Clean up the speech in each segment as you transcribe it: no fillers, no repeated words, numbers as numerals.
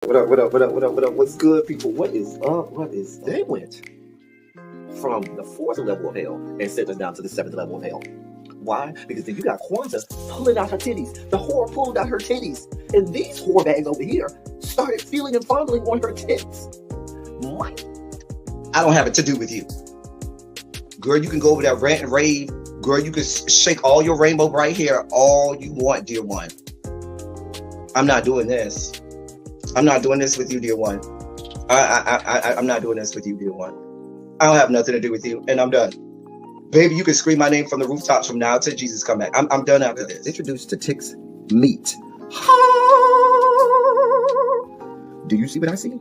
What up, what up, what up, what up, what up? What's good, people? What is up? What is up? They went from the fourth level of hell and sent us down to the seventh level of hell. Why? Because then you got Kwanzaa pulling out her titties. The whore pulled out her titties. And these whore bags over here started feeling and fondling on her tits. What? I don't have it to do with you. Girl, you can go over there, rant and rave. Girl, you can shake all your rainbow bright hair all you want, dear one. I'm not doing this. I'm not doing this with you, dear one. I'm not doing this with you, dear one. I don't have nothing to do with you, and I'm done. Baby, you can scream my name from the rooftops from now till Jesus come back. I'm done after this. Introduced to Tick's meat. Do you see what I see?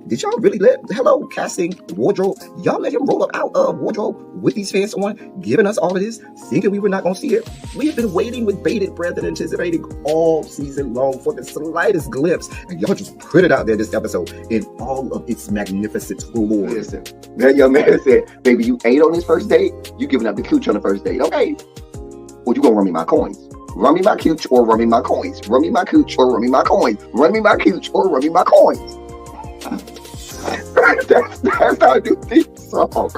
Did y'all really hello, casting, wardrobe, y'all let him roll up out of wardrobe with these fans on, giving us all of this, thinking we were not going to see it? We have been waiting with bated breath and anticipating all season long for the slightest glimpse, and y'all just put it out there this episode in all of its magnificent glory. Listen, that young man said, baby, you ate on this first date, you giving up the cooch on the first date, okay? Well, you gonna run me my coins. Run me my cooch or run me my coins. Run me my cooch or run me my coins. Run me my cooch or run me my coins. That's our new theme song.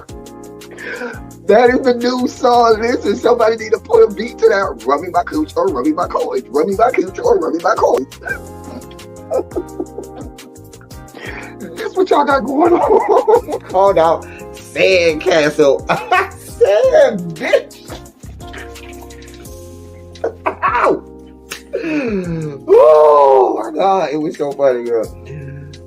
That is the new song. Listen, somebody need to put a beat to that. Run me my cooch or run me my coins. Run me my cooch or run me my coins. That's what y'all got going on. Called out Sandcastle. Sand, bitch. Ow. Oh my God, it was so funny, girl.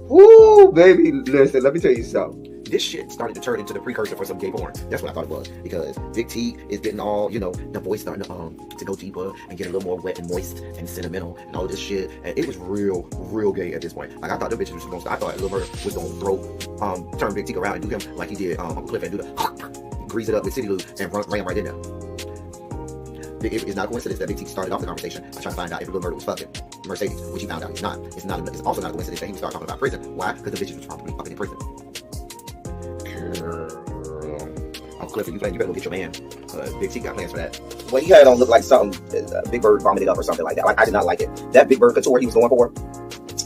Woo, baby, listen, let me tell you something. This shit started to turn into the precursor for some gay porn. That's what I thought it was. Because Big T is getting all, the voice starting to go deeper and get a little more wet and moist and sentimental and all this shit. And it was real gay at this point. Like, I thought the bitches was going to, I thought Lil Murder was going to turn Big T around and do him like he did Uncle Cliff and do the grease it up with City Lou and ran right in there. It's not a coincidence that Big T started off the conversation by trying to find out if Lil Murder was fucking Mercedes, which he found out he's not. It's also not a coincidence that he started talking about prison. Why? Because the bitches was probably fucking in prison. Girl. Uncle Cliff, you better go get your man. Big T got plans for that. What he had on looked like something Big Bird vomited up or something like that. Like, I did not like it. That Big Bird couture he was going for,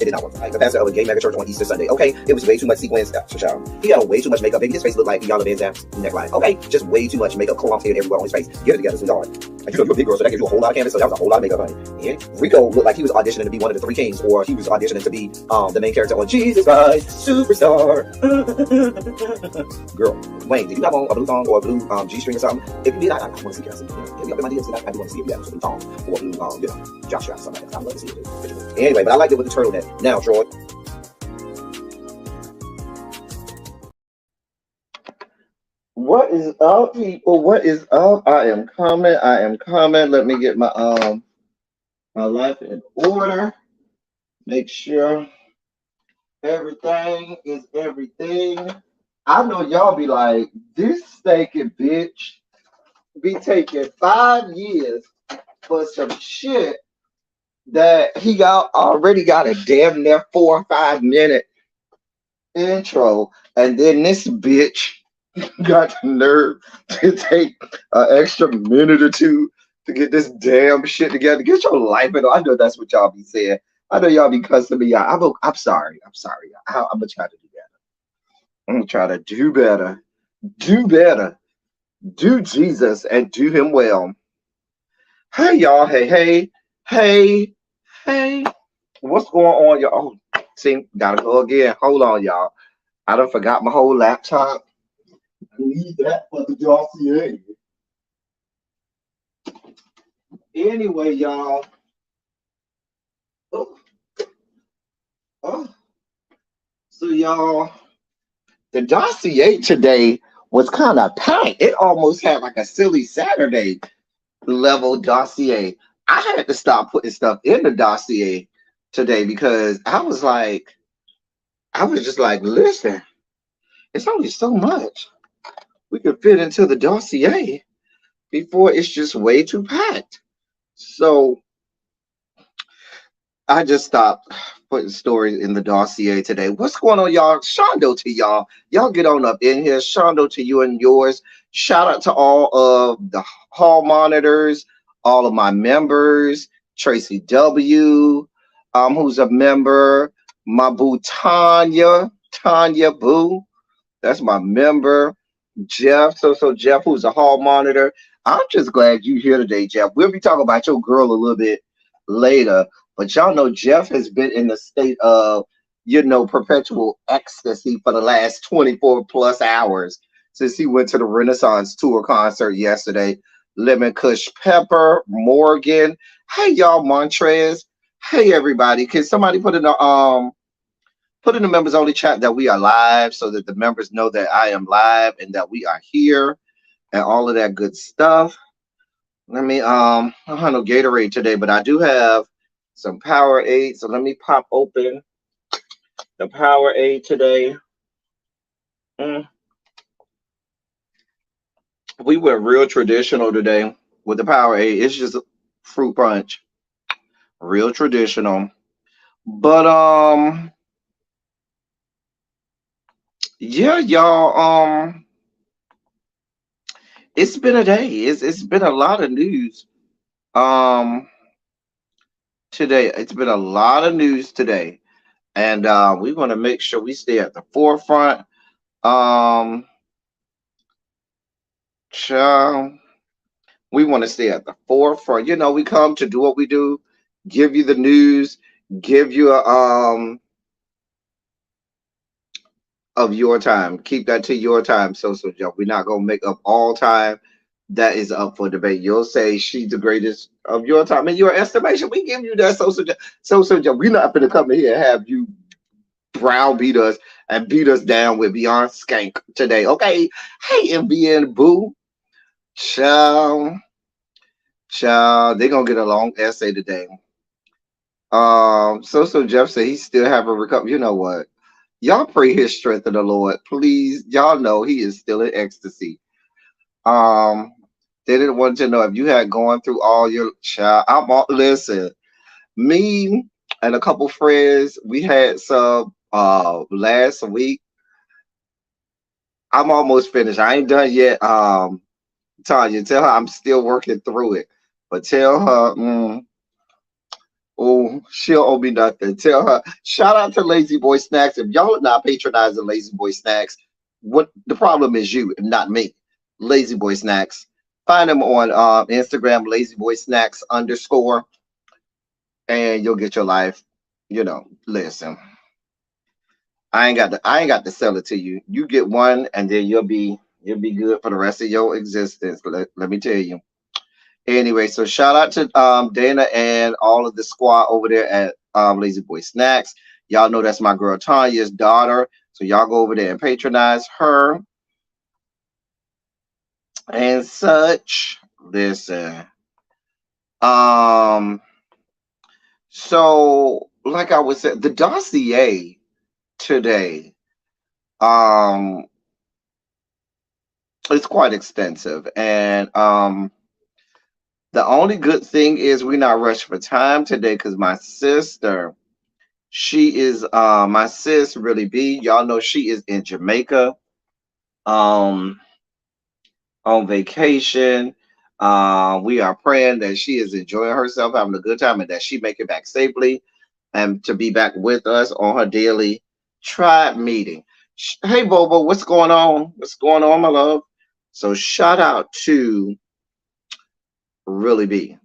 it did not work. Like the pastor of a gay mega church on Easter Sunday. Okay, it was way too much sequins. He had on way too much makeup. Baby, his face looked like Iyanla Vanzant's neckline. Okay, just way too much makeup clumped in everywhere on his face. Get it together, sweetheart. Like, you're a big girl, so that gives you a whole lot of canvas. So that was a whole lot of makeup, honey. And Rico looked like he was auditioning to be one of the three kings, or he was auditioning to be the main character on Jesus Christ Superstar. Girl, Wayne, did you have on a blue thong or a blue G-string or something? If you did, I want to see you. Hit me up in my DMs. I do want to see if you have a blue thong or a blue, jock strap or something like that. I'd love to see it. Anyway, but I liked it with the turtleneck. Now, Troy. What is up, people? What is up? I am coming. Let me get my life in order. Make sure everything is everything. I know y'all be like, this stinking bitch be taking 5 years for some shit that he already got a damn near 4 or 5 minute intro, and then this bitch got the nerve to take an extra minute or two to get this damn shit together. Get your life in. I know that's what y'all be saying. I know y'all be cussing me out. I'm sorry. I'm gonna try to do better. I'm gonna try to do better. Do Jesus and do him well. Hey y'all. Hey. What's going on, y'all? Oh, see, gotta go again. Hold on, y'all. I done forgot my whole laptop. I need that for the dossier. Anyway, y'all. So, y'all, the dossier today was kind of packed. It almost had like a Silly Saturday level dossier. I had to stop putting stuff in the dossier today because I was just like, listen, it's only so much we could fit into the dossier before it's just way too packed. So I just stopped putting stories in the dossier today. What's going on, y'all? Shondo to y'all. Y'all get on up in here. Shondo to you and yours. Shout out to all of the hall monitors, all of my members, Tracy W., who's a member, My boo Tanya Boo. That's my member. Jeff, so Jeff, who's a hall monitor. I'm just glad you here today, Jeff. We'll be talking about your girl a little bit later, but y'all know Jeff has been in the state of, perpetual ecstasy for the last 24 plus hours since he went to the Renaissance Tour concert yesterday. Lemon Kush Pepper, Morgan. Hey y'all, Montrez. Hey everybody. Can somebody put in the members only chat that we are live so that the members know that I am live and that we are here and all of that good stuff. Let me I don't have no Gatorade today, but I do have some Powerade. So let me pop open the Powerade today. Mm. We went real traditional today with the Powerade. It's just fruit punch. Real traditional. But yeah, y'all, it's been a day. It's been a lot of news. Um Today. It's been a lot of news today, and we want to make sure we stay at the forefront. Um, child, we want to stay at the forefront. We come to do what we do, give you the news, give you a of your time. Keep that to your time, social jump. We're not gonna make up all time that is up for debate. You'll say she's the greatest of your time in your estimation. We give you that social jump. Social jump. We're not gonna come in here and have you browbeat us and beat us down with Beyond Skank today. Okay. Hey, MBN Boo. Child. Child. They're gonna get a long essay today. So Jeff said he still haven't recovered. You know what? Y'all pray his strength in the Lord. Please. Y'all know he is still in ecstasy. Um, they didn't want to know if you had gone through all your child. Listen, me and a couple friends, we had some last week. I'm almost finished. I ain't done yet. Tanya, tell her I'm still working through it. But tell her, oh, she'll owe me nothing. Tell her, shout out to Lazy Boy Snacks. If y'all are not patronizing Lazy Boy Snacks, what the problem is you, not me. Lazy Boy Snacks. Find them on Instagram, Lazy Boy Snacks _ and you'll get your life. Listen. I ain't got to sell it to you. You get one and then you'll be good for the rest of your existence. Let me tell you. Anyway, so shout out to Dana and all of the squad over there at Lazy Boy Snacks. Y'all know that's my girl Tanya's daughter. So y'all go over there and patronize her and such. Listen. Um so like I was saying, the dossier today. Um it's quite extensive, and the only good thing is we're not rushed for time today because my sister, she is my sis really B. Y'all know she is in Jamaica, um, on vacation. We are praying that she is enjoying herself, having a good time, and that she make it back safely, and to be back with us on her daily tribe meeting. Hey Bobo, what's going on? What's going on, my love? So shout out to Really B.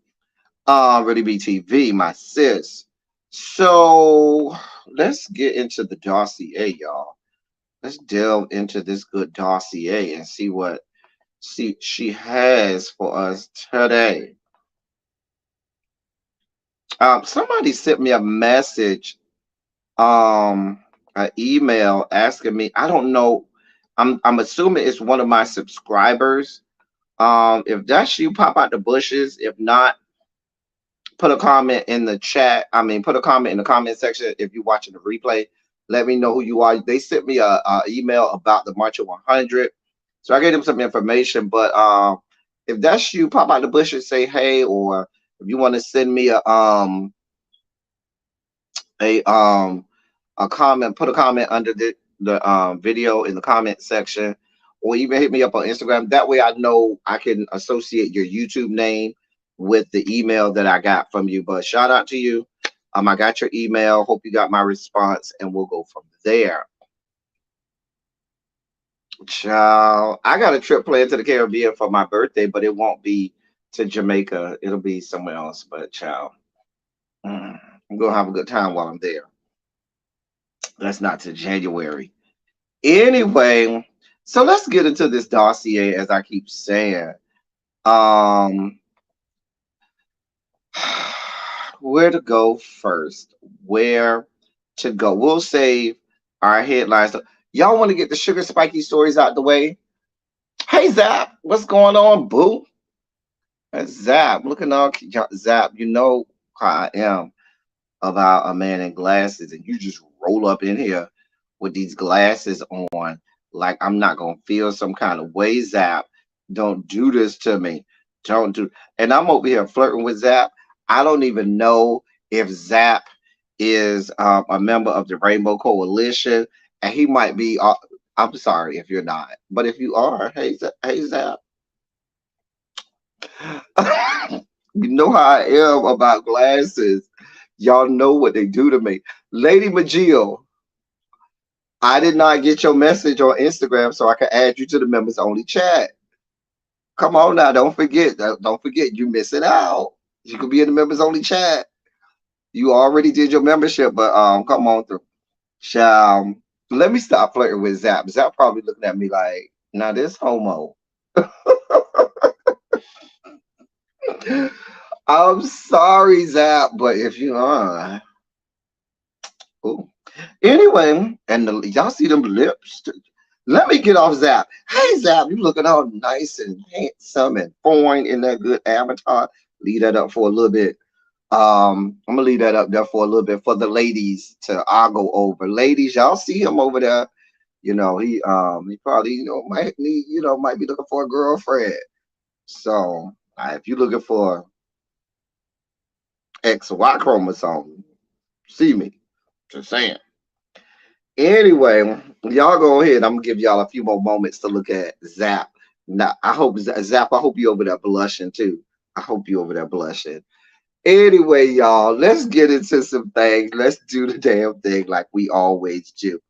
Really BTV, my sis. So let's get into the dossier, y'all. Let's delve into this good dossier and see she has for us today. Somebody sent me a message, an email asking me. I don't know. I'm assuming it's one of my subscribers. If that's you, pop out the bushes. If not, put a comment in the chat. I mean, put a comment in the comment section if you're watching the replay. Let me know who you are. They sent me a email about the March of 100, so I gave them some information. But if that's you, pop out the bush and say hey, or if you want to send me a comment, put a comment under the video in the comment section, or even hit me up on Instagram. That way I know I can associate your YouTube name with the email that I got from you. But shout out to you. I got your email. Hope you got my response, and we'll go from there. Child, I got a trip planned to the Caribbean for my birthday, but it won't be to Jamaica. It'll be somewhere else. But child, I'm gonna have a good time while I'm there. That's not to January. Anyway, so let's get into this dossier as I keep saying. Um, where to go first? Where to go? We'll save our headlines. Y'all want to get the sugar spiky stories out the way? Hey Zap, what's going on, boo? That's Zap. Looking on Zap, you know how I am about a man in glasses, and you just roll up in here with these glasses on, like I'm not gonna feel some kind of way. Zap, don't do this to me. Don't do. And I'm over here flirting with Zap. I don't even know if Zap is a member of the Rainbow Coalition, and he might be. I'm sorry if you're not, but if you are, hey Zap. You know how I am about glasses. Y'all know what they do to me. Lady Majil, I did not get your message on Instagram so I can add you to the members only chat. Come on now, don't forget. Don't forget, you missing out. You could be in the members only chat. You already did your membership, but come on through. Shall let me stop flirting with Zap. Zap probably looking at me like, now this homo. I'm sorry, Zap, but if you are, ooh. Anyway, and y'all see them lips? Let me get off Zap. Hey, Zap, you looking all nice and handsome and foreign in that good avatar. Leave that up for a little bit. I'm gonna leave that up there for a little bit for the ladies to I'll go over. Ladies, y'all see him over there. You know, he probably, might need, might be looking for a girlfriend. So if you're looking for X or Y chromosome, see me. Just saying. Anyway, y'all go ahead. I'm gonna give y'all a few more moments to look at Zap. Now, I hope Zap. I hope you over there blushing too. I hope you over there blushing. Anyway, y'all, let's get into some things. Let's do the damn thing like we always do.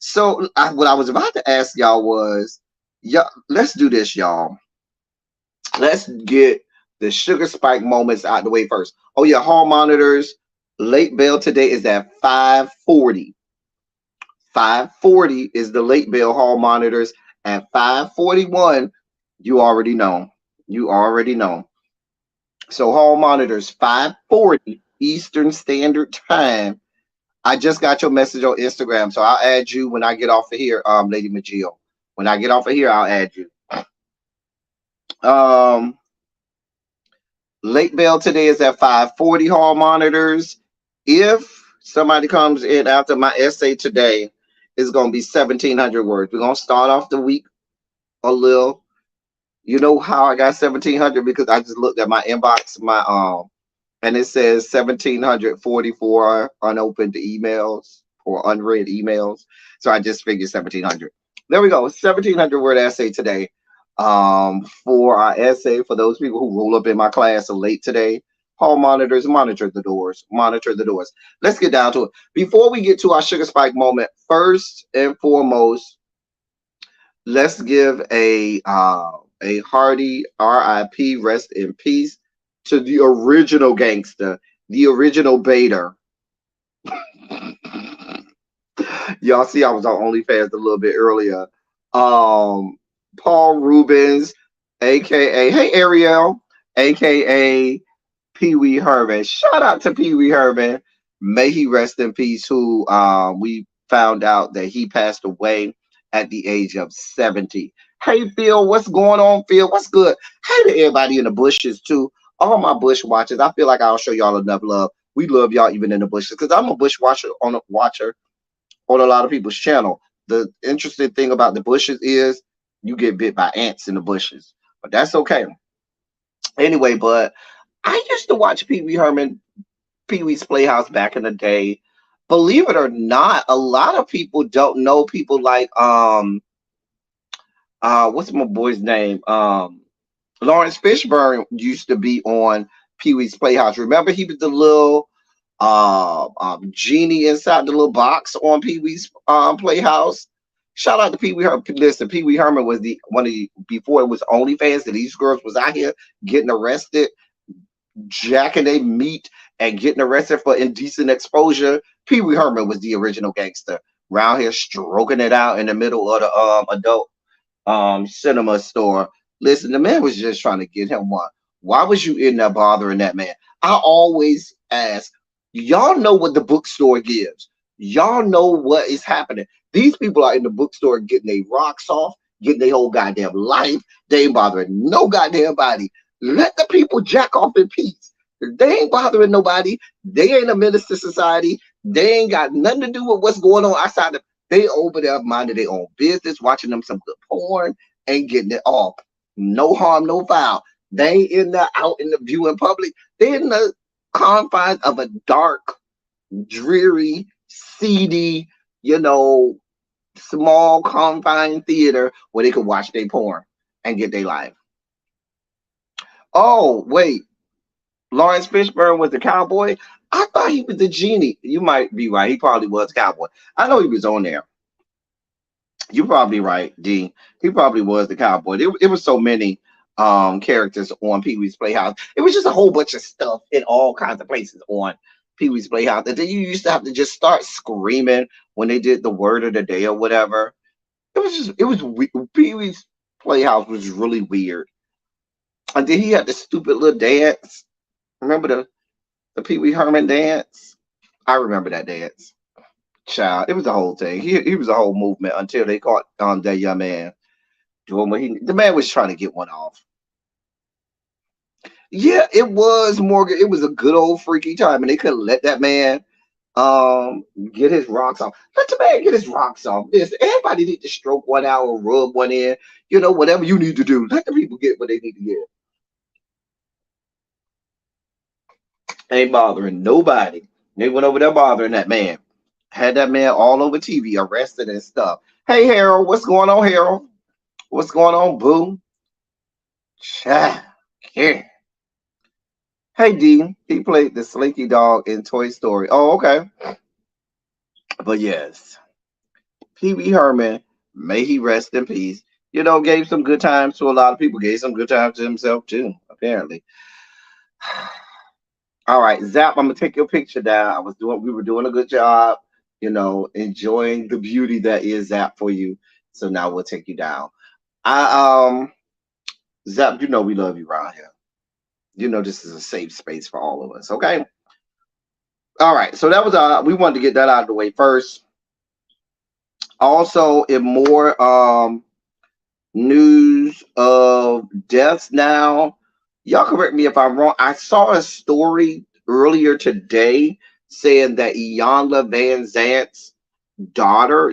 So, what I was about to ask y'all was, yeah, let's do this, y'all. Let's get the sugar spike moments out the way first. Oh yeah, hall monitors. Late bell today is at 5:40. 5:40 is the late bell hall monitors. At 5:41, you already know. You already know. So hall monitors 5:40 Eastern Standard Time. I just got your message on Instagram, so I'll add you when I get off of here, Lady Majil. When I get off of here, I'll add you. Late bell today is at 5:40 hall monitors. If somebody comes in after my essay today, it's going to be 1,700 words. We're going to start off the week a little. You know how I got 1,700? Because I just looked at my inbox, and it says 1,744 unopened emails or unread emails. So I just figured 1,700. There we go. 1,700 word essay today. For our essay, for those people who roll up in my class late today, hall monitors, monitor the doors. Monitor the doors. Let's get down to it. Before we get to our sugar spike moment, first and foremost, let's give a hearty RIP, rest in peace, to the original gangster, the original baiter. Y'all see I was on OnlyFans a little bit earlier. Paul Rubens, aka Hey Ariel, aka Pee Wee Herman. Shout out to Pee Wee Herman. May he rest in peace. Who we found out that he passed away at the age of 70. Hey Phil, what's going on, Phil? What's good? Hey to everybody in the bushes too. All my bush watchers. I feel like I'll show y'all enough love. We love y'all even in the bushes because I'm a bush watcher on a lot of people's channel. The interesting thing about the bushes is you get bit by ants in the bushes, but that's okay. Anyway, but I used to watch Pee Wee Herman, Pee Wee's Playhouse back in the day. Believe it or not, a lot of people don't know people like what's my boy's name? Lawrence Fishburne used to be on Pee Wee's Playhouse. Remember, he was the little Genie inside the little box on Pee Wee's Playhouse. Shout out to Pee Wee Herman. Listen, Pee Wee Herman was the one of the before it was OnlyFans that these girls was out here getting arrested, jacking their meat and getting arrested for indecent exposure. Pee Wee Herman was the original gangster. Round here stroking it out in the middle of the adult cinema store. Listen, the man was just trying to get him one. Why was you in there bothering that man? I always ask, y'all know what the bookstore gives. Y'all know what is happening. These people are in the bookstore getting their rocks off, getting their whole goddamn life. They ain't bothering no goddamn body. Let the people jack off in peace. They ain't bothering nobody. They ain't a menace to society. They ain't got nothing to do with what's going on outside. They over there minding their own business, watching them some good porn and getting it off. No harm, no foul. They ain't in there out in the view in public. They in the confines of a dark, dreary, seedy, you know, small confined theater where they could watch their porn and get their life. Oh, wait. Lawrence Fishburne was the cowboy. I thought he was the genie. You might be right. He probably was cowboy. I know he was on there. You're probably right, D. He probably was the cowboy. It was so many characters on Pee Wee's Playhouse. It was just a whole bunch of stuff in all kinds of places on Pee Wee's Playhouse. And then you used to have to just start screaming when they did the word of the day or whatever. Pee Wee's Playhouse was really weird. And then he had the stupid little dance. Remember the Pee Wee Herman dance? I remember that dance. Child, it was the whole thing. He was a whole movement until they caught that young man doing what the man was trying to get one off. Yeah, it was Morgan. It was a good old freaky time, and they couldn't let that man get his rocks off. Let the man get his rocks off. Listen, everybody need to stroke one out or rub one in. You know, whatever you need to do. Let the people get what they need to get. Ain't bothering nobody. They went over there bothering that man. Had that man all over TV, arrested and stuff. Hey, Harold, what's going on, Harold? What's going on, boo? Yeah. Hey, D. He played the Slinky Dog in Toy Story. Oh, okay. But yes, Pee Wee Herman, may he rest in peace. You know, gave some good times to a lot of people. Gave some good times to himself too, apparently. All right, Zap, I'm gonna take your picture down. We were doing a good job, you know, enjoying the beauty that is Zap for you. So now we'll take you down. Zap, you know we love you around here. You know this is a safe space for all of us, okay? All right, so that was we wanted to get that out of the way first. Also, in more news of deaths now, y'all correct me if I'm wrong. I saw a story earlier today saying that Iyanla Van Zant's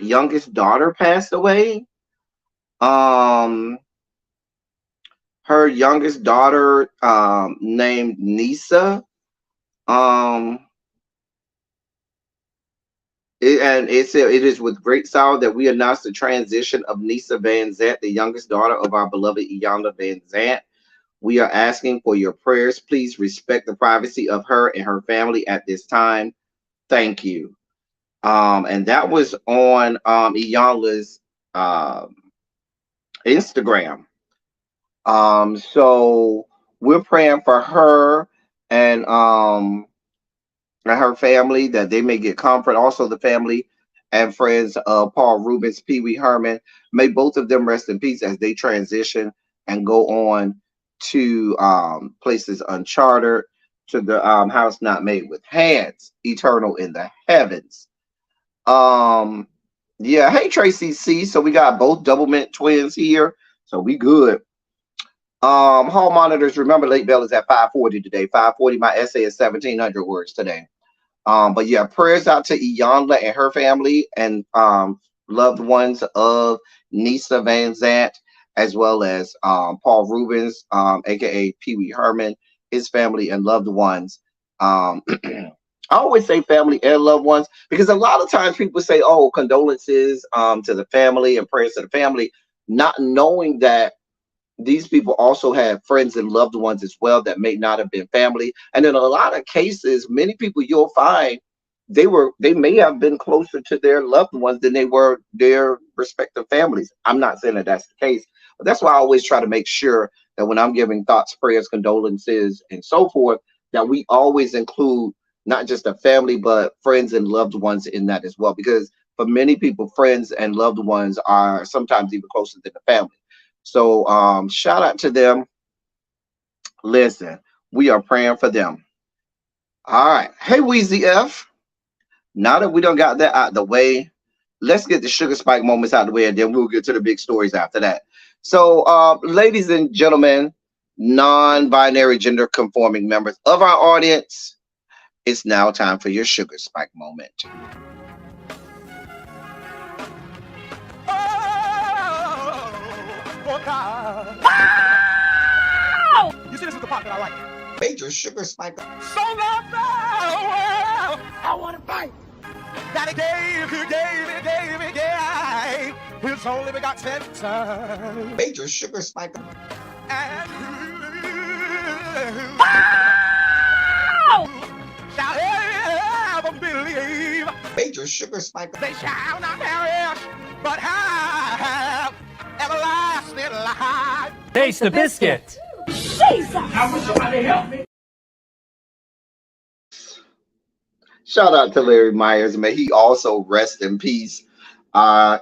youngest daughter, passed away. Her youngest daughter, named Nisa. It said, it is with great sorrow that we announce the transition of Nisa Van Zant, the youngest daughter of our beloved Iyanla Van Zant. We are asking for your prayers. Please respect the privacy of her and her family at this time. Thank you. And that was on Iyanla's Instagram. So we're praying for her and her family that they may get comfort. Also, the family and friends of Paul Rubens, Pee Wee Herman, may both of them rest in peace as they transition and go on to places uncharted, to the house not made with hands, eternal in the heavens. Yeah, hey Tracy C. So we got both double mint twins here, so we good. Hall monitors, remember late bell is at 5:40 today. 5:40. My essay is 1,700 words today. But yeah, prayers out to Iyanla and her family and loved ones of Nisa Van Zant, as well as Paul Rubens, aka Pee Wee Herman, his family and loved ones. I always say family and loved ones because a lot of times people say, "Oh, condolences to the family and prayers to the family," not knowing that these people also had friends and loved ones as well that may not have been family. And in a lot of cases, many people you'll find they may have been closer to their loved ones than they were their respective families. I'm not saying that that's the case, but that's why I always try to make sure that when I'm giving thoughts, prayers, condolences, and so forth, that we always include not just a family but friends and loved ones in that as well, because for many people, friends and loved ones are sometimes even closer than the family. So shout out to them. Listen, we are praying for them. All right. Hey, Weezy F. Now that we done got that out the way, let's get the sugar spike moments out the way, and then we'll get to the big stories after that. So, ladies and gentlemen, non-binary gender conforming members of our audience, it's now time for your sugar spike moment. Oh, God. You see, this is the part that I like. Major sugar spike. So long, well, I want to fight. Daddy gave, he gave his only begotten son. Major sugar spike. And shall ever believe. Major sugar spike. They shall not perish, but have everlasting life. Taste the biscuit. Shout out to Larry Myers. May he also rest in peace.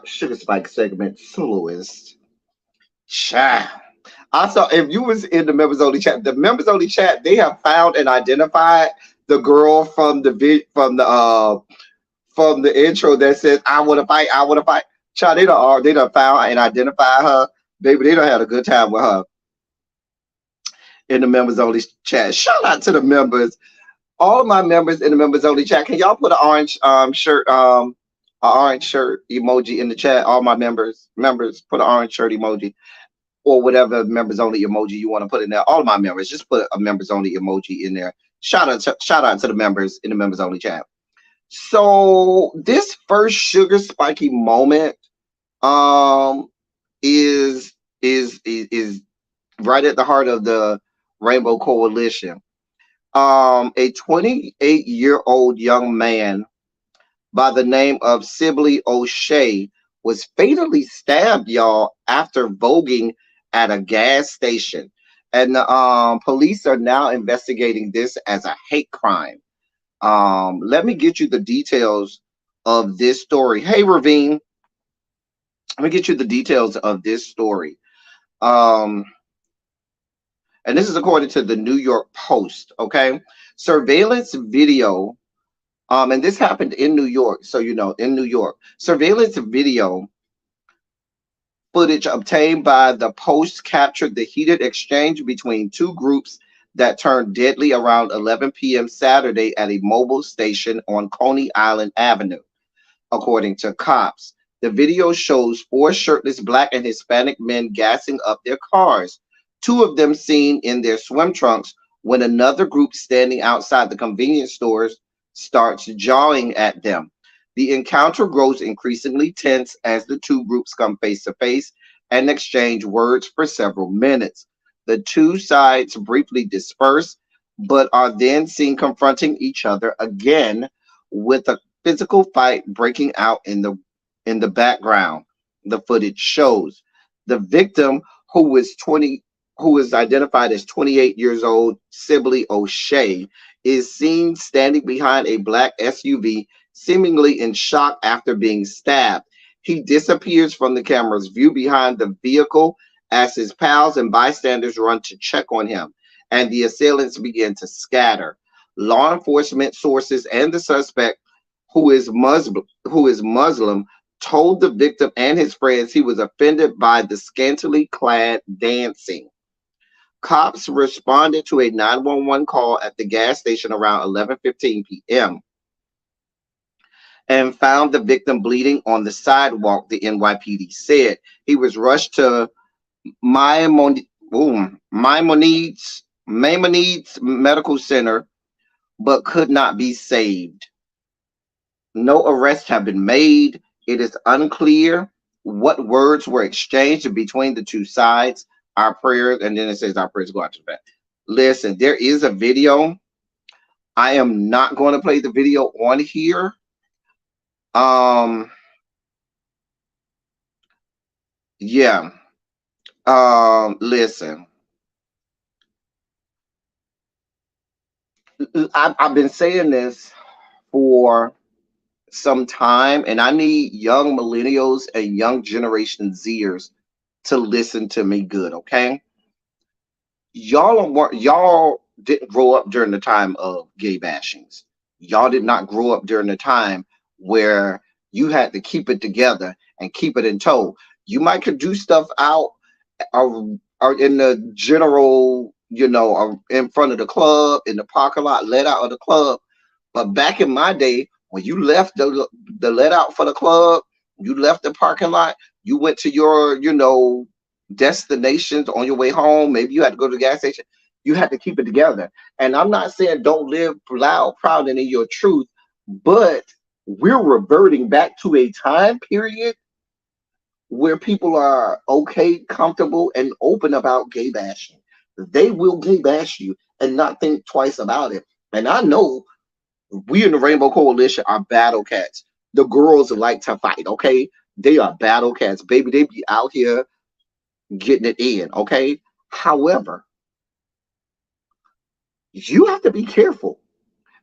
Sugar Spike segment soloist. Child. I saw, if you was in the members only chat, the members only chat, they have found and identified the girl from the intro that says I want to fight, I want to fight. Child, they done found and identified her. Baby, they done had a good time with her in the members only chat. Shout out to the members. All of my members in the members only chat. Can y'all put an orange shirt emoji in the chat? All my members put an orange shirt emoji or whatever members only emoji you want to put in there. All of my members, just put a members only emoji in there. Shout out to the members in the members only chat. So this first sugar spiky moment is right at the heart of the Rainbow Coalition. A 28-year-old young man by the name of Sibley O'Shea was fatally stabbed, y'all, after voguing at a gas station. And the police are now investigating this as a hate crime. Let me get you the details of this story. Hey, Ravine, let me get you the details of this story. And this is according to the New York Post, okay? Surveillance video, and this happened in New York, so you know, in New York. Surveillance video footage obtained by the Post captured the heated exchange between two groups that turned deadly around 11 p.m. Saturday at a mobile station on Coney Island Avenue, according to cops. The video shows four shirtless Black and Hispanic men gassing up their cars, two of them seen in their swim trunks, when another group standing outside the convenience stores starts jawing at them. The encounter grows increasingly tense as the two groups come face to face and exchange words for several minutes. The two sides briefly disperse, but are then seen confronting each other again, with a physical fight breaking out in the background. The footage shows the victim, who is identified as 28 years old, Sibley O'Shea, is seen standing behind a Black SUV, seemingly in shock after being stabbed. He disappears from the camera's view behind the vehicle as his pals and bystanders run to check on him, and the assailants begin to scatter. Law enforcement sources and the suspect, who is Muslim, told the victim and his friends he was offended by the scantily clad dancing. Cops responded to a 911 call at the gas station around 11:15 p.m. and found the victim bleeding on the sidewalk, the NYPD said. He was rushed to Maimonides Medical Center, but could not be saved. No arrests have been made. It is unclear what words were exchanged between the two sides. our prayers, and then it says our prayers go out to the family. Listen, there is a video. I am not going to play the video on here. Yeah. Listen, I've been saying this for some time, and I need young millennials and young Generation Zers to listen to me good, okay? Y'all didn't grow up during the time of gay bashings. Y'all did not grow up during the time where you had to keep it together and keep it in tow. You might could do stuff out or in the general, in front of the club, in the parking lot, let out of the club. But back in my day, when you left the let out for the club, you left the parking lot, you went to your, destinations on your way home. Maybe you had to go to the gas station. You had to keep it together. And I'm not saying don't live loud, proud, and in your truth, but we're reverting back to a time period where people are okay, comfortable, and open about gay bashing. They will gay bash you and not think twice about it. And I know we in the Rainbow Coalition are battle cats. The girls like to fight, okay? They are battle cats, baby. They be out here getting it in, okay? However, you have to be careful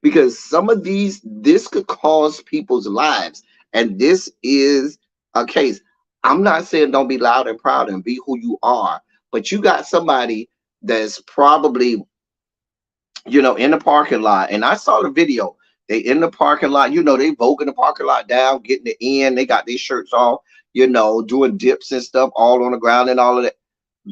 because some of this could cause people's lives. And this is a case. I'm not saying don't be loud and proud and be who you are, but you got somebody that's probably, in the parking lot. And I saw the video. They in the parking lot, they voguing the parking lot down, getting it in. They got their shirts off, doing dips and stuff all on the ground and all of that.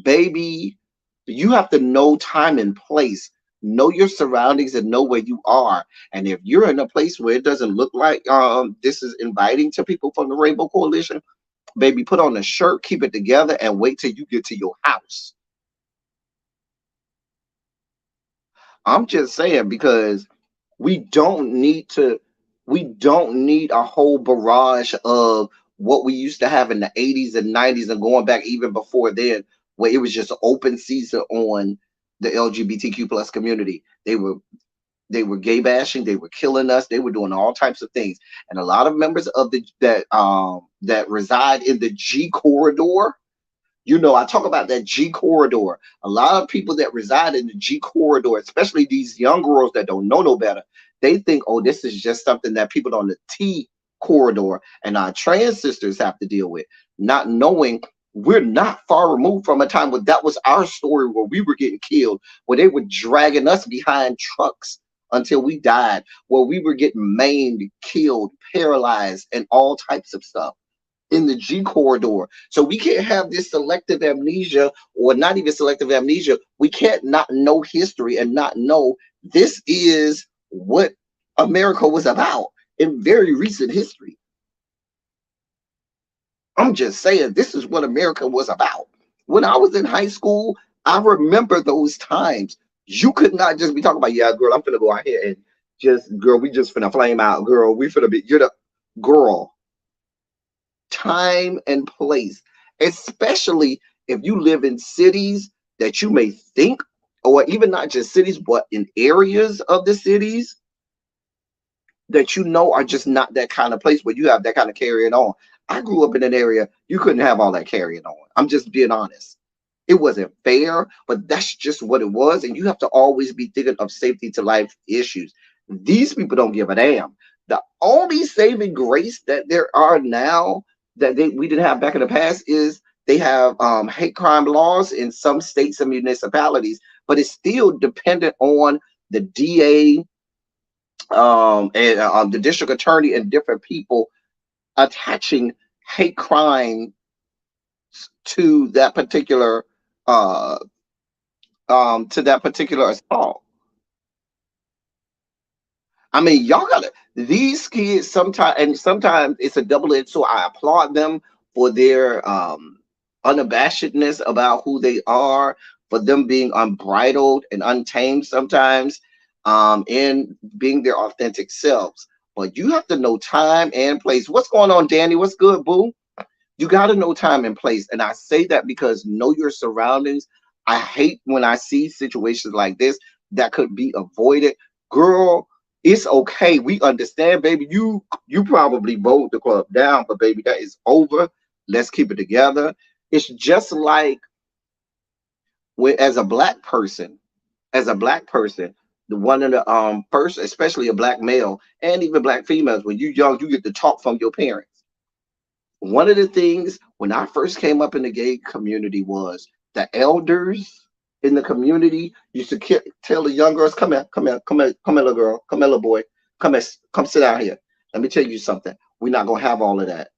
Baby, you have to know time and place, know your surroundings and know where you are. And if you're in a place where it doesn't look like this is inviting to people from the Rainbow Coalition, baby, put on a shirt, keep it together, and wait till you get to your house. I'm just saying, because we don't need a whole barrage of what we used to have in the 80s and 90s and going back even before then, where it was just open season on the LGBTQ plus community. They were gay bashing, they were killing us, they were doing all types of things. And a lot of members of that reside in the G corridor, I talk about that G corridor. A lot of people that reside in the G corridor, especially these young girls that don't know no better, they think, oh, this is just something that people on the T corridor and our trans sisters have to deal with, not knowing we're not far removed from a time where that was our story, where we were getting killed, where they were dragging us behind trucks until we died, where we were getting maimed, killed, paralyzed, and all types of stuff in the G corridor. So we can't have this selective amnesia, or not even selective amnesia. We can't not know history and not know this is what America was about in very recent history. I'm just saying, this is what America was about. When I was in high school, I remember those times. You could not just be talking about, yeah, girl, I'm finna go out here and we just finna flame out, girl. We finna be, girl. Time and place, especially if you live in cities that you may think, or even not just cities, but in areas of the cities that are just not that kind of place where you have that kind of carrying on. I grew up in an area you couldn't have all that carrying on. I'm just being honest. It wasn't fair, but that's just what it was. And you have to always be thinking of safety to life issues. These people don't give a damn. The only saving grace that there are now that we didn't have back in the past is they have hate crime laws in some states and municipalities, but it's still dependent on the DA and the district attorney and different people attaching hate crime to that particular assault. I mean, y'all gotta, these kids sometimes it's a double-edged sword. I applaud them for their unabashedness about who they are, for them being unbridled and untamed sometimes, and being their authentic selves. But you have to know time and place. What's going on, Danny? What's good, boo? You got to know time and place. And I say that because know your surroundings. I hate when I see situations like this that could be avoided. Girl, it's okay. We understand, baby. You probably vote the club down, but baby, that is over. Let's keep it together. It's just like when, as a black person, the one of the first, especially a black male and even black females, when you young, you get to talk from your parents. One of the things when I first came up in the gay community was the elders in the community used to tell the young girls, "Come here, come here, come here, come here, little girl, come here, little boy, come here, come sit down here. Let me tell you something. We're not gonna have all of that.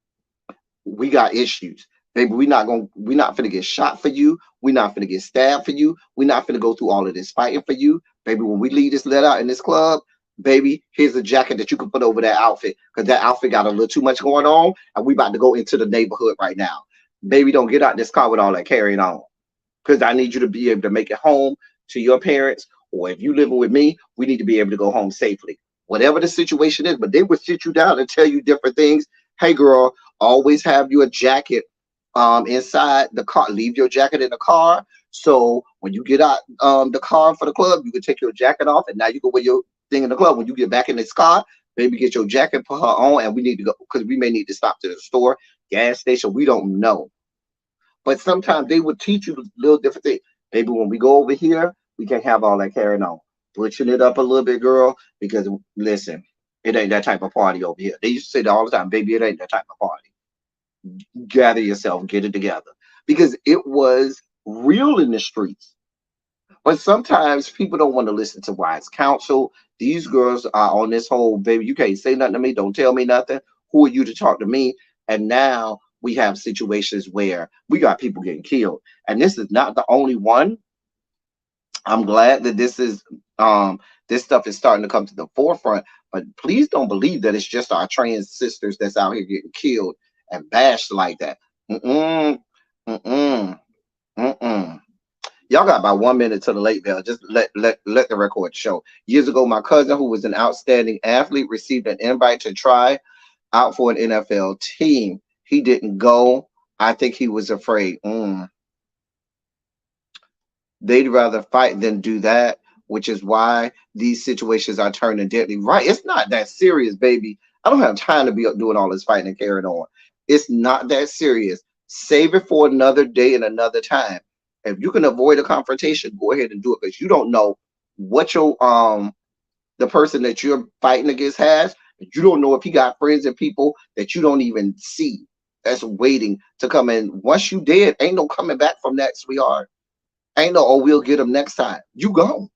We got issues, baby. We're not finna get shot for you. We're not finna get stabbed for you. We're not finna go through all of this fighting for you, baby. When we leave this let out in this club, baby, here's a jacket that you can put over that outfit because that outfit got a little too much going on, and we about to go into the neighborhood right now. Baby, don't get out this car with all that carrying on because I need you to be able to make it home to your parents, or if you living with me, we need to be able to go home safely. Whatever the situation is, but they would sit you down and tell you different things. Hey, girl, always have you a jacket inside the car. Leave your jacket in the car. So when you get out the car for the club, you can take your jacket off, and now you can wear your thing in the club. When you get back in this car, baby, get your jacket, put her on, and we need to go because we may need to stop to the store, gas station. We don't know. But sometimes they would teach you little different things. Maybe when we go over here, we can't have all that carrying on. Butching it up a little bit, girl, because listen, it ain't that type of party over here. They used to say that all the time, baby, it ain't that type of party. Gather yourself, get it together. Because it was real in the streets. But sometimes people don't want to listen to wise counsel. These girls are on this whole, baby, you can't say nothing to me, don't tell me nothing. Who are you to talk to me? And now we have situations where we got people getting killed. And this is not the only one. I'm glad that this stuff is starting to come to the forefront, but please don't believe that it's just our trans sisters that's out here getting killed and bashed like that. Mm-mm, mm-mm, mm-mm. Y'all got about 1 minute to the late bell. Just let the record show. Years ago, my cousin, who was an outstanding athlete, received an invite to try out for an NFL team. He didn't go. I think he was afraid. They'd rather fight than do that, which is why these situations are turning deadly. Right? It's not that serious, baby. I don't have time to be up doing all this fighting and carrying on. It's not that serious. Save it for another day and another time. If you can avoid a confrontation, go ahead and do it because you don't know what your the person that you're fighting against has. You don't know if he got friends and people that you don't even see that's waiting to come in. Once you dead, ain't no coming back from that, sweetheart. Ain't no, oh, we'll get them next time. You go.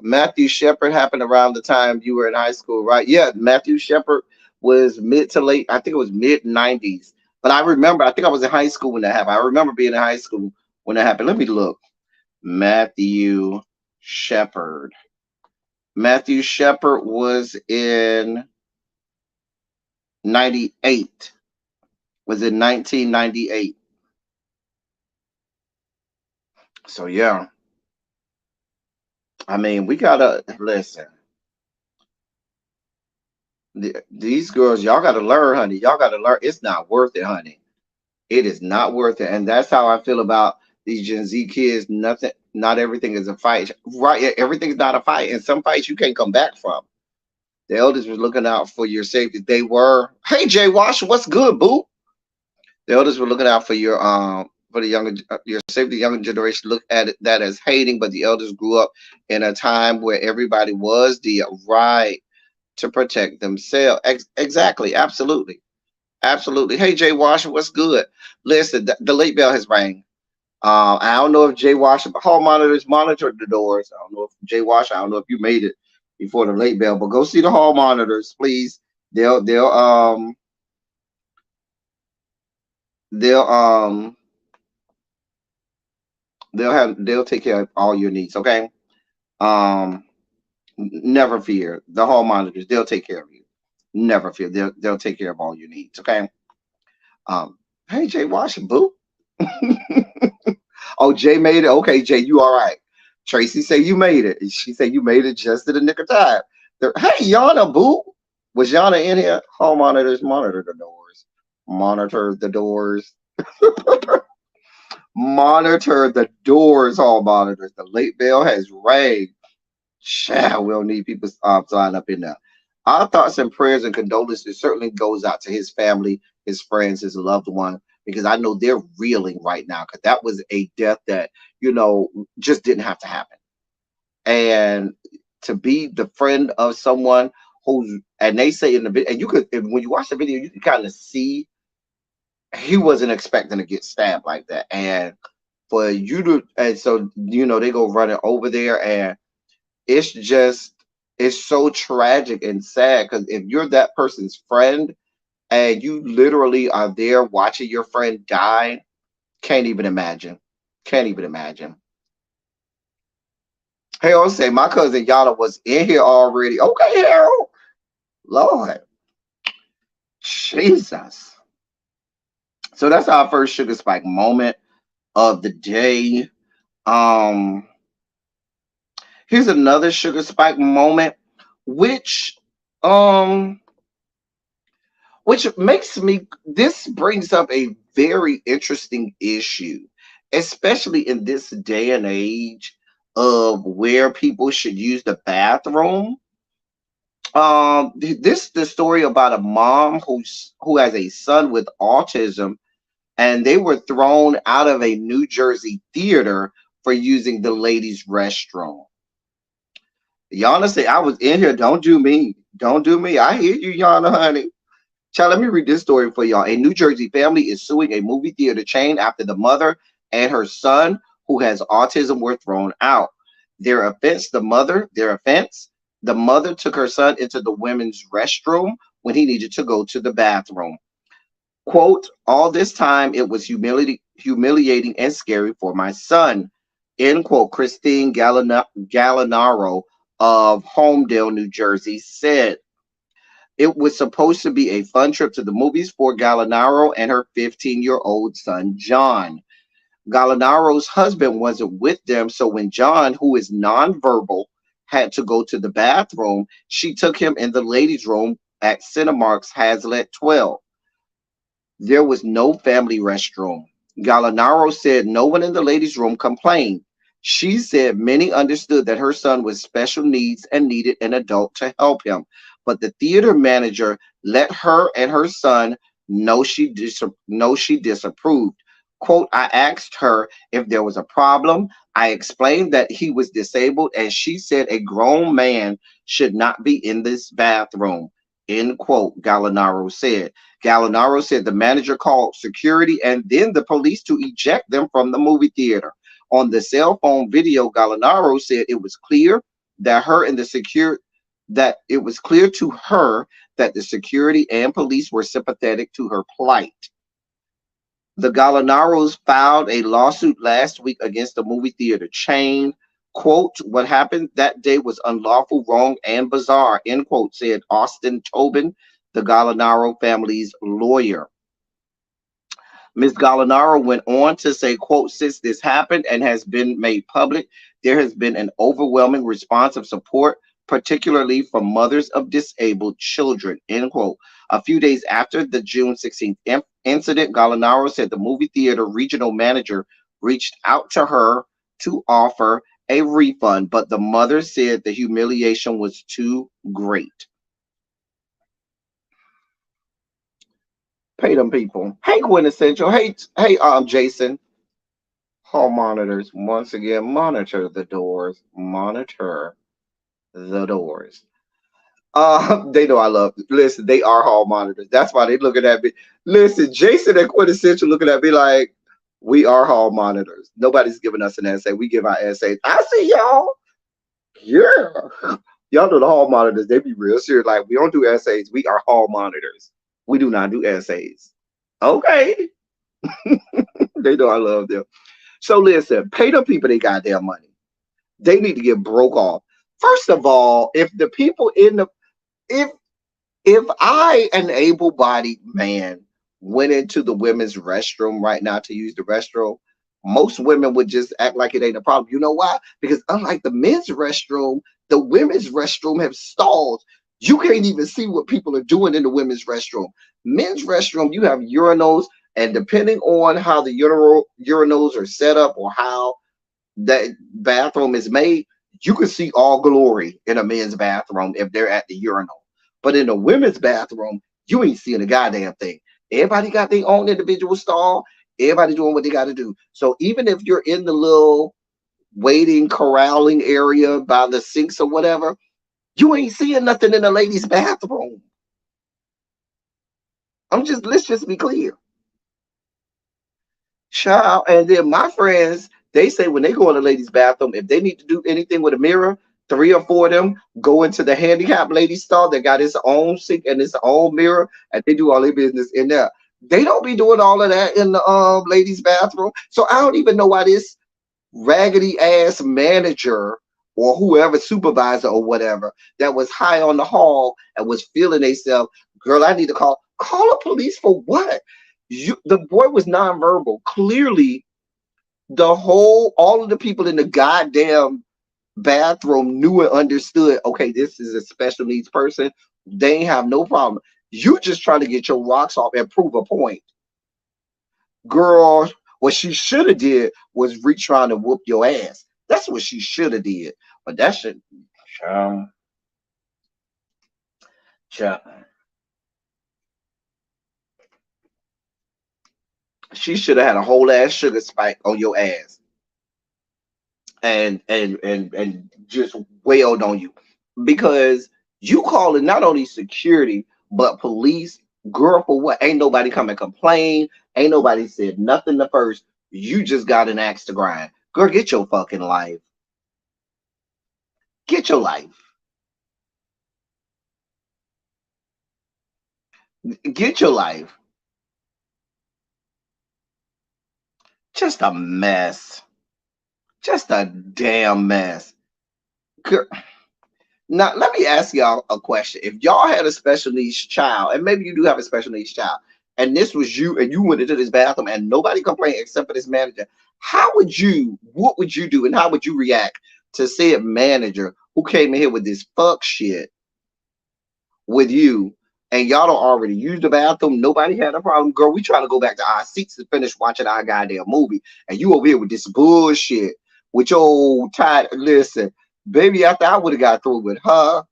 Matthew Shepard happened around the time you were in high school, right? Yeah, Matthew Shepard was mid to late, I think it was mid 90s. But I remember, I think I was in high school when that happened. I remember being in high school when that happened. Let me look. Matthew Shepard. Matthew Shepard was in 98. Was in 1998. So yeah. I mean, we gotta listen. These girls, y'all gotta learn, honey. Y'all gotta learn. It's not worth it, honey. It is not worth it. And that's how I feel about these Gen Z kids. Nothing, not everything is a fight. Right. Yeah, everything's not a fight. And some fights you can't come back from. The elders were looking out for your safety. They were. Hey, Jay Wash, what's good, boo? The elders were looking out for your for the younger your safety. The younger generation look at that as hating, but the elders grew up in a time where everybody was the right to protect themselves. Exactly, absolutely, absolutely. Hey, Jay Wash, what's good? Listen, the late bell has rang. I don't know if Jay Wash, but hall monitors monitored the doors. I don't know if Jay Wash. I don't know if you made it before the late bell, but go see the hall monitors, please. They'll they'll they'll take care of all your needs. Okay. Never fear. The hall monitors, they'll take care of you. Never fear. They'll take care of all your needs. Okay. Hey, Jay Washington, boo. Oh, Jay made it. Okay, Jay, you all right? Tracy said you made it. She said you made it just in the nick of time. Hey, Yana, boo. Was Yana in here? Hall monitors, monitor the doors. Monitor the doors. Monitor the doors, hall monitors. The late bell has rang. Child, we'll need people flying up in there. Our thoughts and prayers and condolences certainly goes out to his family, his friends, his loved one, because I know they're reeling right now because that was a death that, just didn't have to happen. And to be the friend of someone who's, and they say in the video, and when you watch the video, you can kind of see he wasn't expecting to get stabbed like that. And for you to, and so, they go running over there, and it's just, it's so tragic and sad because if you're that person's friend and you literally are there watching your friend die, can't even imagine. Can't even imagine. Hey, I'll say my cousin Yana was in here already. Okay, Harold. Lord. Jesus. So that's our first sugar spike moment of the day. Here's another sugar spike moment, which this brings up a very interesting issue, especially in this day and age of where people should use the bathroom. This is the story about a mom who has a son with autism, and they were thrown out of a New Jersey theater for using the ladies' restroom. Yana said, I was in here. Don't do me. Don't do me. I hear you, Yana, honey. Child, let me read this story for y'all. A New Jersey family is suing a movie theater chain after the mother and her son, who has autism, were thrown out. Their offense, the mother took her son into the women's restroom when he needed to go to the bathroom. Quote, all this time it was humiliating and scary for my son. End quote. Christine Gallinaro of Homedale, New Jersey said. It was supposed to be a fun trip to the movies for Gallinaro and her 15-year-old son, John. Gallinaro's husband wasn't with them, so when John, who is nonverbal, had to go to the bathroom, she took him in the ladies' room at Cinemark's Hazlitt 12. There was no family restroom. Gallinaro said no one in the ladies' room complained. She said many understood that her son was special needs and needed an adult to help him, but the theater manager let her and her son know she disapproved. Quote, I asked her if there was a problem. I explained that he was disabled, and she said a grown man should not be in this bathroom. End quote, Gallinaro said. Gallinaro said the manager called security and then the police to eject them from the movie theater. On the cell phone video, Gallinaro said it was clear that it was clear to her that the security and police were sympathetic to her plight. The Gallinaros filed a lawsuit last week against the movie theater chain. Quote, what happened that day was unlawful, wrong, and bizarre, end quote, said Austin Tobin, the Gallinaro family's lawyer. Ms. Gallinaro went on to say, quote, since this happened and has been made public, there has been an overwhelming response of support, particularly from mothers of disabled children, end quote. A few days after the June 16th incident, Gallinaro said the movie theater regional manager reached out to her to offer a refund, but the mother said the humiliation was too great. Pay them people. Hey, Quintessential. Hey, Jason. Hall monitors. Once again, monitor the doors. Monitor the doors. They know I love it. Listen, they are hall monitors. That's why they looking at me. Listen, Jason and Quintessential looking at me like, we are hall monitors. Nobody's giving us an essay. We give our essays. I see y'all. Yeah. Y'all know the hall monitors. They be real serious. Like, we don't do essays. We are hall monitors. We do not do essays. Okay. They know I love them. So listen, pay them people they got their money. They need to get broke off. First of all, if the people if I, an able-bodied man, went into the women's restroom right now to use the restroom, most women would just act like it ain't a problem. You know why? Because unlike the men's restroom, the women's restroom have stalls. You can't even see what people are doing in the women's restroom. Men's restroom, you have urinals, and depending on how the urinals are set up or how that bathroom is made, you can see all glory in a men's bathroom if they're at the urinal. But in a women's bathroom, you ain't seeing a goddamn thing. Everybody got their own individual stall. Everybody doing what they got to do. So even if you're in the little waiting corralling area by the sinks or whatever, you ain't seeing nothing in the ladies' bathroom. Let's just be clear. Child, and then my friends, they say when they go in the ladies' bathroom, if they need to do anything with a mirror, 3 or 4 of them go into the handicapped ladies' stall that got its own sink and its own mirror, and they do all their business in there. They don't be doing all of that in the ladies' bathroom. So I don't even know why this raggedy ass manager or whoever supervisor or whatever that was high on the hall and was feeling themselves, girl, I need to call the police for what? The boy was nonverbal. Clearly, all of the people in the goddamn bathroom knew and understood, okay, this is a special needs person. They ain't have no problem. You just trying to get your rocks off and prove a point. Girl, what she should have did was trying to whoop your ass. That's what she should have did. But that shit, child. She should have had a whole ass sugar spike on your ass and just wailed on you, because you calling not only security but police. Girl, for what? Ain't nobody come and complain. Ain't nobody said nothing the first. You just got an axe to grind. Girl, get your fucking life. Get your life. Get your life. Just a mess. Just a damn mess. Girl. Now, let me ask y'all a question. If y'all had a special needs child, and maybe you do have a special needs child, and this was you, and you went into this bathroom and nobody complained except for this manager, what would you do, and how would you react to said manager who came in here with this fuck shit with you, and y'all don't already use the bathroom? Nobody had a problem. Girl, we trying to go back to our seats to finish watching our goddamn movie, and you over here with this bullshit with your old tired. Listen, baby, after I would have got through with her,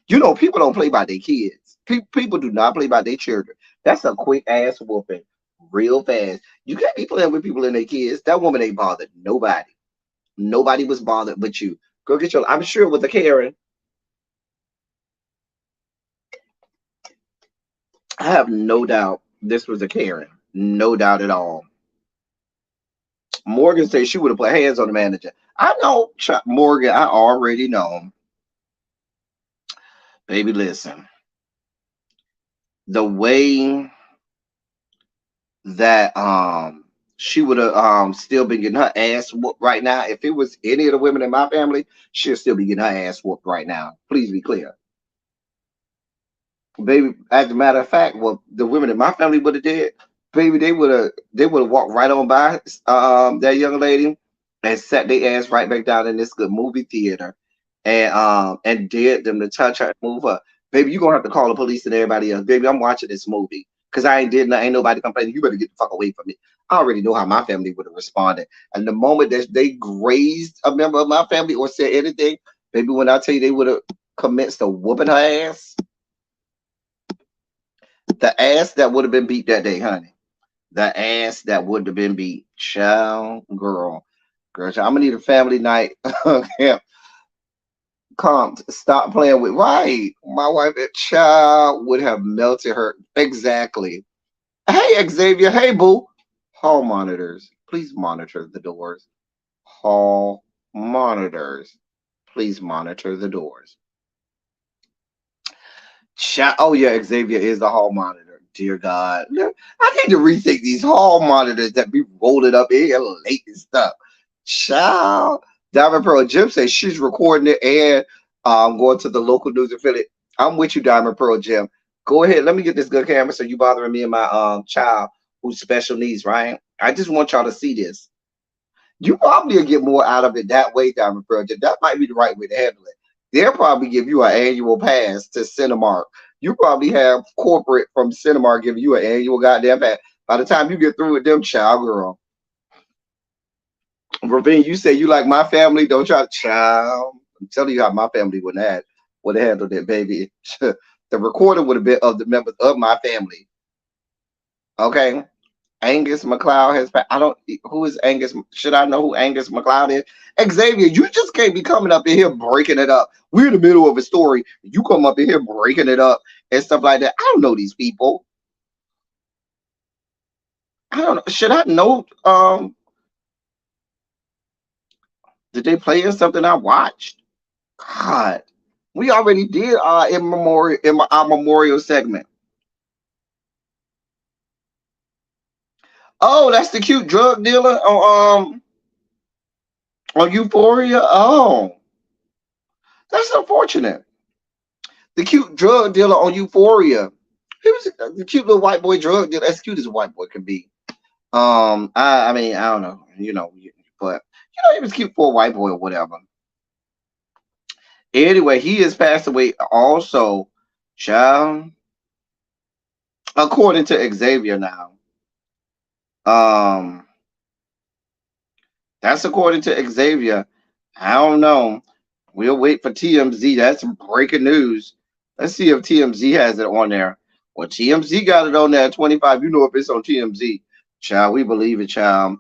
you know, people don't play by their kids. People do not play by their children. That's a quick ass whooping, real fast. You can't be playing with people and their kids. That woman ain't bothered nobody. Nobody was bothered but you. Go get your. I'm sure with a Karen. I have no doubt this was a Karen. No doubt at all. Morgan said she would have put hands on the manager. I know, Morgan. I already know. Baby, listen. The way that she would have still been getting her ass whooped right now. If it was any of the women in my family, she'll still be getting her ass whooped right now. Please be clear. Baby, as a matter of fact, what the women in my family would have did, baby, they would have walked right on by that young lady and sat their ass right back down in this good movie theater and dared them to touch her and move her. Baby, you gonna have to call the police and everybody else. Baby, I'm watching this movie. Cause ain't nobody complaining. You better get the fuck away from me. I already know how my family would have responded. And the moment that they grazed a member of my family or said anything, baby, when I tell you they would have commenced to whooping her ass. The ass that would have been beat that day, honey. The ass that would have been beat. Child, girl. Child, I'm gonna need a family night. Yeah. Stop playing with. Right. My wife, that child would have melted her. Exactly. Hey, Xavier. Hey, boo. Hall monitors. Please monitor the doors. Hall monitors. Please monitor the doors. Oh, yeah. Xavier is the hall monitor. Dear God. I need to rethink these hall monitors that be rolling up in here late and stuff. Child. Diamond Pearl Jim says she's recording it and going to the local news affiliate. I'm with you, Diamond Pearl Jim. Go ahead. Let me get this good camera so you bothering me and my child who's special needs, right? I just want y'all to see this. You probably will get more out of it that way, Diamond Pearl Jim. That might be the right way to handle it. They'll probably give you an annual pass to Cinemark. You probably have corporate from Cinemark giving you an annual goddamn pass. By the time you get through with them, child girl. Ravine, you say you like my family, don't try to child. I'm telling you how my family would have handled it, baby. The recording would have been of the members of my family. Okay. Angus McLeod has. I don't. Who is Angus? Should I know who Angus McLeod is? Xavier, you just can't be coming up in here breaking it up. We're in the middle of a story. You come up in here breaking it up and stuff like that. I don't know these people. I don't know. Should I know? Did they play in something I watched? God, we already did our memorial segment. Oh, that's the cute drug dealer on Euphoria. Oh, that's unfortunate. The cute drug dealer on Euphoria. He was the cute little white boy drug dealer, as cute as a white boy can be. I mean, I don't know, but he was cute for a white boy or whatever. Anyway, he has passed away also, child. According to Xavier now. Um, that's according to Xavier. I don't know. We'll wait for TMZ. That's some breaking news. Let's see if TMZ has it on there. Well, TMZ got it on there at 25. You know if it's on TMZ. Child, we believe it, child.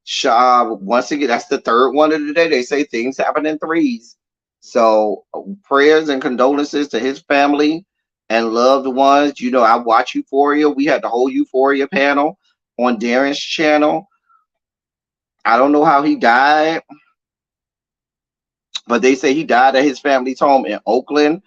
Child, once again, that's the third one of the day. They say things happen in threes. So prayers and condolences to his family and loved ones. I watch Euphoria. We had the whole Euphoria panel on Darren's channel. I don't know how he died, but they say he died at his family's home in Oakland.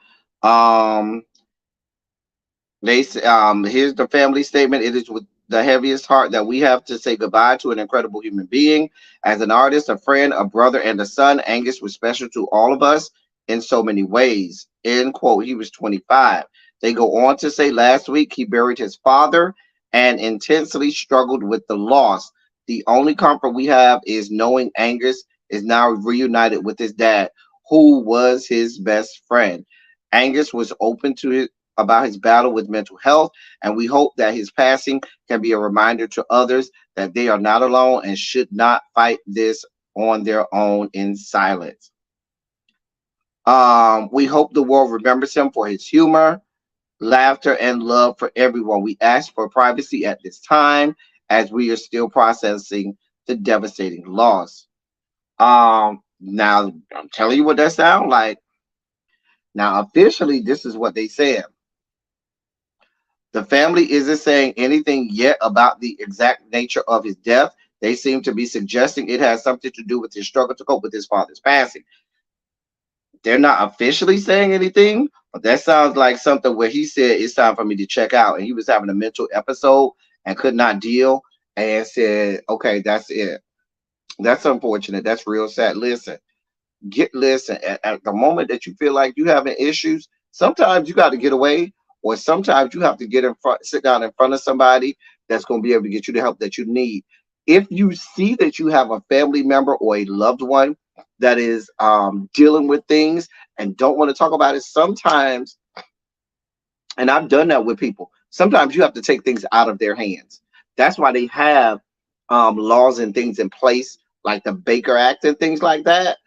They here's the family statement. It is with the heaviest heart that we have to say goodbye to an incredible human being. As an artist, a friend, a brother, and a son, Angus was special to all of us in so many ways. End quote. He was 25. They go on to say last week he buried his father and intensely struggled with the loss. The only comfort we have is knowing Angus is now reunited with his dad, who was his best friend. Angus was open to it about his battle with mental health, and we hope that his passing can be a reminder to others that they are not alone and should not fight this on their own in silence. We hope the world remembers him for his humor, laughter, and love for everyone. We ask for privacy at this time as we are still processing the devastating loss. Now I'm telling you what that sounds like. Now, officially, this is what they said. The family isn't saying anything yet about the exact nature of his death. They seem to be suggesting it has something to do with his struggle to cope with his father's passing. They're not officially saying anything, but that sounds like something where he said it's time for me to check out. And he was having a mental episode and could not deal and said, okay, that's it. That's unfortunate. That's real sad. Listen, at the moment that you feel like you having issues, sometimes you got to get away, or sometimes you have to sit down in front of somebody that's going to be able to get you the help that you need. If you see that you have a family member or a loved one that is dealing with things and don't want to talk about it, sometimes, and I've done that with people, sometimes you have to take things out of their hands. That's why they have laws and things in place like the Baker Act and things like that,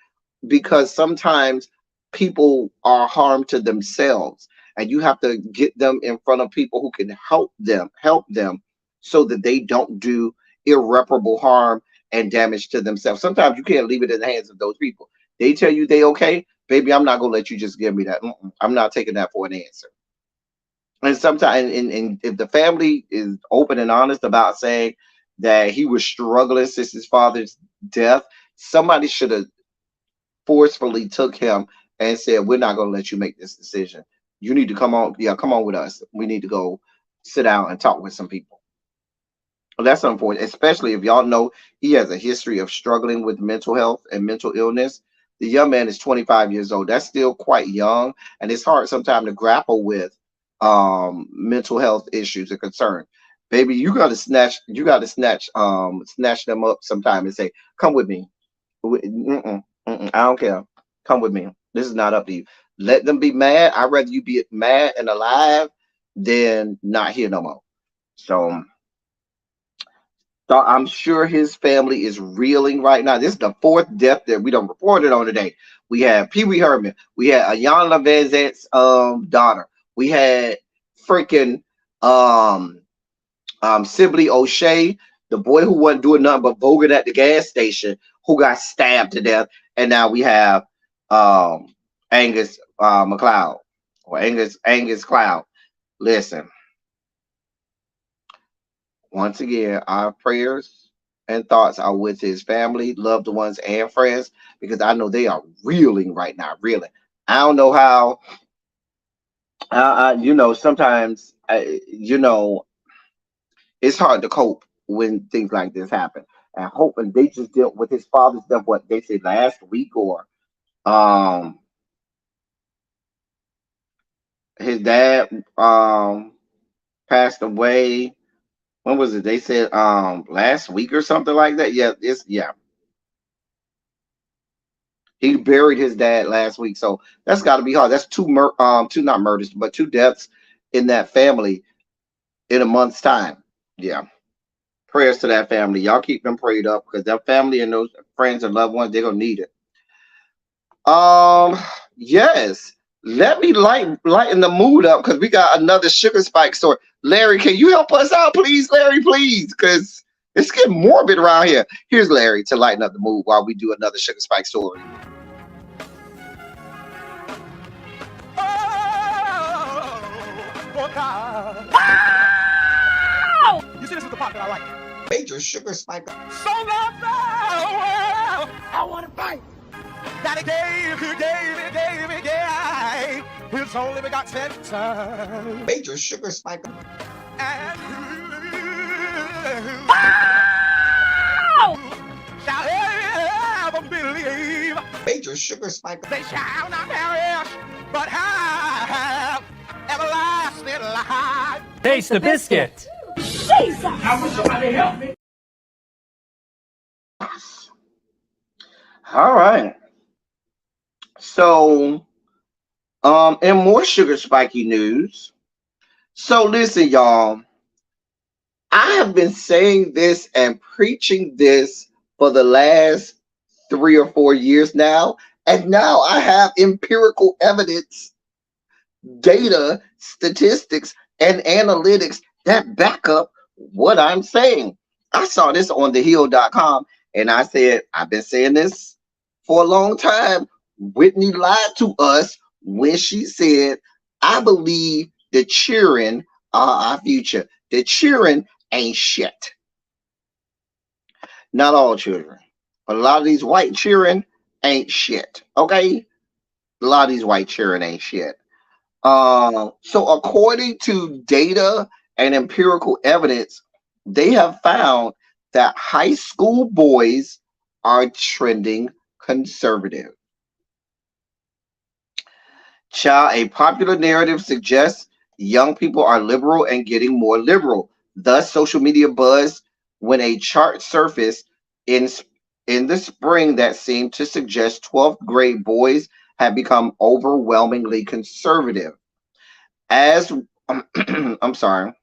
because sometimes people are harmed to themselves, and you have to get them in front of people who can help them so that they don't do irreparable harm and damage to themselves. Sometimes you can't leave it in the hands of those people. They tell you they okay, baby, I'm not gonna let you just give me that. I'm not taking that for an answer. And sometimes, and if the family is open and honest about saying that he was struggling since his father's death, somebody should have forcefully took him and said, we're not going to let you make this decision. You need to come on with us. We need to go sit down and talk with some people. That's unfortunate, especially if y'all know he has a history of struggling with mental health and mental illness. The young man is 25 years old. That's still quite young, and it's hard sometimes to grapple with mental health issues and concerns. Baby, you got to snatch them up sometime and say, come with me. I don't care. Come with me. This is not up to you. Let them be mad. I'd rather you be mad and alive than not here no more. So, so I'm sure his family is reeling right now. This is the fourth death that we don't reported on today. We had Pee Wee Herman. We had Ayanna Vanzette's daughter. We had freaking um Sibley O'Shea, the boy who wasn't doing nothing but voguing at the gas station, who got stabbed to death. And now we have Angus McLeod or Angus Cloud. Listen, once again, our prayers and thoughts are with his family, loved ones, and friends, because I know they are reeling right now, reeling. I don't know how, sometimes, it's hard to cope when things like this happen. And hoping they just dealt with his father's death, what they said last week, or um, his dad passed away. When was it? They said last week or something like that. Yeah. He buried his dad last week, so that's got to be hard. That's two not murders, but two deaths in that family in a month's time. Yeah, prayers to that family. Y'all keep them prayed up because that family and those friends and loved ones, they're gonna need it. Um, yes. Let me lighten the mood up because we got another sugar spike story. Larry, can you help us out, please, Larry, please? Because it's getting morbid around here. Here's Larry to lighten up the mood while we do another sugar spike story. Oh, God. You see, this is the part that I like. Major sugar spike. So long, well, I want to fight. Daddy gave me, yeah, his only begotten son. Major sugar spike. And shall ever believe Major sugar spike. they shall not perish, but have everlasting life. Taste the biscuit. All right. So, and more sugar spiky news. So listen, y'all. I have been saying this and preaching this for the last 3 or 4 years now, and now I have empirical evidence, data, statistics, and analytics that back up what I'm saying. I saw this on thehill.com, and I said, I've been saying this for a long time. Whitney lied to us when she said, I believe the children are our future. The children ain't shit. Not all children, but a lot of these white children ain't shit. Okay? A lot of these white children ain't shit. So according to data and empirical evidence, they have found that high school boys are trending conservative. Child, a popular narrative suggests young people are liberal and getting more liberal. Thus, social media buzz when a chart surfaced in the spring that seemed to suggest 12th grade boys have become overwhelmingly conservative. As I'm sorry.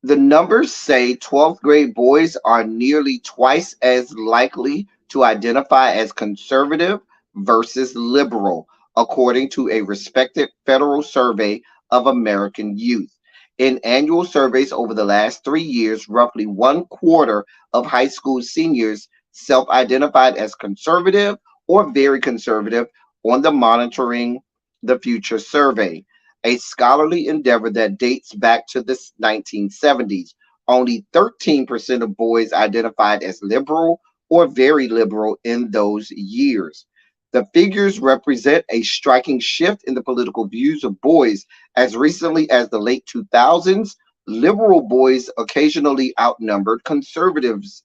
The numbers say 12th grade boys are nearly twice as likely to identify as conservative versus liberal, according to a respected federal survey of American youth. In annual surveys over the last 3 years, roughly 1/4 of high school seniors self-identified as conservative or very conservative on the Monitoring the Future survey, a scholarly endeavor that dates back to the 1970s. Only 13% of boys identified as liberal or very liberal in those years. The figures represent a striking shift in the political views of boys. As recently as the late 2000s, liberal boys occasionally outnumbered conservatives.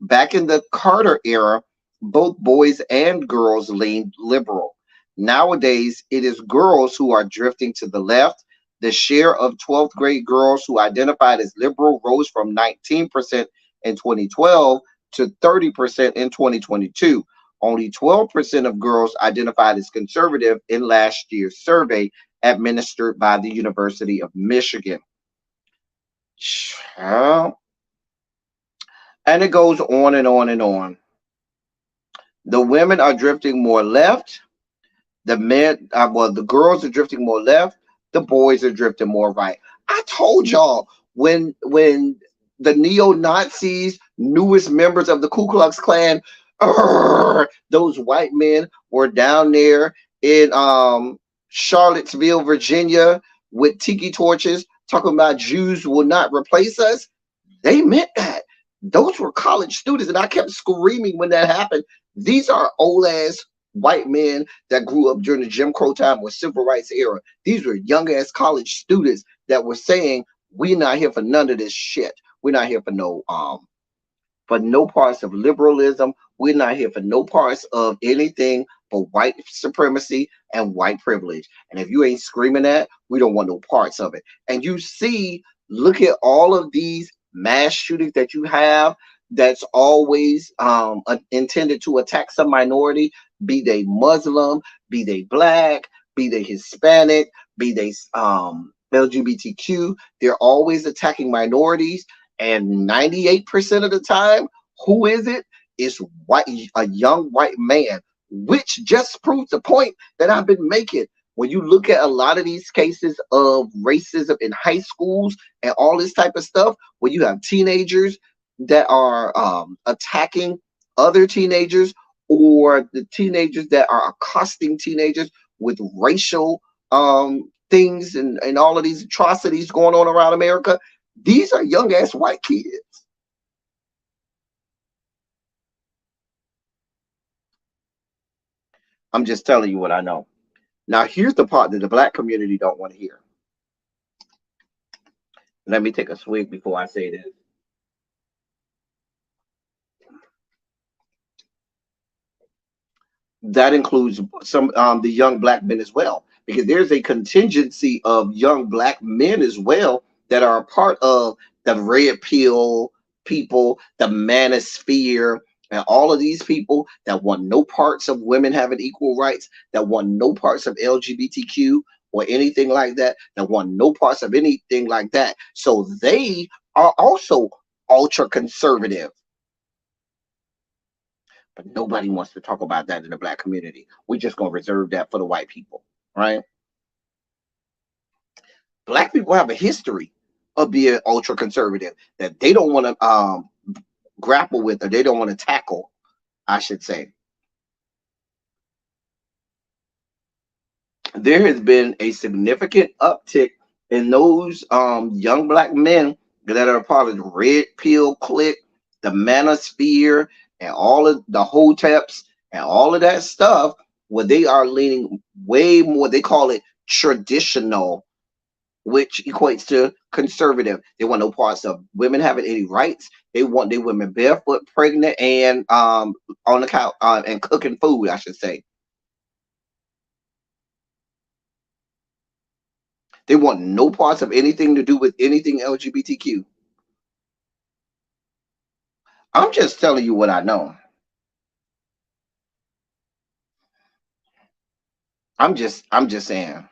Back in the Carter era, both boys and girls leaned liberal. Nowadays, it is girls who are drifting to the left. The share of 12th grade girls who identified as liberal rose from 19% in 2012 to 30% in 2022. Only 12% of girls identified as conservative in last year's survey administered by the University of Michigan. Child. And it goes on and on and on. The women are drifting more left. The men, well, the girls are drifting more left. The boys are drifting more right. I told y'all when the neo Nazis, newest members of the Ku Klux Klan, those white men were down there in Charlottesville, Virginia, with tiki torches, talking about Jews will not replace us. They meant that. Those were college students, and I kept screaming when that happened. These are old ass white men that grew up during the Jim Crow time or civil rights era. These were young ass college students that were saying, "We're not here for none of this shit. We're not here for no parts of liberalism. We're not here for no parts of anything but white supremacy and white privilege. And if you ain't screaming that, we don't want no parts of it." And you see, look at all of these mass shootings that you have that's always intended to attack some minority, be they Muslim, be they black, be they Hispanic, be they LGBTQ. They're always attacking minorities. And 98% of the time, who is it? It's white, a young white man, which just proves the point that I've been making. When you look at a lot of these cases of racism in high schools and all this type of stuff, where you have teenagers that are attacking other teenagers, or the teenagers that are accosting teenagers with racial things and all of these atrocities going on around America, these are young ass white kids. I'm just telling you what I know. Now, here's the part that the black community don't want to hear. Let me take a swig before I say this. That includes some the young black men as well, because there's a contingency of young black men as well that are a part of the red pill people, the manosphere, and all of these people that want no parts of women having equal rights, that want no parts of LGBTQ or anything like that, that want no parts of anything like that. So they are also ultra conservative. But nobody wants to talk about that in the black community. We're just going to reserve that for the white people, right? Black people have a history of being ultra conservative that they don't want to grapple with, or they don't want to tackle, I should say. There has been a significant uptick in those young black men that are part of the red pill clique, the manosphere, and all of the hoteps and all of that stuff, where they are leaning way more. They call it traditional, which equates to conservative. They want no parts of women having any rights. They want their women barefoot, pregnant, and on the couch and cooking food, I should say. They want no parts of anything to do with anything LGBTQ. I'm just telling you what I know. I'm just saying.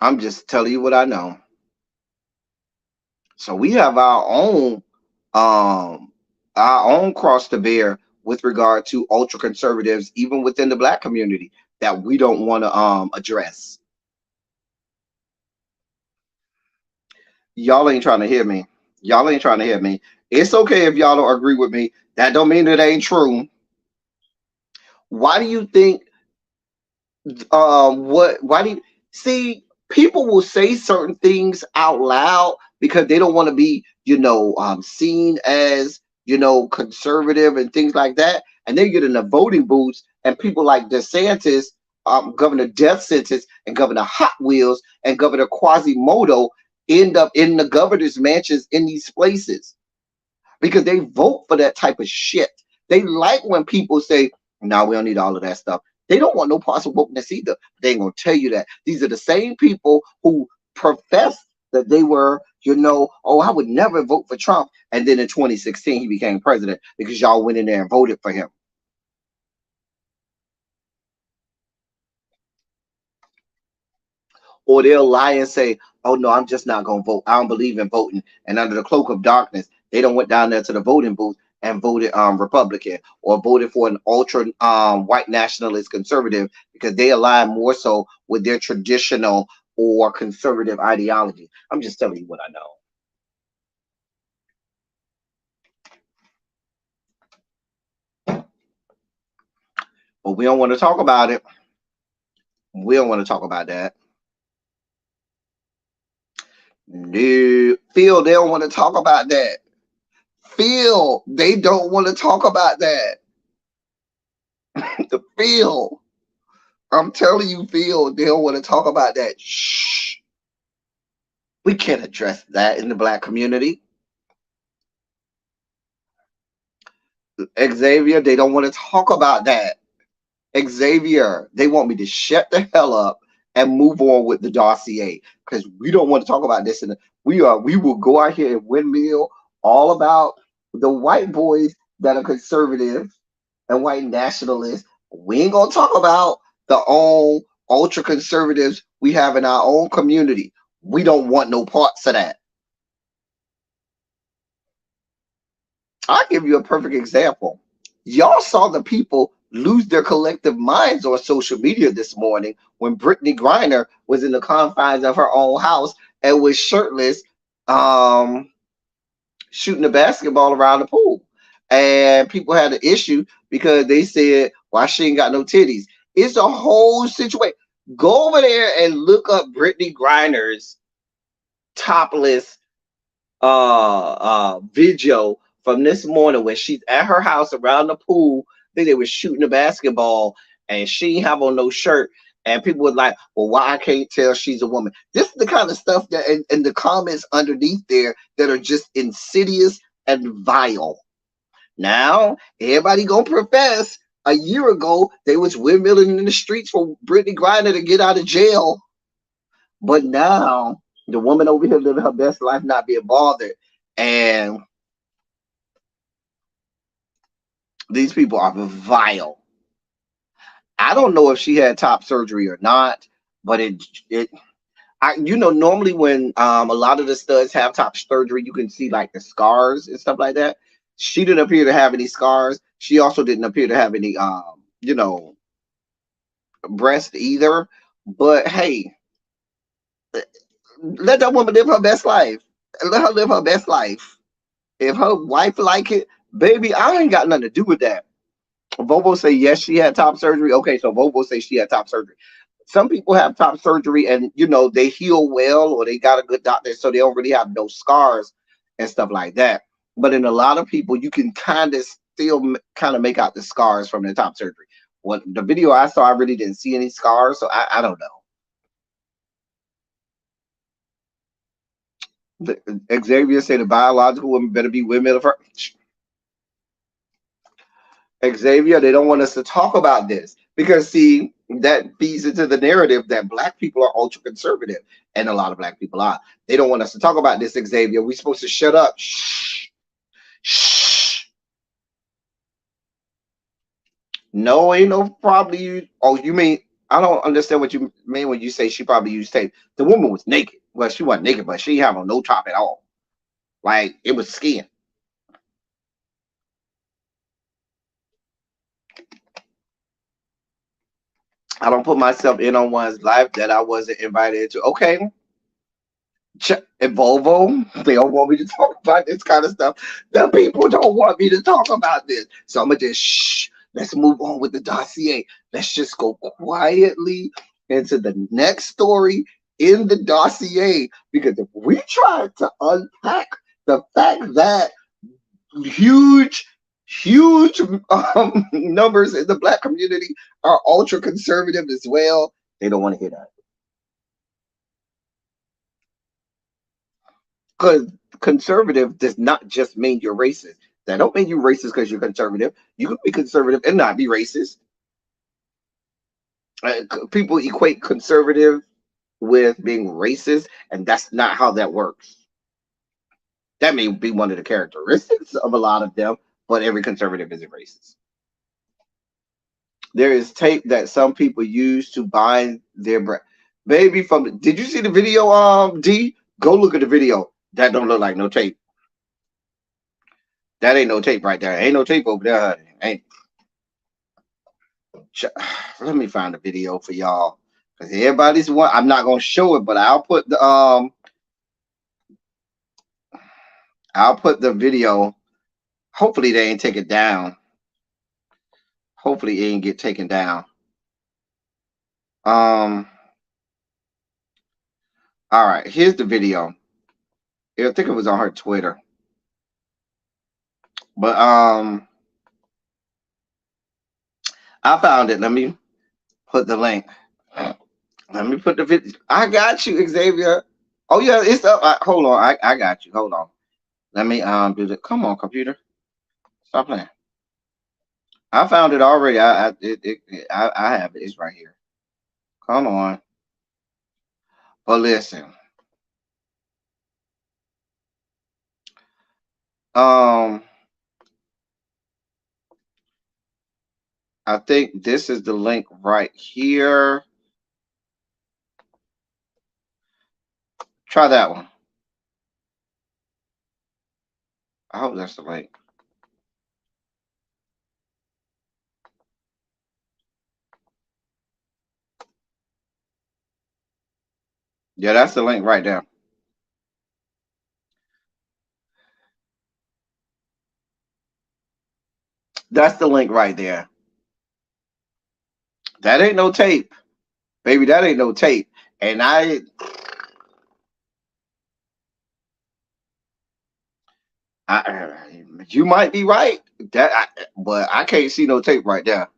I'm just telling you what I know. So we have our own cross to bear with regard to ultra conservatives, even within the black community, that we don't want to address. Y'all ain't trying to hear me. Y'all ain't trying to hear me. It's okay if y'all don't agree with me. That don't mean it ain't true. Why do you think why do you see people will say certain things out loud because they don't want to be, seen as, conservative and things like that, and they get in the voting booths, and people like DeSantis, Governor Death Sentence, and Governor Hot Wheels, and Governor Quasimodo end up in the governor's mansions in these places because they vote for that type of shit. They like when people say, "No, we don't need all of that stuff." They don't want no parts of wokeness either. They ain't gonna tell you that. These are the same people who profess that they were you know, oh, I would never vote for Trump. And then in 2016, he became president because y'all went in there and voted for him. Or they'll lie and say, oh, no, I'm just not going to vote. I don't believe in voting. And under the cloak of darkness, they don't went down there to the voting booth and voted Republican or voted for an ultra white nationalist conservative because they align more so with their traditional or conservative ideology. I'm just telling you what I know. But we don't want to talk about it. We don't want to talk about that. No, Phil, they don't want to talk about that. Phil, they don't want to talk about that. Phil, I'm telling you, Phil, they don't want to talk about that. Shh. We can't address that in the Black community. Xavier, they don't want to talk about that. Xavier, they want me to shut the hell up and move on with the dossier because we don't want to talk about this. And we will go out here and windmill all about the white boys that are conservative and white nationalists. We ain't gonna talk about the own ultra conservatives we have in our own community. We don't want no parts of that. I'll give you a perfect example. Y'all saw the people lose their collective minds on social media this morning when Brittany Griner was in the confines of her own house and was shirtless, shooting a basketball around the pool. And people had an issue because they said, why she ain't got no titties? It's a whole situation. Go over there and look up Brittany Griner's topless video from this morning when she's at her house around the pool. I think they were shooting a basketball and she ain't have on no shirt. And people were like, well, why I can't tell she's a woman? This is the kind of stuff that in the comments underneath there that are just insidious and vile. Now, everybody gonna profess a year ago they was windmilling in the streets for Brittany Griner to get out of jail. But now the woman over here living her best life, not being bothered. And these people are vile. I don't know if she had top surgery or not, but normally when a lot of the studs have top surgery, you can see like the scars and stuff like that. She didn't appear to have any scars. She also didn't appear to have any breast either. But hey, let that woman live her best life. Let her live her best life. If her wife like it, baby, I ain't got nothing to do with that. Vovo say yes, she had top surgery. Okay, so Vovo say she had top surgery. Some people have top surgery and they heal well or they got a good doctor, so they don't really have no scars and stuff like that. But in a lot of people, you can still make out the scars from the top surgery. What the video I saw, I really didn't see any scars, so I don't know. Xavier said the biological women better be women of her. Xavier, they don't want us to talk about this because see, that feeds into the narrative that Black people are ultra conservative, and a lot of Black people are. They don't want us to talk about this, Xavier. We're supposed to shut up. Shh. Shh. No, ain't no probably. Oh, you mean I don't understand what you mean when you say she probably used tape. The woman was naked. Well, she wasn't naked, but she had on no top at all. Like it was skin. I don't put myself in on one's life that I wasn't invited to. Okay. And Volvo, they don't want me to talk about this kind of stuff. The people don't want me to talk about this. So I'm going to just shh. Let's move on with the dossier. Let's just go quietly into the next story in the dossier. Because if we try to unpack the fact that huge numbers in the Black community are ultra conservative as well, they don't want to hear that. Because conservative does not just mean you're racist. That don't mean you're racist because you're conservative. You can be conservative and not be racist. People equate conservative with being racist, and that's not how that works. That may be one of the characteristics of a lot of them, but every conservative isn't racist. There is tape that some people use to bind their breath. Baby, did you see the video? D, go look at the video. That don't look like no tape. That ain't no tape right there. Ain't no tape over there, honey. Ain't. Let me find the video for y'all, because everybody's one. I'm not gonna show it, but I'll put the video. Hopefully they ain't take it down. Hopefully it ain't get taken down. All right, here's the video. I think it was on her Twitter. But I found it. Let me put the link. Let me put the video. I got you, Xavier. Oh yeah, it's up. Hold on. I got you. Hold on. Let me do the. Come on, computer. Stop playing. I found it already. I have it. It's right here. Come on. But listen. I think this is the link right here. Try that one. I hope that's the link. Yeah, that's the link right there. That's the link right there. That ain't no tape. Baby, that ain't no tape. And you might be right. But I can't see no tape right there.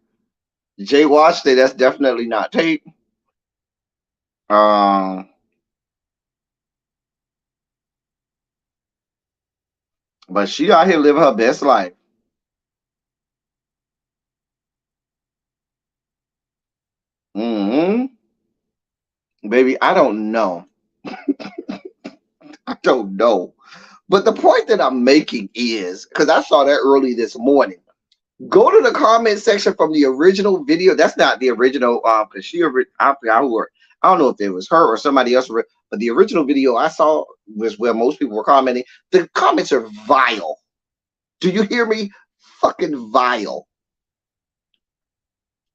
Jay Washington, that's definitely not tape. But she out here living her best life. Baby, I don't know. I don't know. But the point that I'm making is, because I saw that early this morning, go to the comment section from the original video. That's not the original, because I don't know if it was her or somebody else, but the original video I saw was where most people were commenting. The comments are vile. Do you hear me? Fucking vile.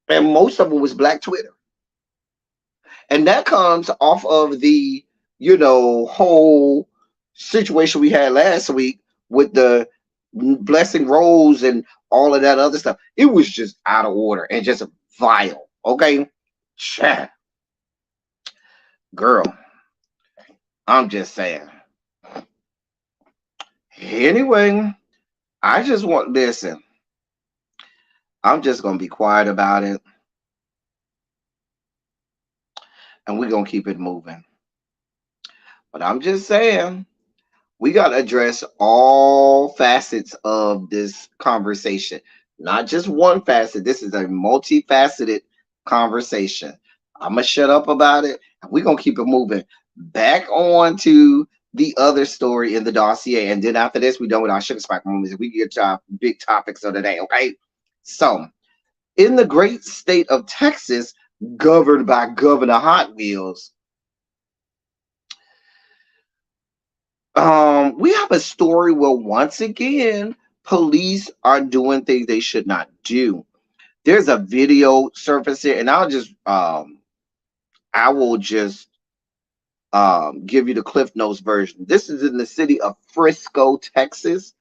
And most of them was Black Twitter. And that comes off of the, whole situation we had last week with the Blessing Rose and all of that other stuff. It was just out of order and just vile. Okay? Chat. Girl, I'm just saying. Anyway, I just listen. I'm just going to be quiet about it. And we're going to keep it moving. But I'm just saying, we got to address all facets of this conversation. Not just one facet. This is a multifaceted conversation. I'm going to shut up about it. And we're going to keep it moving. Back on to the other story in the dossier. And then after this, we're done with our sugar spike moments. We get to our big topics of the day, okay? So, in the great state of Texas, governed by Governor Hot Wheels, we have a story where once again police are doing things they should not do. There's a video surfacing, and I will just give you the Cliff Notes version. This is in the city of Frisco, Texas.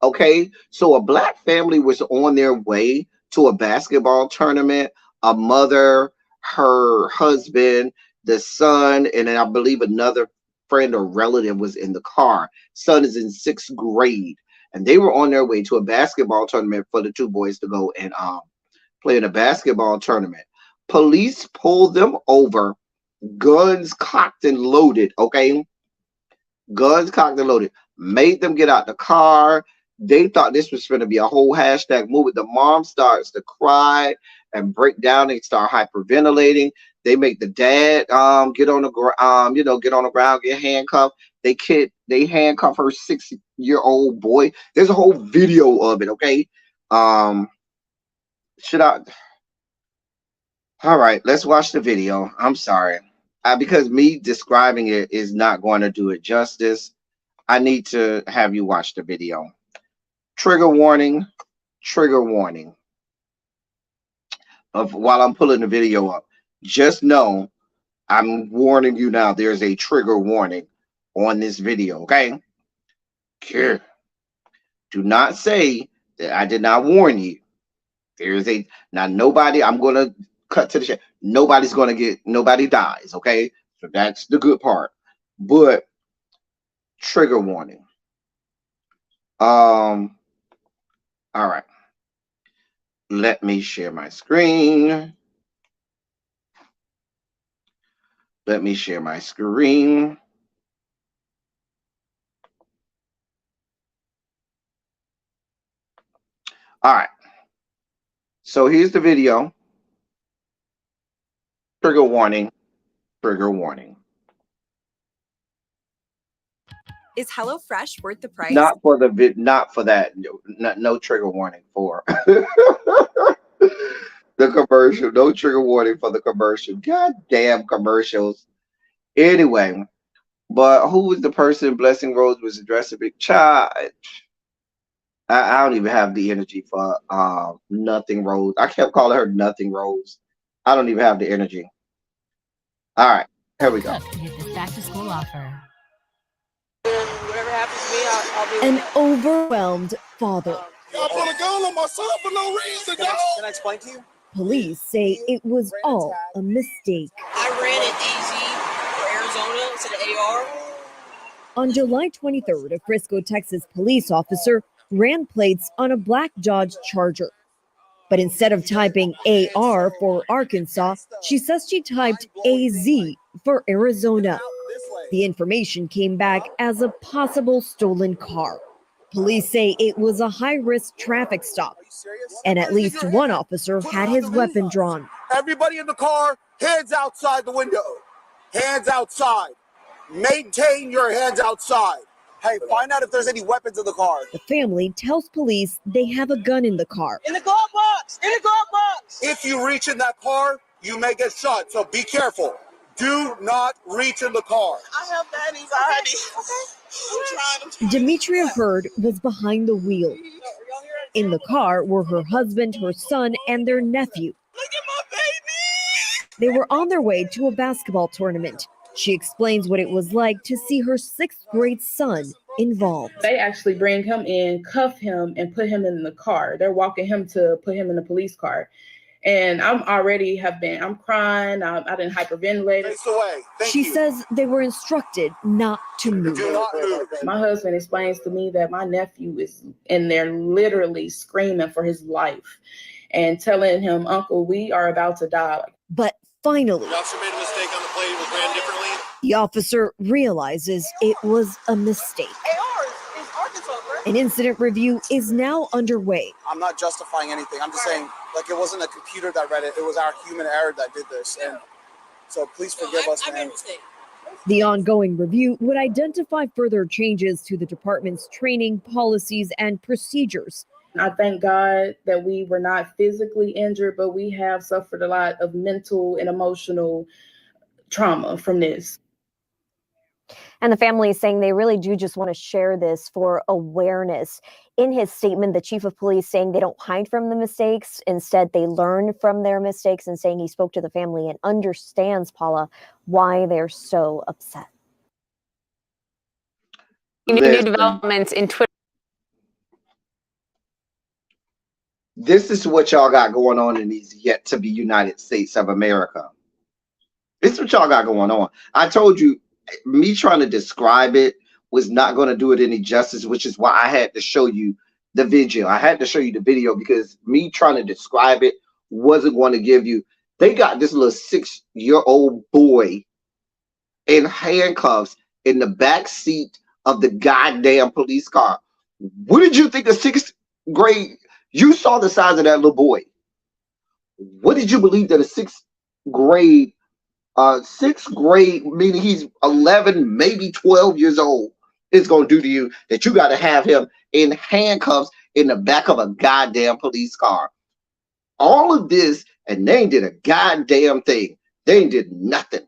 Okay, so a Black family was on their way to a basketball tournament. A mother, her husband, the son, and then I believe another friend or relative was in the car. Son is in 6th grade, and they were on their way to a basketball tournament for the two boys to go and play in a basketball tournament. Police pulled them over, guns cocked and loaded. Okay, guns cocked and loaded. Made them get out the car. They thought this was going to be a whole hashtag movement. The mom starts to cry and break down. They start hyperventilating. They make the dad get on the ground, get handcuffed. They handcuff her 6 year old boy. There's a whole video of it. Okay. Should I? All right, let's watch the video. I'm sorry. Because me describing it is not going to do it justice. I need to have you watch the video. Trigger warning, trigger warning. Of while I'm pulling the video up, just know I'm warning you now. There's a trigger warning on this video. Okay. Do not say that I did not warn you. There's a now nobody. I'm gonna cut to the shit. Nobody's gonna get. Nobody dies. Okay. So that's the good part. But trigger warning. All right. Let me share my screen. Let me share my screen. All right. So here's the video. Trigger warning. Trigger warning. Is HelloFresh worth the price? Not for the not for that. No trigger warning for the commercial. No trigger warning for the commercial. God damn commercials. Anyway, but who was the person Blessing Rose was addressing? Big child. I don't even have the energy for Nothing Rose. I kept calling her Nothing Rose. I don't even have the energy. All right, here we go. To get this back to school offer. Whatever happens to me, I'll be An overwhelmed father. Y'all put a gun on my son for no reason, dog. Can I explain to you? Police say it was all a mistake. I ran it easy for Arizona instead of AR. On July 23rd, a Frisco, Texas police officer ran plates on a black Dodge Charger. But instead of typing AR for Arkansas, she says she typed AZ for Arizona. The information came back as a possible stolen car. Police say it was a high-risk traffic stop, and at least one officer had his weapon drawn. Everybody in the car, hands outside the window. Hands outside. Maintain your hands outside. Hey, find out if there's any weapons in the car. The family tells police they have a gun in the car. In the glove box! In the glove box! If you reach in that car, you may get shot, so be careful. Do not reach in the car. I have that anxiety. Okay. I'm trying. Demetria Hurd was behind the wheel. In the car were her husband, her son, and their nephew. Look at my baby! They were on their way to a basketball tournament. She explains what it was like to see her 6th grade son involved. They actually bring him in, cuff him, and put him in the car. They're walking him to put him in the police car. And I'm crying. I didn't hyperventilate. Face away. Thank She you. says they were instructed not to move. Do not move. My husband explains to me that my nephew is in there literally screaming for his life and telling him, Uncle, we are about to die. But finally, The officer made a mistake on the plate. It was ran differently. the officer realizes it was a mistake. AR is Arkansas, right? An incident review is now underway. I'm not justifying anything. I'm just saying, like, it wasn't a computer that read it. It was our human error that did this. And so please forgive us, I made man. a mistake. The ongoing review would identify further changes to the department's training, policies, and procedures. I thank God that we were not physically injured, but we have suffered a lot of mental and emotional trauma from this. And the family is saying they really do just want to share this for awareness. In his statement, the chief of police saying they don't hide from the mistakes. Instead, they learn from their mistakes, and saying he spoke to the family and understands, Paula, why they're so upset. New developments in Twitter. This is what y'all got going on in these yet to be United States of America. This is what y'all got going on. I told you, me trying to describe it was not going to do it any justice, which is why I had to show you the video. I had to show you the video because me trying to describe it wasn't going to give you. They got this little 6-year-old boy in handcuffs in the back seat of the goddamn police car. What did you think of 6th grade? You saw the size of that little boy. What did you believe that a 6th grade, meaning he's 11, maybe 12 years old, is going to do to you that you got to have him in handcuffs in the back of a goddamn police car. All of this, and they ain't did a goddamn thing. They ain't did nothing.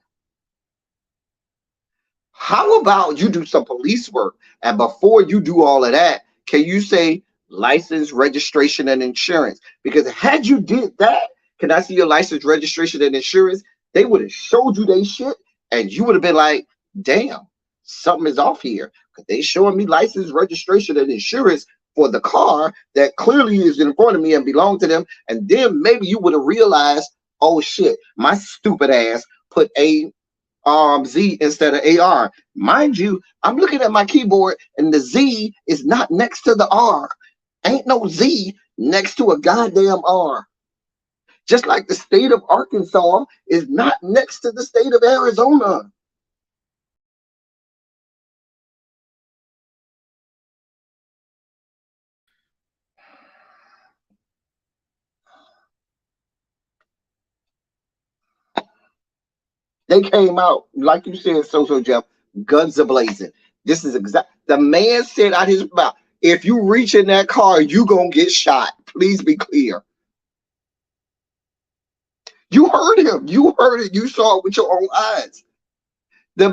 How about you do some police work, and before you do all of that, can you say license, registration, and insurance? Because had you did that, can I see your license, registration, and insurance? They would have showed you they shit, and you would have been like, damn, something is off here. Because they showing me license, registration, and insurance for the car that clearly is in front of me and belong to them. And then maybe you would have realized, oh shit, my stupid ass put Z instead of AR. Mind you, I'm looking at my keyboard and the Z is not next to the R. Ain't no Z next to a goddamn R. Just like the state of Arkansas is not next to the state of Arizona. They came out, like you said, Social Jeff, guns a-blazing. This is exact. The man said out his mouth, if you reach in that car, you gonna get shot. Please be clear. You heard him. You heard it. You saw it with your own eyes. The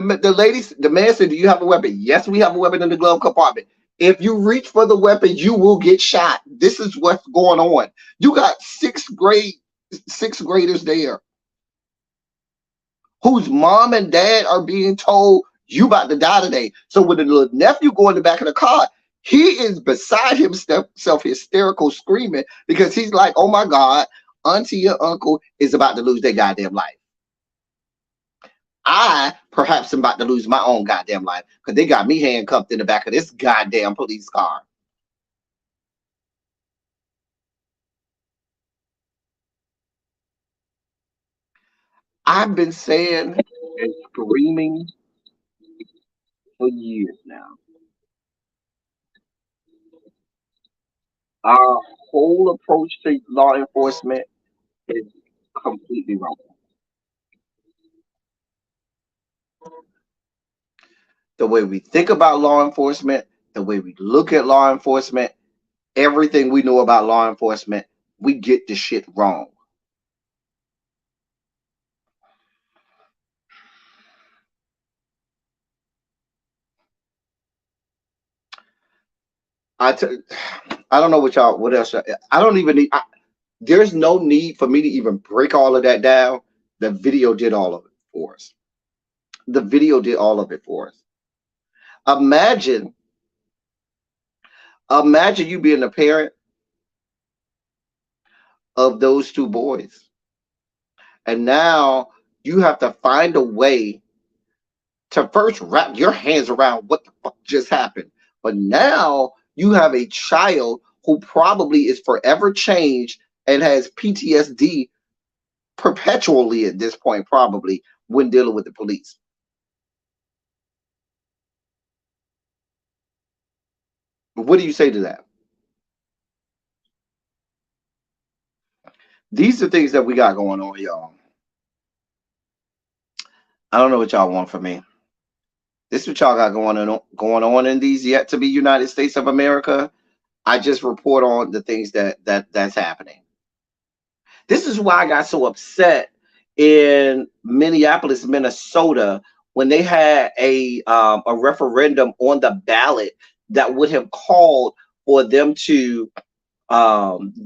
man said, do you have a weapon? Yes, we have a weapon in the glove compartment. If you reach for the weapon, you will get shot. This is what's going on. You got sixth graders there whose mom and dad are being told you about to die today. So when the little nephew go in the back of the car, he is beside himself, hysterical, screaming because he's like, oh my God, auntie or uncle is about to lose their goddamn life. I perhaps am about to lose my own goddamn life because they got me handcuffed in the back of this goddamn police car. I've been saying and screaming for years now. Our whole approach to law enforcement is completely wrong. The way we think about law enforcement, the way we look at law enforcement, everything we know about law enforcement, we get the shit wrong. I don't know what else. I don't even need. There's no need for me to even break all of that down. The video did all of it for us. The video did all of it for us. Imagine you being a parent of those two boys. And now you have to find a way to first wrap your hands around what the fuck just happened. But now you have a child who probably is forever changed and has PTSD perpetually at this point, probably, when dealing with the police. What do you say to that? These are things that we got going on, y'all. I don't know what y'all want from me. This is what y'all got going on in these yet to be United States of America. I just report on the things that's happening. This is why I got so upset in Minneapolis, Minnesota, when they had a referendum on the ballot that would have called for them to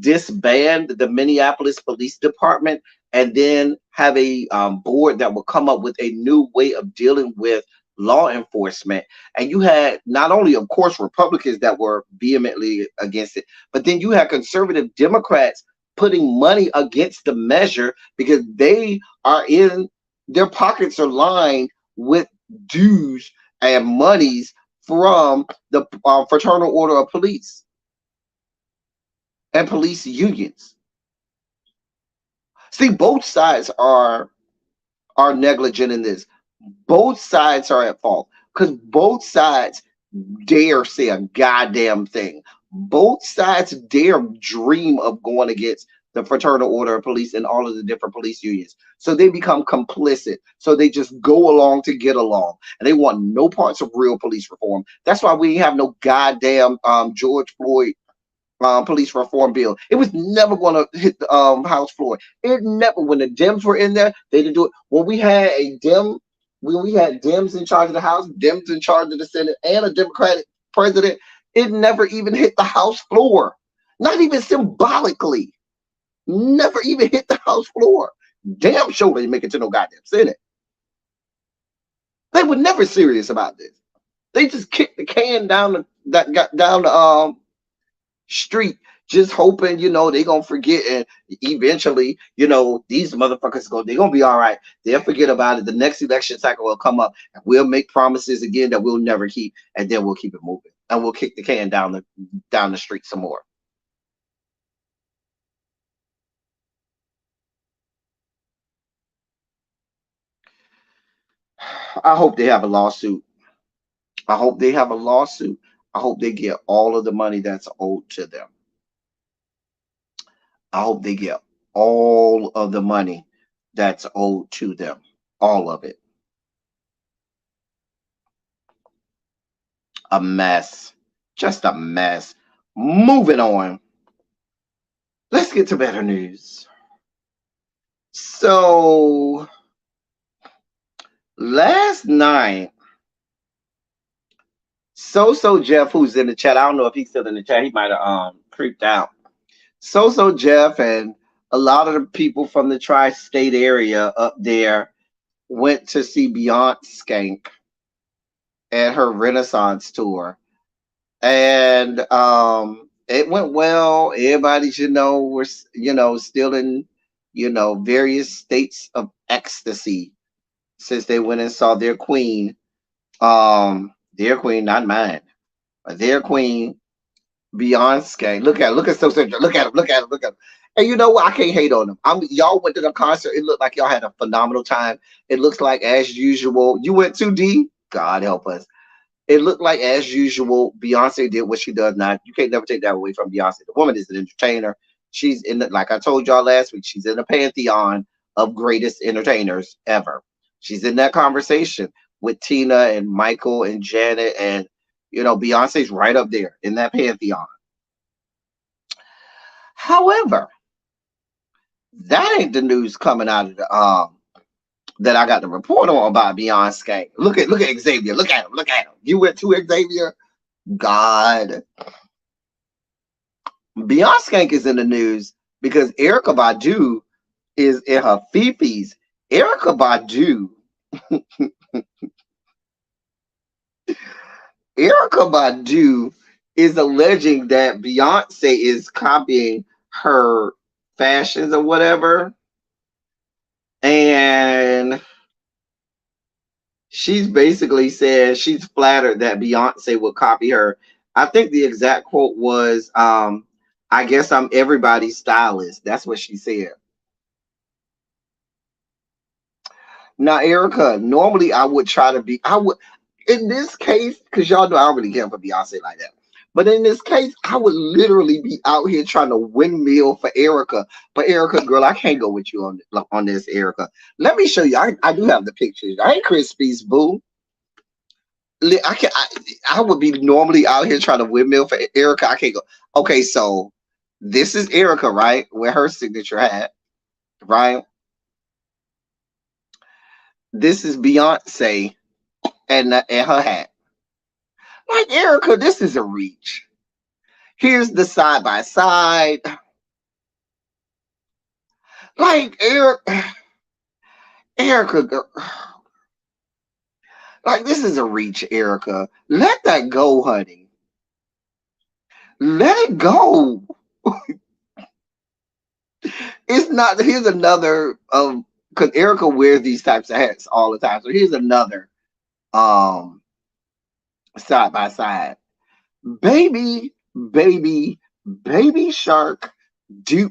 disband the Minneapolis Police Department and then have a board that would come up with a new way of dealing with law enforcement. And you had not only, of course, Republicans that were vehemently against it, but then you had conservative Democrats putting money against the measure because they are in their pockets are lined with dues and monies from the Fraternal Order of Police and police unions. See, both sides are negligent in this. Both sides are at fault because both sides dare say a goddamn thing. Both sides dare dream of going against the Fraternal Order of Police and all of the different police unions. So they become complicit. So they just go along to get along, and they want no parts of real police reform. That's why we have no goddamn George Floyd police reform bill. It was never going to hit the House floor. It never. When the Dems were in there, they didn't do it. When we had Dems in charge of the House, Dems in charge of the Senate, and a Democratic president, it never even hit the House floor. Not even symbolically. Never even hit the House floor. Damn sure they make it to no goddamn Senate. They were never serious about this. They just kicked the can down the street, just hoping, you know, they're gonna forget, and eventually, you know, these motherfuckers they're gonna be all right. They'll forget about it. The next election cycle will come up, and we'll make promises again that we'll never keep, and then we'll keep it moving, and we'll kick the can down the street some more. I hope they have a lawsuit. I hope they have a lawsuit. I hope they get all of the money that's owed to them. I hope they get all of the money that's owed to them. All of it. A mess. Just a mess. Moving on. Let's get to better news. So, last night, So Jeff, who's in the chat, I don't know if he's still in the chat. He might have creeped out. So Jeff and a lot of the people from the tri-state area up there went to see Beyonce Skank at her Renaissance tour, and it went well. Everybody, was still in various states of ecstasy since they went and saw their queen. Their queen, not mine, but their queen, Beyonce. Look at So look at him. And you know what? I can't hate on them. Y'all went to the concert. It looked like y'all had a phenomenal time. It looks like, as usual, you went 2D. God help us. It looked like, as usual, Beyonce did what she does now. You can't never take that away from Beyonce. The woman is an entertainer. She's like I told y'all last week, she's in the pantheon of greatest entertainers ever. She's in that conversation with Tina and Michael and Janet, and Beyonce's right up there in that pantheon. However, that ain't the news coming out of the that I got the report on about Beyonce. Look at Xavier. Look at him. You went to Xavier. God. Beyonce is in the news because Erykah Badu is in her fifis. Erykah Badu. Erykah Badu is alleging that Beyonce is copying her fashions or whatever. And she's basically said she's flattered that Beyonce would copy her. I think the exact quote was, I guess I'm everybody's stylist. That's what she said. Now, Erykah, normally I would try to be, in this case, because y'all know I don't really care for Beyonce like that. But in this case, I would literally be out here trying to windmill for Erykah. But Erykah, girl, I can't go with you on this, Erykah. Let me show you. I do have the pictures. I ain't Crispy's boo. I would be normally out here trying to windmill for Erykah. I can't go. Okay, so this is Erykah, right? Where her signature hat, right? This is Beyonce and her hat. Like, Erykah, this is a reach. Here's the side by side. Like, Erykah, girl. Like, this is a reach, Erykah. Let that go, honey. Let it go. It's not. Here's another. Because Erykah wears these types of hats all the time. So here's another. Side by side. Baby shark. Do.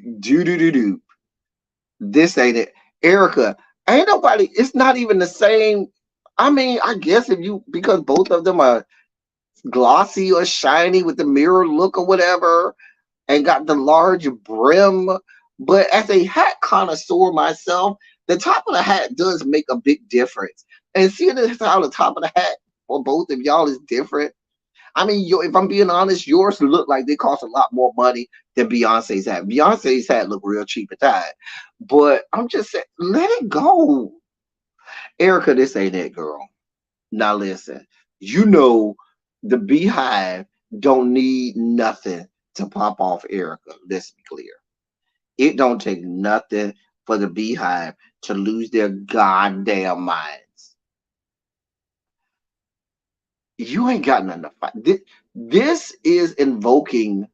This ain't it. Erykah, ain't nobody. It's not even the same. I mean, I guess because both of them are glossy or shiny with the mirror look or whatever, and got the large brim, But as a hat connoisseur myself, the top of the hat does make a big difference. And seeing as how the top of the hat for both of y'all is different. I mean, if I'm being honest, yours look like they cost a lot more money than Beyonce's hat. Beyonce's hat look real cheap at that. But I'm just saying, let it go. Erica, this ain't it, girl. Now listen, you know the Beehive don't need nothing to pop off Erica. Let's be clear. It don't take nothing for the Beehive to lose their goddamn minds. You ain't got nothing to fight. This is invoking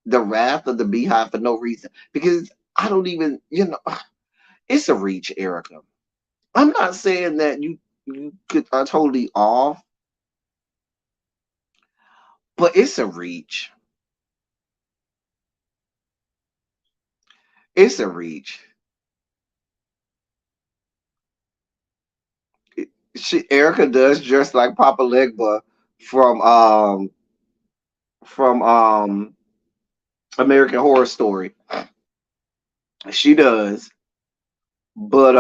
the wrath of the Beehive for no reason. Because I don't even, it's a reach, Erica. I'm not saying that you are totally off, but it's a reach. It's a reach. Erica does dress like Papa Legba from American Horror Story. She does, but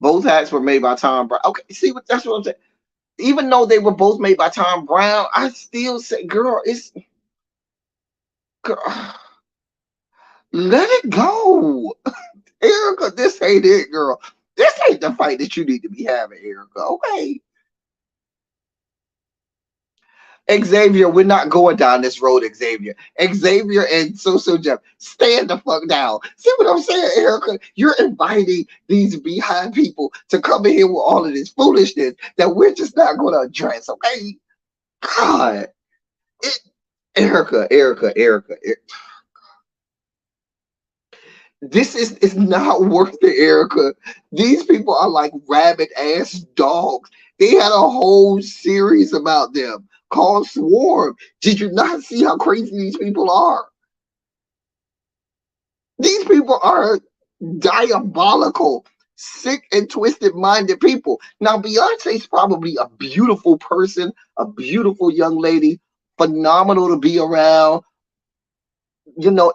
both hats were made by Tom Brown. Okay, see what that's what I'm saying. Even though they were both made by Tom Brown, I still say, girl, girl, let it go. Erica, this ain't it, girl. This ain't the fight that you need to be having, Erica. Okay. Xavier, we're not going down this road, Xavier. Xavier and So Jeff, stand the fuck down. See what I'm saying, Erica? You're inviting these behind people to come in here with all of this foolishness that we're just not going to address, okay? God. Erica. This is not worth it, Erica. These people are like rabid ass dogs. They had a whole series about them called Swarm. Did you not see how crazy these people are? These people are diabolical, sick and twisted minded people. Now, Beyonce's probably a beautiful person, a beautiful young lady, phenomenal to be around,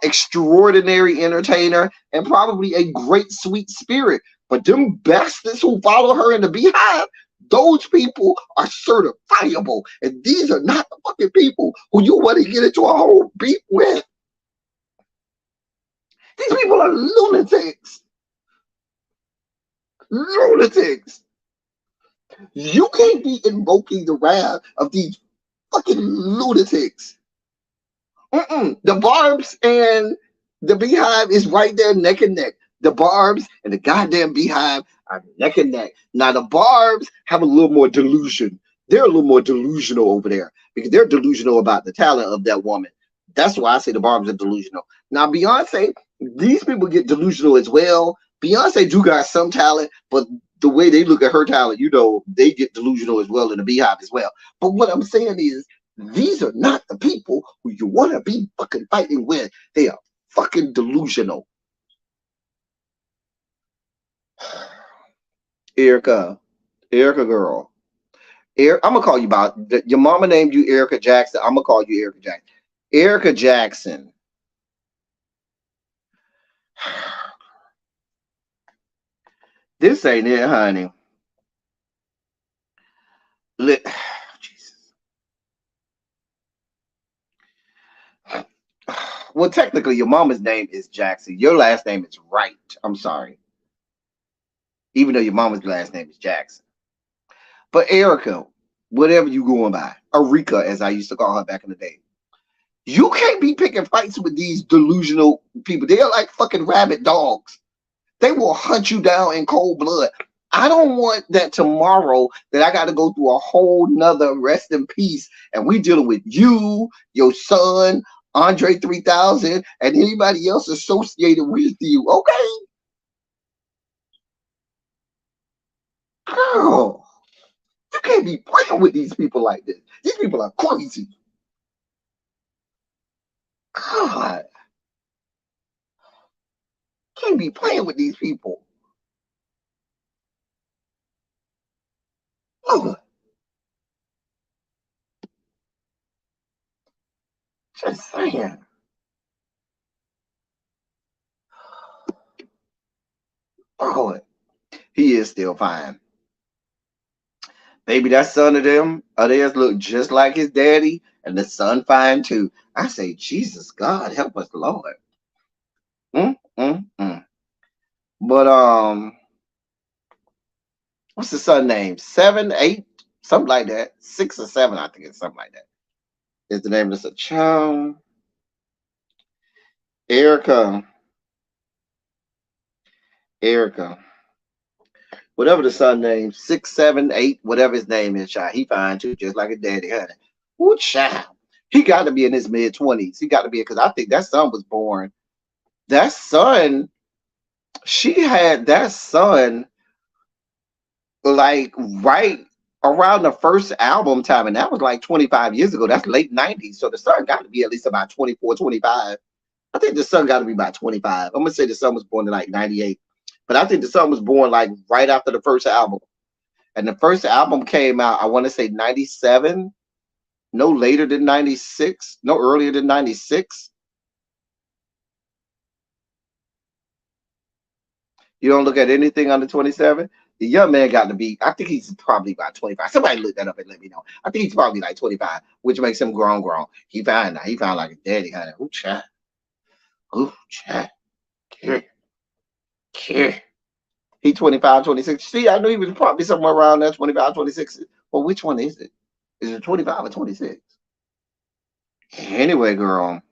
extraordinary entertainer, and probably a great sweet spirit. But them bastards who follow her in the Beehive, those people are certifiable. And these are not the fucking people who you want to get into a whole beef with. These people are lunatics. Lunatics. You can't be invoking the wrath of these fucking lunatics. The Barbs and the Beehive is right there neck and neck. The Barbs and the goddamn Beehive are neck and neck. Now, the Barbs have a little more delusion. They're a little more delusional over there because they're delusional about the talent of that woman. That's why I say the Barbs are delusional. Now, Beyonce, these people get delusional as well. Beyonce do got some talent, but the way they look at her talent, they get delusional as well in the Beehive as well. But what I'm saying is, these are not the people who you want to be fucking fighting with. They are fucking delusional. Erica girl. I'm going to call you about, your mama named you Erica Jackson. I'm going to call you Erica Jackson. Erica Jackson. This ain't it, honey. Well, technically, your mama's name is Jackson. Your last name is Wright. I'm sorry. Even though your mama's last name is Jackson. But Erica, whatever you going by, Erika, as I used to call her back in the day, you can't be picking fights with these delusional people. They are like fucking rabid dogs. They will hunt you down in cold blood. I don't want that tomorrow that I got to go through a whole nother rest in peace and we dealing with you, your son, Andre 3000, and anybody else associated with you. Okay? Girl, you can't be playing with these people like this. These people are crazy. God. Can't be playing with these people. Oh. Just saying. Oh, he is still fine. Baby, that son of theirs look just like his daddy, and the son fine too. I say, Jesus God, help us, Lord. Mm, mm, mm. But what's the son name? 7, 8, something like that. 6 or 7, I think it's something like that. Is the name of this child? Erica. Erica. Whatever the son name, 6, 7, 8, whatever his name is, child. He fine too, just like his daddy, honey. Ooh, child. He got to be in his mid-20s. He got to be, because I think that son was born. That son, she had that son like right around the first album time, and that was like 25 years ago. That's late 90s. So the son got to be at least about 24, 25. I think the son got to be about 25. I'm gonna say the son was born in like 98, but I think the son was born like right after the first album. And the first album came out, I want to say 97, no later than 96, no earlier than 96. You don't look at anything under 27. The young man got to be, I think he's probably about 25. Somebody look that up and let me know. I think he's probably like 25, which makes him grown. He fine now. He found like a daddy, honey. Ooh, chat. Ooh, chat. Care. He 25, 26. See, I knew he was probably somewhere around there, 25, 26. Well, which one is it? Is it 25 or 26? Anyway, girl.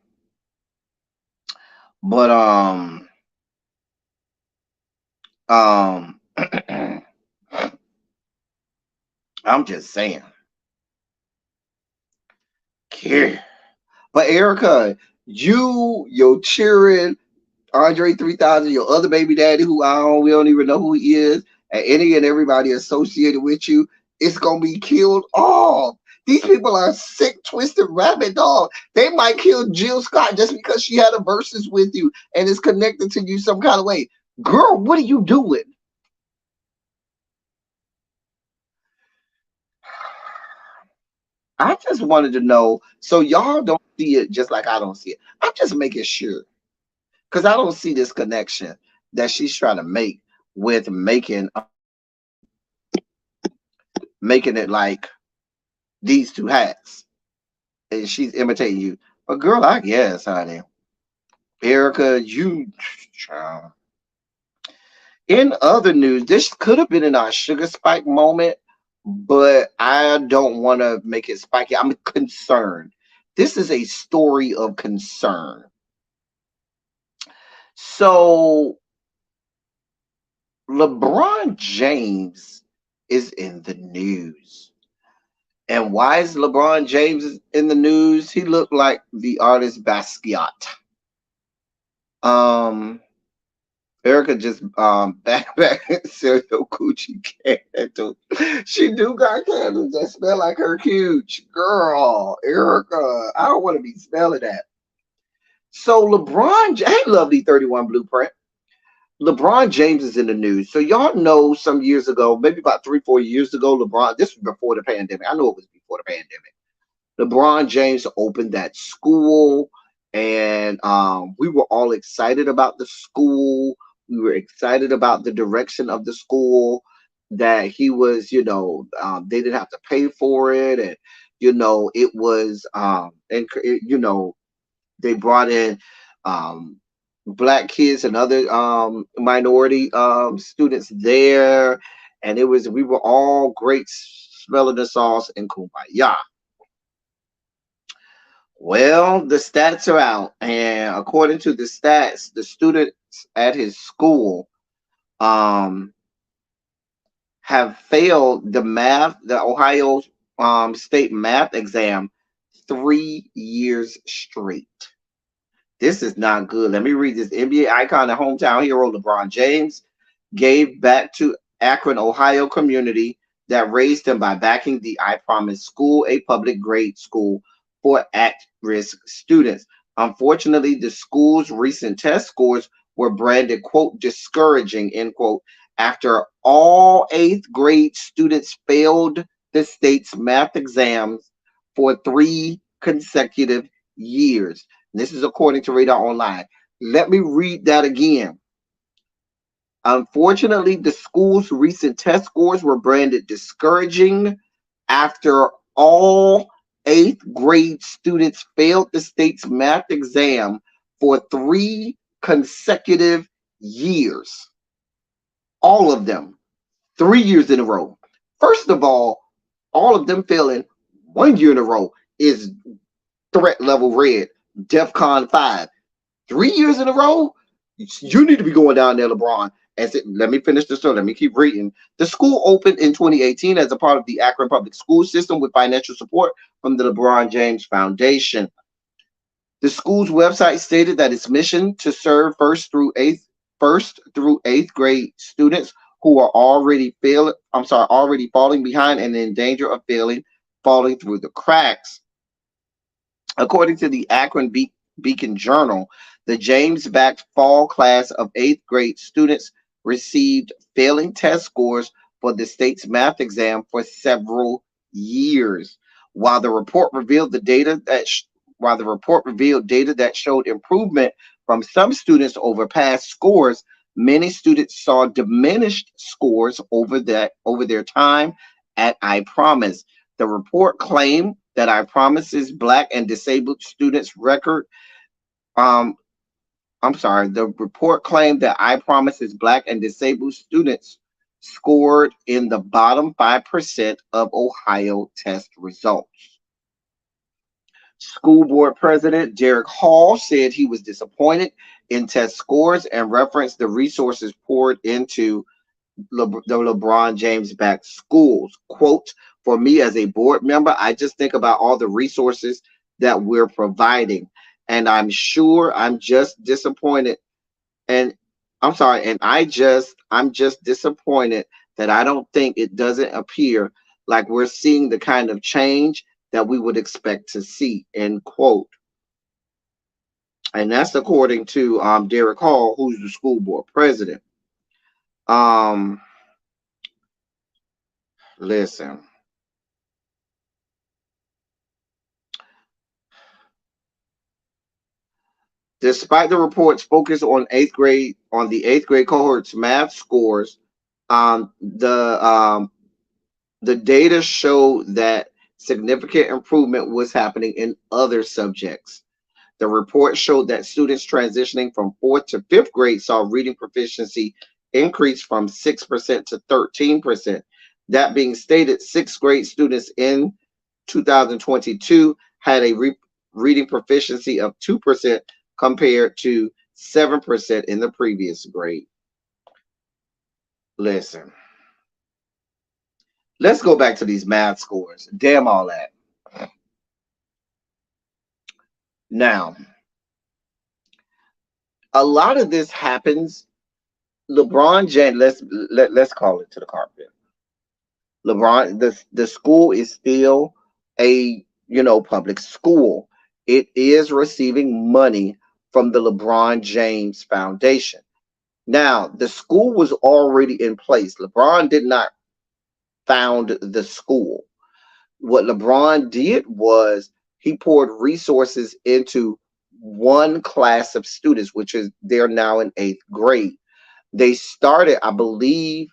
But I'm just saying. Care. But Erica, your cheering, Andre 3000, your other baby daddy, who we don't even know who he is, and any and everybody associated with you, it's gonna be killed off. These people are sick, twisted rabbit dog. They might kill Jill Scott just because she had a versus with you and is connected to you some kind of way. Girl, what are you doing? I just wanted to know, so y'all don't see it just like I don't see it. I'm just making sure, because I don't see this connection that she's trying to make with making it like these two hats, and she's imitating you. But girl, I guess, honey, Erica, you child. In other news, this could have been in our sugar spike moment, but I don't want to make it spiky. I'm concerned. This is a story of concern. So LeBron James is in the news. And why is LeBron James in the news? He looked like the artist Basquiat. Erica just back cereal coochie candle. She do got candles that smell like her huge. Girl, Erica, I don't want to be smelling that. So LeBron, hey, lovely 31 Blueprint. LeBron James is in the news. So y'all know some years ago, maybe about 3, 4 years ago, this was before the pandemic. I know it was before the pandemic. LeBron James opened that school, and we were all excited about the school. We were excited about the direction of the school, that he was, they didn't have to pay for it. And, it was, they brought in Black kids and other minority students there. And we were all great smelling the sauce and kumbaya. Well, the stats are out, and according to the stats, the students at his school have failed the Ohio State math exam 3 years straight. This is not good. Let me read this. NBA icon and hometown hero LeBron James gave back to Akron, Ohio community that raised him by backing the I Promise School, a public grade school for at-risk students. Unfortunately, the school's recent test scores were branded, quote, discouraging, end quote, after all 8th grade students failed the state's math exams for 3 consecutive years. This is according to Radar Online. Let me read that again. Unfortunately, the school's recent test scores were branded discouraging after all eighth grade students failed the state's math exam for 3 consecutive years. All of them, 3 years in a row. First of all of them failing 1 year in a row is threat level red, DEFCON 5. 3 years in a row? You need to be going down there, LeBron. Let me finish the story. Let me keep reading. The school opened in 2018 as a part of the Akron public school system with financial support from the LeBron James Foundation. The school's website stated that its mission to serve first through eighth grade students who are already falling behind and in danger of falling through the cracks. According to the Akron Beacon Journal, the James-backed fall class of 8th grade students received failing test scores for the state's math exam for several years. While the report revealed data that showed improvement from some students over past scores, many students saw diminished scores over their time at I Promise. The report claimed that I Promise's Black and disabled students record. The report claimed that I Promise's Black and disabled students scored in the bottom 5% of Ohio test results. School board president Derek Hall said he was disappointed in test scores and referenced the resources poured into the LeBron James-backed schools. Quote, "For me as a board member, I just think about all the resources that we're providing. And I'm just disappointed. And I'm just disappointed that I don't think it doesn't appear like we're seeing the kind of change that we would expect to see," end quote. And that's according to Derek Hall, who's the school board president. Listen. Despite the report's focus on the eighth grade cohort's math scores, the data showed that significant improvement was happening in other subjects. The report showed that students transitioning from 4th to 5th grade saw reading proficiency increase from 6% to 13%. That being stated, 6th grade students in 2022 had a reading proficiency of 2% compared to 7% in the previous grade. Listen. Let's go back to these math scores. Damn all that. Now, a lot of this happens. LeBron James, let's call it to the carpet. The school is still a public school. It is receiving money from the LeBron James Foundation. Now, the school was already in place. LeBron did not found the school. What LeBron did was he poured resources into one class of students, which is they're now in 8th grade. They started, I believe,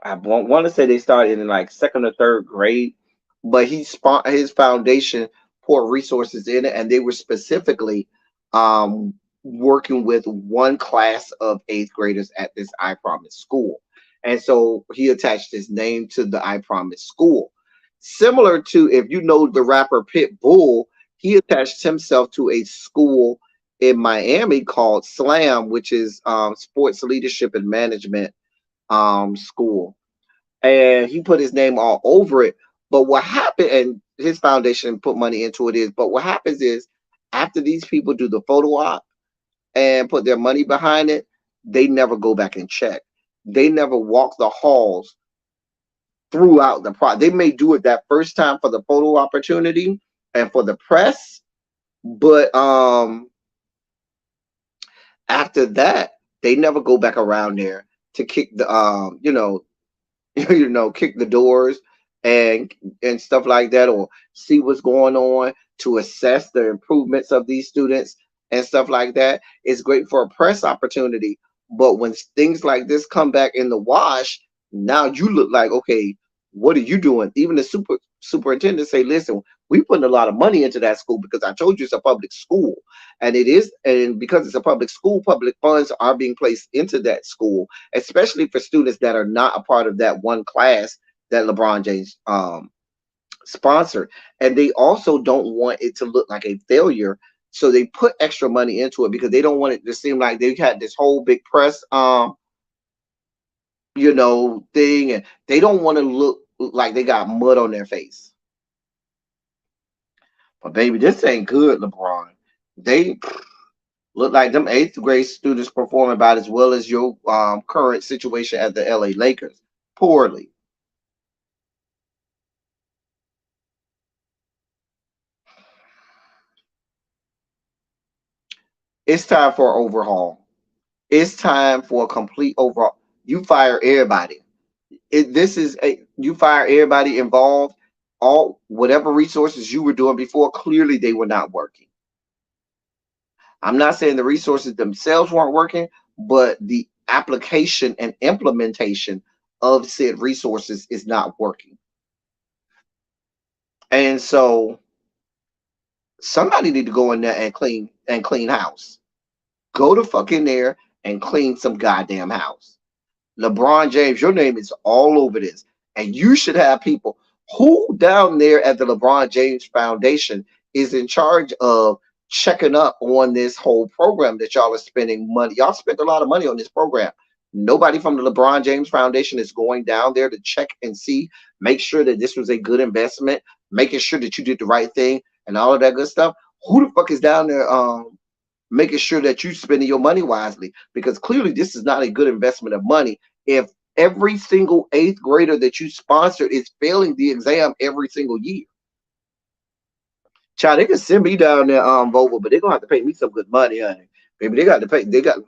I want to say they started in like 2nd or 3rd grade, but his foundation poured resources in it, and they were specifically working with one class of 8th graders at this I Promise school. And so he attached his name to the I Promise school. Similar to, if you know the rapper Pitbull, he attached himself to a school in Miami called SLAM, which is Sports Leadership and Management school. And he put his name all over it. But what happened, and his foundation put money into it, but what happens is after these people do the photo op and put their money behind it, they never go back and check. They never walk the halls throughout the project. They may do it that first time for the photo opportunity and for the press, but after that, they never go back around there to kick the kick the doors and stuff like that, or see what's going on to assess the improvements of these students and stuff like that. It's great for a press opportunity. But when things like this come back in the wash, now you look like, okay, what are you doing? Even the superintendent say, listen, we putting a lot of money into that school because I told you it's a public school. And it is, and because it's a public school, public funds are being placed into that school, especially for students that are not a part of that one class that LeBron James sponsored. And they also don't want it to look like a failure. So they put extra money into it because they don't want it to seem like they had this whole big press thing, and they don't want to look like they got mud on their face. But baby, this ain't good, LeBron. They look like them 8th grade students performing about as well as your current situation at the LA Lakers. Poorly. It's time for an overhaul. It's time for a complete overhaul. You fire everybody. You fire everybody involved. All whatever resources you were doing before, clearly they were not working. I'm not saying the resources themselves weren't working, but the application and implementation of said resources is not working. And so somebody need to go in there and clean house. Go to fuck in there and clean some goddamn house. LeBron James, your name is all over this. And you should have people who down there at the LeBron James Foundation is in charge of checking up on this whole program that y'all are spending money. Y'all spent a lot of money on this program. Nobody from the LeBron James Foundation is going down there to check and see, make sure that this was a good investment, making sure that you did the right thing and all of that good stuff. Who the fuck is down there making sure that you're spending your money wisely? Because clearly this is not a good investment of money if every single 8th grader that you sponsored is failing the exam every single year. Child, they can send me down there Volvo, but they're gonna have to pay me some good money, honey. Baby, they got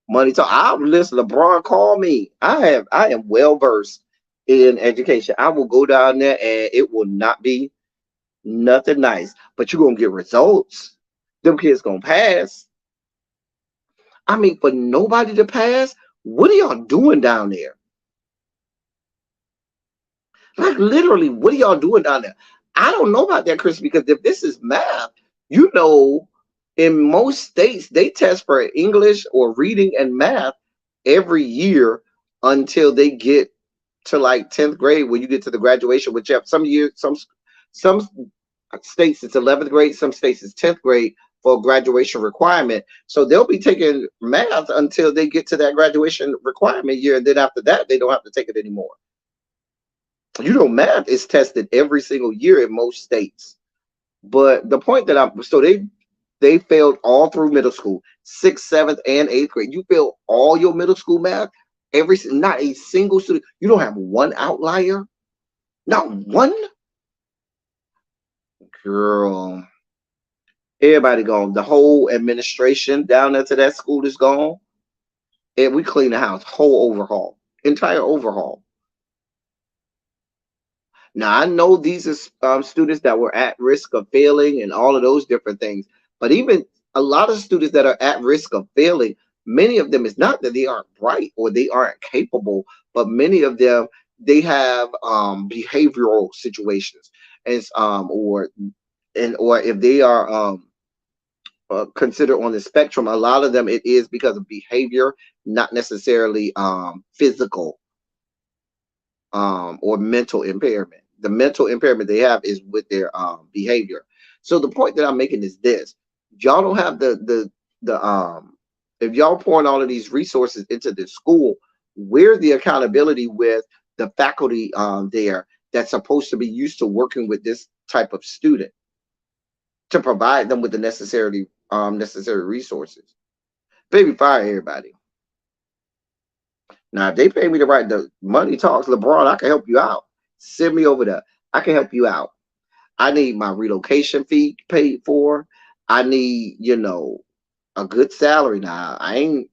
money. So I'll listen, LeBron, call me. I am well versed in education. I will go down there and it will not be nothing nice. But you're gonna get results. Them kids gonna pass. I mean, for nobody to pass, what are y'all doing down there? Like literally, what are y'all doing down there? I don't know about that, Chris, because if this is math, in most states, they test for English or reading and math every year until they get to like 10th grade, when you get to the graduation, which have some years, some states it's 11th grade, some states it's 10th grade for graduation requirement. So they'll be taking math until they get to that graduation requirement year. And then after that, they don't have to take it anymore. Math is tested every single year in most states. But the point that they failed all through middle school, 6th, 7th, and 8th grade. You failed all your middle school math. Not a single student. You don't have one outlier. Not one. Girl. Everybody gone. The whole administration down there to that school is gone. And we clean the house. Whole overhaul. Entire overhaul. Now, I know these are students that were at risk of failing and all of those different things. But even a lot of students that are at risk of failing, many of them, it's not that they aren't bright or they aren't capable, but many of them, they have behavioral situations. Or if they are considered on the spectrum, a lot of them, it is because of behavior, not necessarily physical or mental impairment. The mental impairment they have is with their behavior. So the point that I'm making is this: y'all don't have if y'all pouring all of these resources into the school, where's the accountability with the faculty there that's supposed to be used to working with this type of student to provide them with the necessary resources? Baby, fire everybody. Now, if they pay me to write the money talks, LeBron, I can help you out. Send me over there. I can help you out. I need my relocation fee paid for. I need, a good salary. Now, I ain't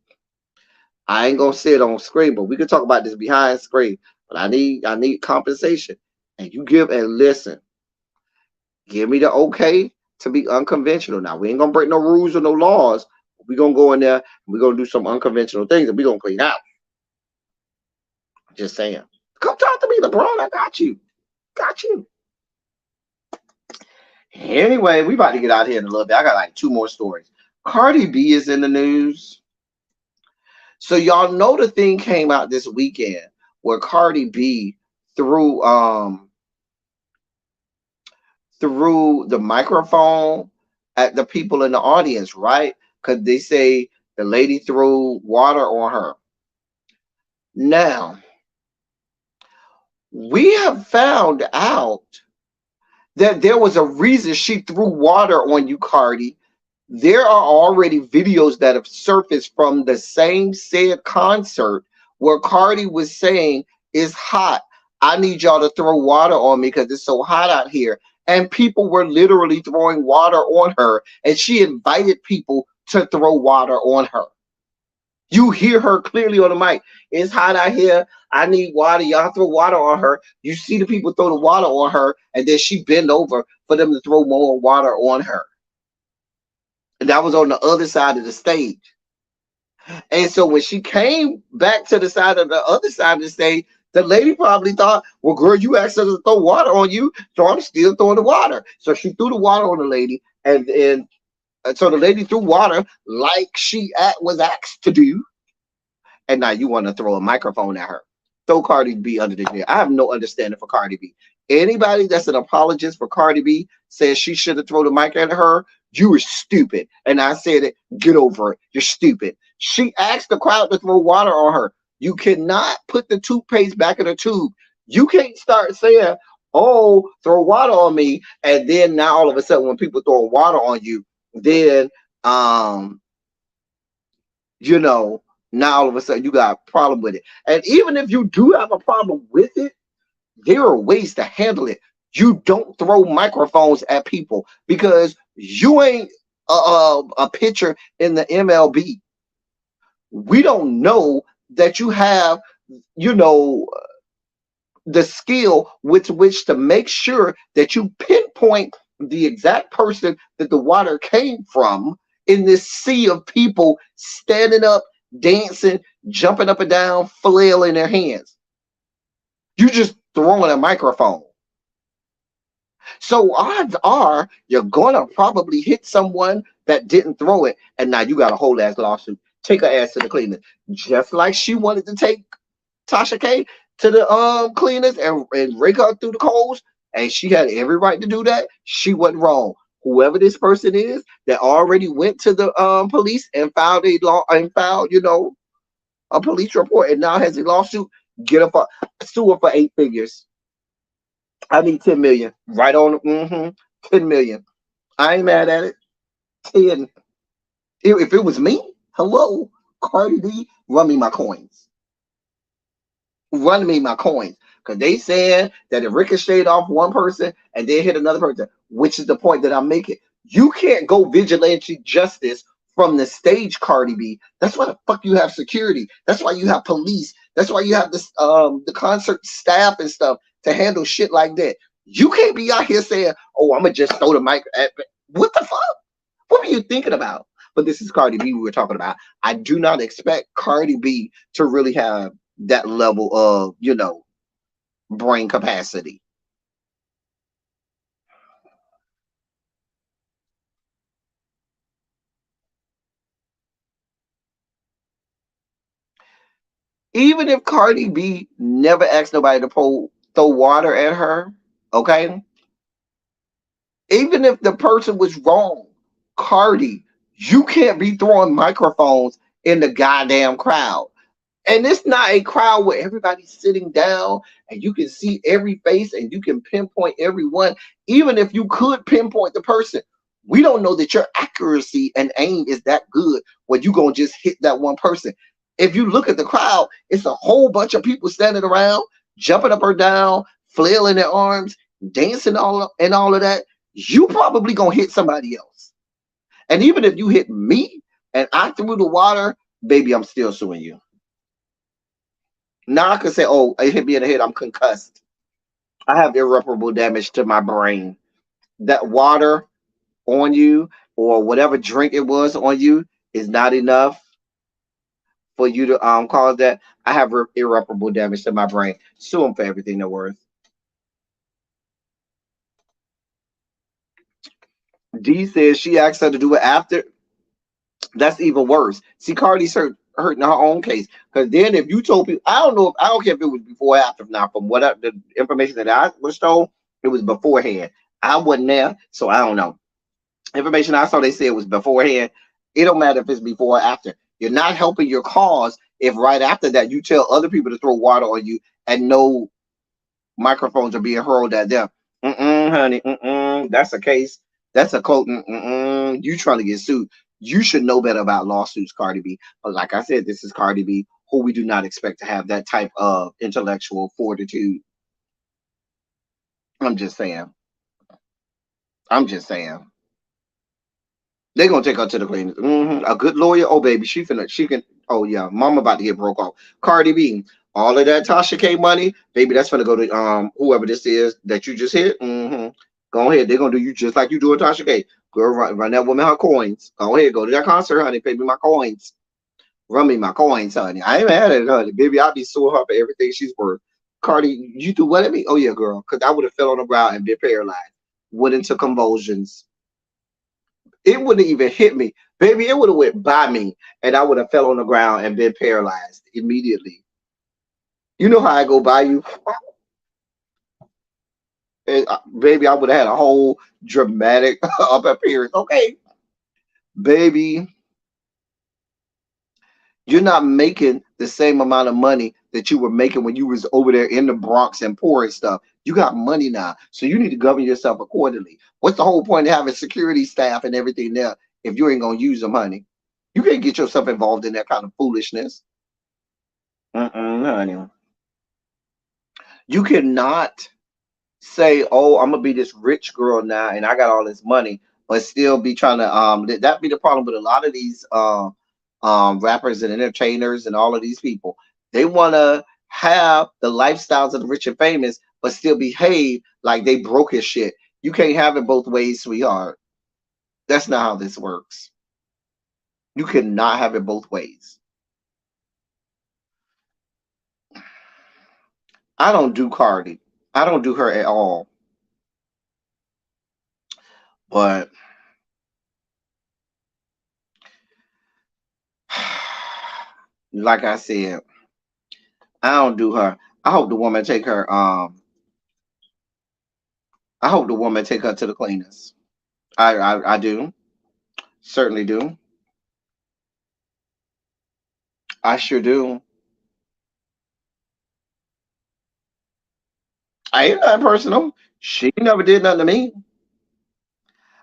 gonna say it on screen, but we can talk about this behind screen. but I need compensation. And you give and listen, give me the okay to be unconventional. Now we ain't gonna break no rules or no laws. We're gonna go in there and we're gonna do some unconventional things and we're gonna clean out. Just saying. Come talk to me, LeBron. I got you. Got you. Anyway, we about to get out here in a little bit. I got like 2 more stories. Cardi B is in the news. So y'all know the thing came out this weekend where Cardi B threw the microphone at the people in the audience, right? Because they say the lady threw water on her. Now, we have found out that there was a reason she threw water on you, Cardi. There are already videos that have surfaced from the same said concert where Cardi was saying, it's hot. I need y'all to throw water on me because it's so hot out here. And people were literally throwing water on her, and she invited people to throw water on her. You hear her clearly on the mic. It's hot out here. I need water. Y'all throw water on her. You see the people throw the water on her, and then she bend over for them to throw more water on her. And that was on the other side of the stage. And so when she came back to the side of the other side of the stage, the lady probably thought, well, girl, you asked us to throw water on you, so I'm still throwing the water. So she threw the water on the lady, and so the lady threw water like she was asked to do. And now you want to throw a microphone at her. Throw Cardi B under the jail. I have no understanding for Cardi B. Anybody that's an apologist for Cardi B says she should have thrown the mic at her, you are stupid. And I said it, get over it. You're stupid. She asked the crowd to throw water on her. You cannot put the toothpaste back in the tube. You can't start saying, oh, throw water on me. And then now all of a sudden when people throw water on you, then, you know, now all of a sudden you got a problem with it. And even if you do have a problem with it, there are ways to handle it. You don't throw microphones at people because you ain't a pitcher in the MLB. We don't know that you have, you know, the skill with which to make sure that you pinpoint the exact person that the water came from in this sea of people standing up, dancing, jumping up and down, flailing their hands. You just throwing a microphone. So odds are you're gonna probably hit someone that didn't throw it, and now you got a whole ass lawsuit. Take her ass to the cleaners, just like she wanted to take Tasha K to the cleaners and rake her through the coals, and she had every right to do that. She wasn't wrong. Whoever this person is that already went to the police and filed you know, a police report and now has a lawsuit, get her for sue her for 8 figures. I need 10 million. Right on 10 million. I ain't mad at it. 10. If it was me, hello, Cardi B, run me my coins. Run me my coins. Because they said that it ricocheted off one person and then hit another person, which is the point that I'm making. You can't go vigilante justice from the stage, Cardi B. That's why the fuck you have security. That's why you have police. That's why you have this the concert staff and stuff to handle shit like that. You can't be out here saying, oh, I'm gonna just throw the mic at what the fuck? What are you thinking about? But this is Cardi B we were talking about. I do not expect Cardi B to really have that level of, you know, brain capacity. Even if Cardi B never asked nobody to throw water at her, okay? Even if the person was wrong, Cardi, you can't be throwing microphones in the goddamn crowd. And it's not a crowd where everybody's sitting down and you can see every face and you can pinpoint everyone. Even if you could pinpoint the person, we don't know that your accuracy and aim is that good when you're going to just hit that one person. If you look at the crowd, it's a whole bunch of people standing around, jumping up or down, flailing their arms, dancing all of that. You probably going to hit somebody else. And even if you hit me and I threw the water, baby, I'm still suing you. Now I could say, oh, it hit me in the head. I'm concussed. I have irreparable damage to my brain. That water on you or whatever drink it was on you is not enough for you to cause that. I have irreparable damage to my brain. Sue them for everything they're worth. D says she asked her to do it after. That's even worse. See, Cardi's hurting her own case. Because then if you told people, I don't care if it was before or after. Now, from the information that I was told, it was beforehand. I wasn't there, so I don't know. Information I saw, they said it was beforehand. It don't matter if it's before or after. You're not helping your cause if right after that you tell other people to throw water on you and no microphones are being hurled at them. Honey, that's a case. That's a quote. You trying to get sued. You should know better about lawsuits, Cardi B. But like I said, this is Cardi B, who we do not expect to have that type of intellectual fortitude. I'm just saying. They're gonna take her to the cleaners. A good lawyer. Oh baby, she can. Oh yeah, mama about to get broke off. Cardi B, all of that Tasha K money, baby, that's gonna go to whoever this is that you just hit. Go ahead, they're gonna do you just like you do with Tasha K. Girl, run that woman her coins. Go ahead, go to that concert, honey. Pay me my coins. Run me my coins, honey. I ain't mad at it, honey. Baby, I'll be suing her for everything she's worth. Cardi, you do what at me? Oh yeah, girl, because I would have fell on the ground and been paralyzed. Went into convulsions. It wouldn't even hit me, baby. It would have went by me, and I would have fell on the ground and been paralyzed immediately. You know how I go by you, and, baby. I would have had a whole dramatic up appearance. Okay, baby, you're not making the same amount of money that you were making when you was over there in the Bronx and poor and stuff. You got money now, so you need to govern yourself accordingly. What's the whole point of having security staff and everything there if you ain't gonna use the money? You can't get yourself involved in that kind of foolishness. Honey. You cannot say, "Oh, I'm gonna be this rich girl now, and I got all this money," but still be trying to that be the problem with a lot of these rappers and entertainers and all of these people. They want to have the lifestyles of the rich and famous, but still behave like they broke as shit. You can't have it both ways, sweetheart. That's not how this works. You cannot have it both ways. I don't do Cardi. I don't do her at all. But like I said, I don't do her. I hope the woman take her. I hope the woman take her to the cleaners. I do. Certainly do. I sure do. I ain't nothing personal. She never did nothing to me.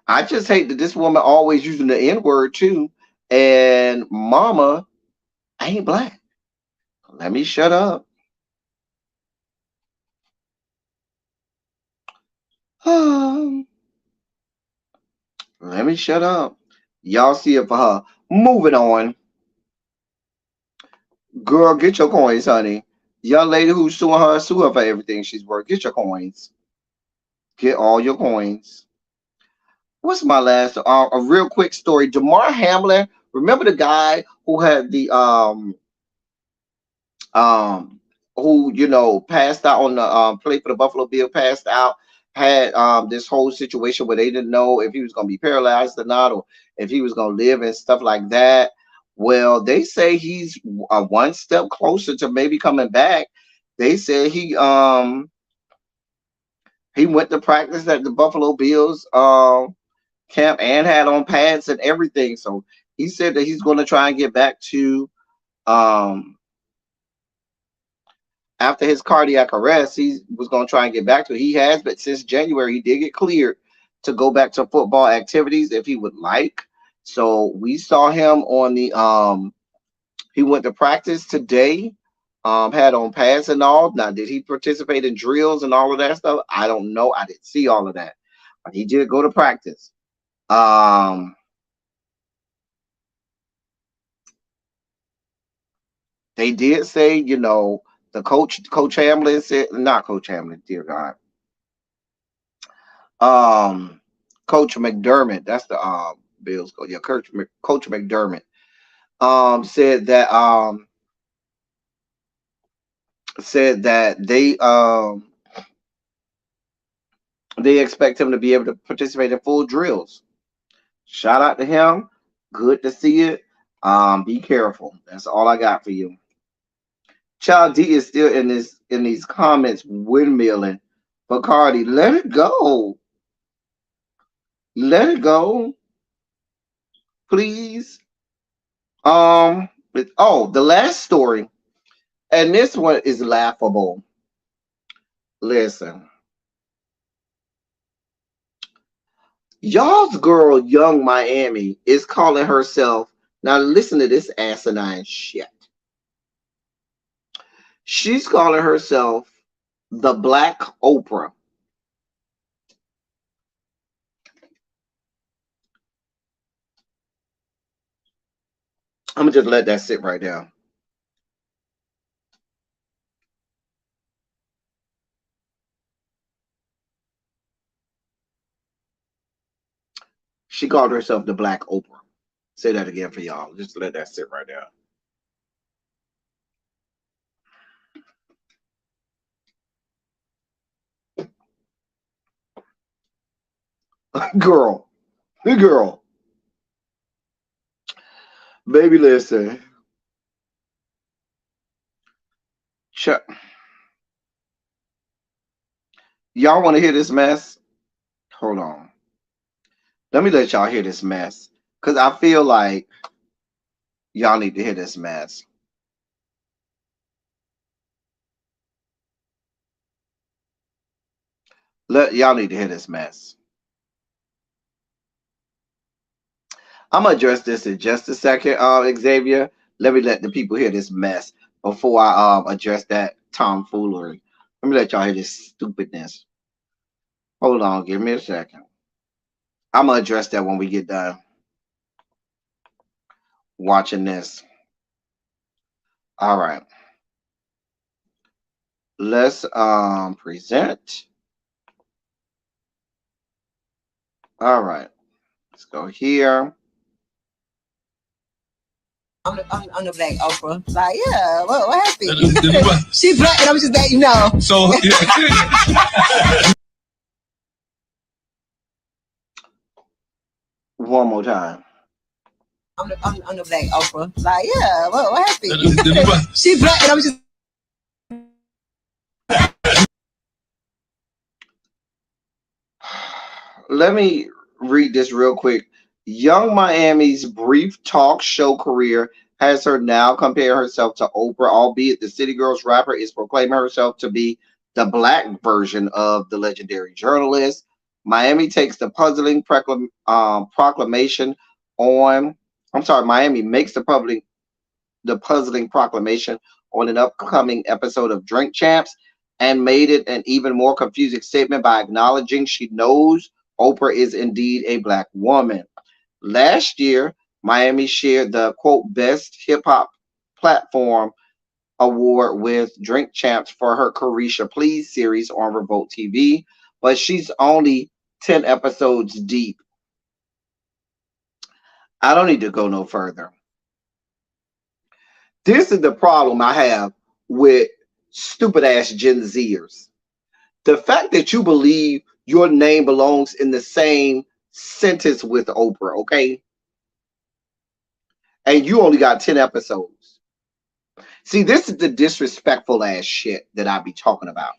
I just hate that this woman always using the N word too. And mama, I ain't black. Let me shut up. Let me shut up. Y'all see it for her. Moving on. Girl, get your coins, honey. Young lady who's suing her, sue her for everything she's worth. Get your coins. Get all your coins. What's my last? A real quick story. Damar Hamlin. Remember the guy who had the who passed out on the play for the Buffalo Bill, passed out, had this whole situation where they didn't know if he was going to be paralyzed or not, or if he was going to live and stuff like that. Well, they say he's one step closer to maybe coming back. They said he went to practice at the Buffalo Bills camp and had on pads and everything. So he said that he's going to try and get back to after his cardiac arrest. He was going to try and get back to it. He has, but since January, he did get cleared to go back to football activities if he would like. So we saw him on the he went to practice today, had on pads and all. Now, did he participate in drills and all of that stuff? I don't know. I didn't see all of that. But he did go to practice. They did say, The Coach Hamlin said, not Coach Hamlin, dear God. Coach McDermott, that's the Bills coach. Yeah, Coach McDermott said that they expect him to be able to participate in full drills. Shout out to him. Good to see it. Be careful. That's all I got for you. Child D is still in these comments windmilling for Cardi. Let it go. Let it go. Please. The last story, and this one is laughable. Listen. Y'all's girl, Young Miami, is calling herself, now listen to this asinine shit. She's calling herself the Black Oprah. I'm going to just let that sit right there. She called herself the Black Oprah. Say that again for y'all. Just let that sit right there. Girl. Baby, listen. Y'all want to hear this mess? Hold on. Let me let y'all hear this mess. Because I feel like y'all need to hear this mess. Y'all need to hear this mess. I'm going to address this in just a second, Xavier. Let me let the people hear this mess before I address that tomfoolery. Let me let y'all hear this stupidness. Hold on. Give me a second. I'm going to address that when we get done watching this. All right. Let's present. All right. Let's go here. I'm the Black Oprah. Like, yeah, what happened? She black, and I'm just letting you know. So, one more time. I'm the Black Oprah. Like, yeah, what happened? She black, and I'm just. Let me read this real quick. Young Miami's brief talk show career has her now compare herself to Oprah, albeit the City Girls rapper is proclaiming herself to be the black version of the legendary journalist. Miami makes the puzzling proclamation on an upcoming episode of Drink Champs, and made it an even more confusing statement by acknowledging she knows Oprah is indeed a black woman. Last year, Miami shared the quote best hip hop platform award with Drink Champs for her Carisha Please series on Revolt TV, but she's only 10 episodes deep. I don't need to go no further. This is the problem I have with stupid ass Gen Zers. The fact that you believe your name belongs in the same sentence with Oprah, okay? And you only got 10 episodes. See, this is the disrespectful ass shit that I be talking about.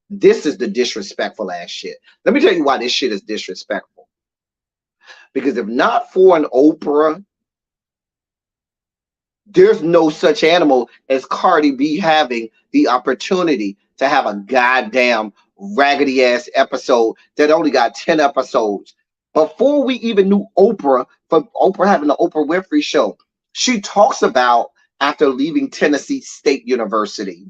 This is the disrespectful ass shit. Let me tell you why this shit is disrespectful. Because if not for an Oprah, there's no such animal as Cardi B having the opportunity to have a goddamn raggedy ass episode that only got 10 episodes. Before we even knew Oprah, from Oprah having the Oprah Winfrey Show, she talks about after leaving Tennessee State University,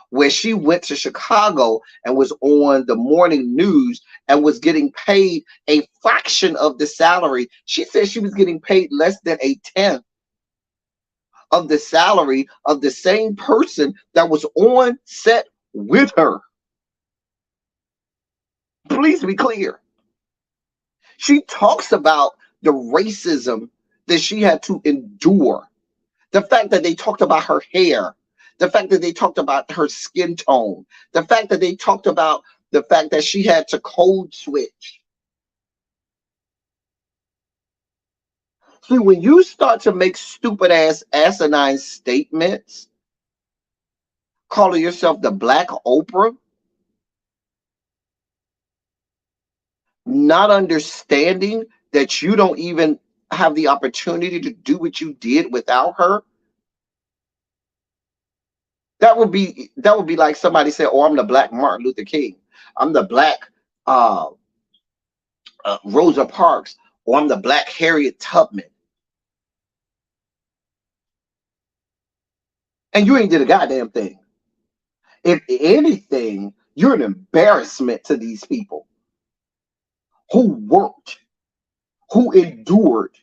where she went to Chicago and was on the morning news and was getting paid a fraction of the salary. She said she was getting paid less than a tenth of the salary of the same person that was on set with her. Please be clear. She talks about the racism that she had to endure. The fact that they talked about her hair, the fact that they talked about her skin tone, the fact that they talked about the fact that she had to code switch. See, when you start to make stupid ass asinine statements, calling yourself the Black Oprah, not understanding that you don't even have the opportunity to do what you did without her, that would be like somebody said, "Oh, I'm the Black Martin Luther King. I'm the Black Rosa Parks, or I'm the Black Harriet Tubman." And you ain't did a goddamn thing. If anything, you're an embarrassment to these people who worked, who endured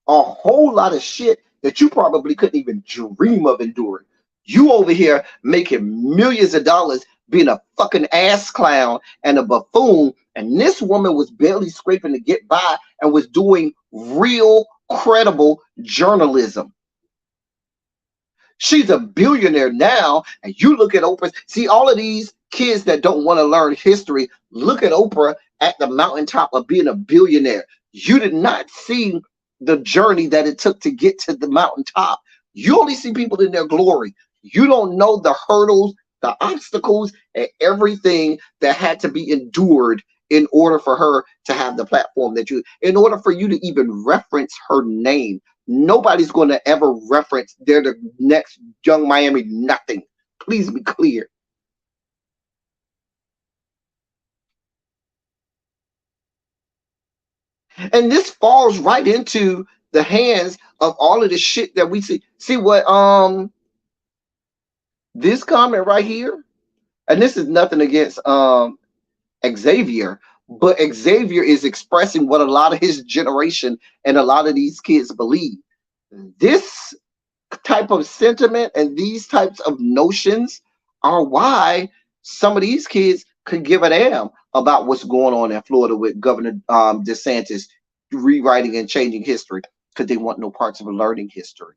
a whole lot of shit that you probably couldn't even dream of enduring. You over here making millions of dollars being a fucking ass clown and a buffoon, and this woman was barely scraping to get by and was doing real, credible journalism. She's a billionaire now, and you look at Oprah. See, all of these kids that don't want to learn history, look at Oprah at the mountaintop of being a billionaire. You did not see the journey that it took to get to the mountaintop. You only see people in their glory. You don't know the hurdles, the obstacles, and everything that had to be endured in order for her to have the platform that in order for you to even reference her name. Nobody's going to ever reference they're the next Young Miami nothing. Please be clear. And this falls right into the hands of all of the shit that we see. See what this comment right here, and this is nothing against Xavier, but Xavier is expressing what a lot of his generation and a lot of these kids believe. This type of sentiment and these types of notions are why some of these kids could give a damn about what's going on in Florida with Governor DeSantis rewriting and changing history, because they want no parts of learning history.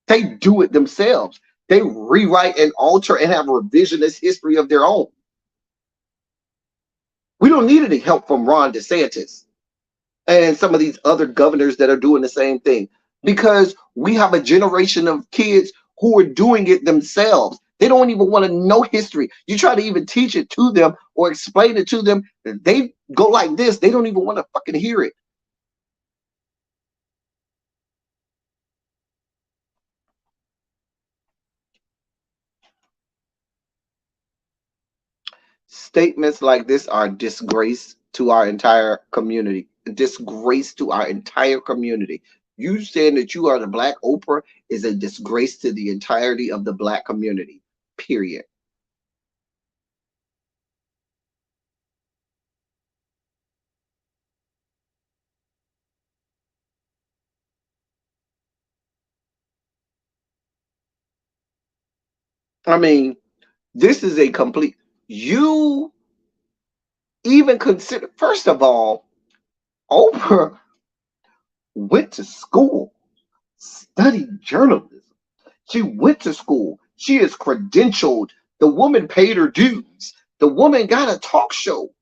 They do it themselves. They rewrite and alter and have a revisionist history of their own. We don't need any help from Ron DeSantis and some of these other governors that are doing the same thing, because we have a generation of kids who are doing it themselves. They don't even want to know history. You try to even teach it to them or explain it to them, they go like this. They don't even want to fucking hear it. Statements like this are a disgrace to our entire community. A disgrace to our entire community. You saying that you are the Black Oprah is a disgrace to the entirety of the Black community. Period. I mean, this is a complete. You even consider, first of all, Oprah went to school, studied journalism. She went to school. She is credentialed. The woman paid her dues. The woman got a talk show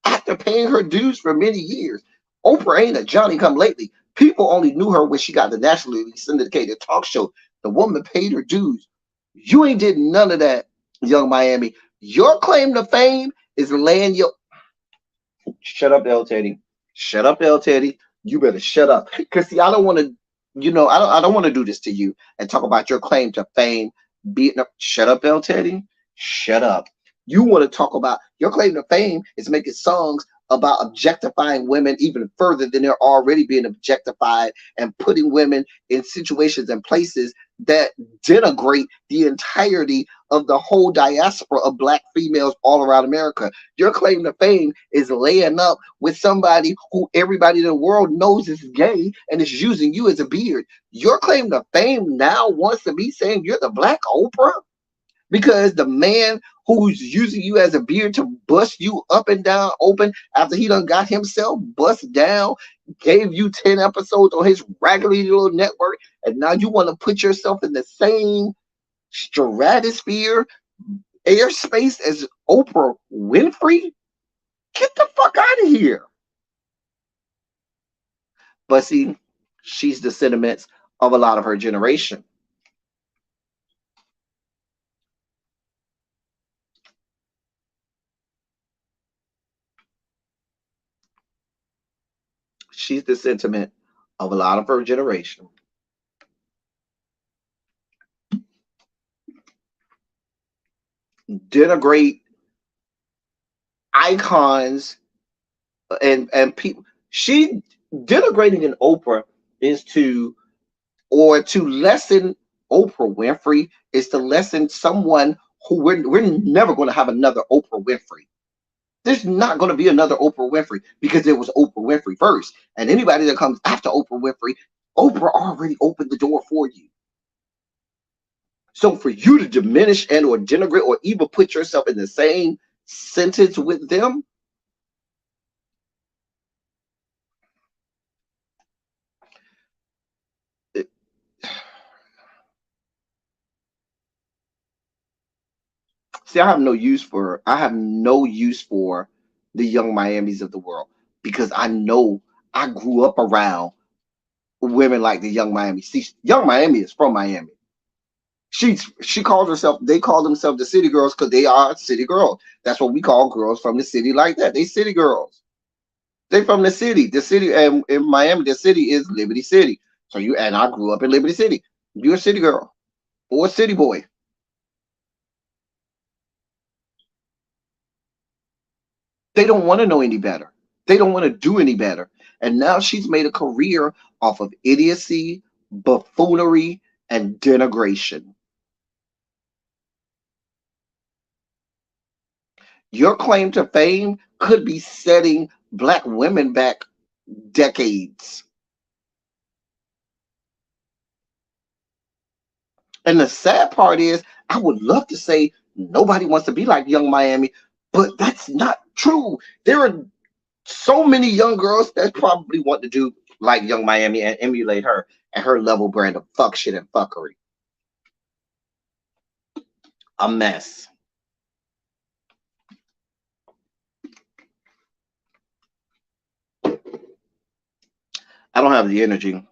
after paying her dues for many years. Oprah ain't a Johnny come lately. People only knew her when she got the nationally syndicated talk show. The woman paid her dues. You ain't did none of that, Young Miami. Your claim to fame is laying your... Shut up, L. Teddy. Shut up, L. Teddy. You better shut up. Because see, I don't want to, I don't want to do this to you and talk about your claim to fame. Shut up, L. Teddy. Shut up. You want to talk about your claim to fame is making songs about objectifying women even further than they're already being objectified, and putting women in situations and places that denigrate the entirety of the whole diaspora of black females all around America. Your claim to fame is laying up with somebody who everybody in the world knows is gay and is using you as a beard. Your claim to fame now wants to be saying you're the black Oprah because the man who's using you as a beard to bust you up and down open after he done got himself bust down, gave you 10 episodes on his raggedy little network, and now you want to put yourself in the same stratosphere, airspace as Oprah Winfrey? Get the fuck out of here. But see, she's the sentiments of a lot of her generation. She's the sentiment of a lot of her generation. Denigrate icons and people. She denigrating an Oprah is to lessen Oprah Winfrey, is to lessen someone who we're never going to have another Oprah Winfrey. There's not going to be another Oprah Winfrey because there was Oprah Winfrey first. And anybody that comes after Oprah Winfrey, Oprah already opened the door for you. So for you to diminish and or denigrate or even put yourself in the same sentence with them, see, I have no use for the young Miamis of the world because I know I grew up around women like the young Miami. See, young Miami is from Miami. She calls herself, they call themselves the city girls because they are city girls. That's what we call girls from the city like that. They city girls. They from the city. The city, and in Miami, the city is Liberty City. So and I grew up in Liberty City. You're a city girl or a city boy. They don't want to know any better. They don't want to do any better. And now she's made a career off of idiocy, buffoonery, and denigration. Your claim to fame could be setting black women back decades. And the sad part is, I would love to say nobody wants to be like young Miami, but that's not true. There are so many young girls that probably want to do like young Miami and emulate her and her level brand of fuck shit and fuckery. A mess. I don't have the energy.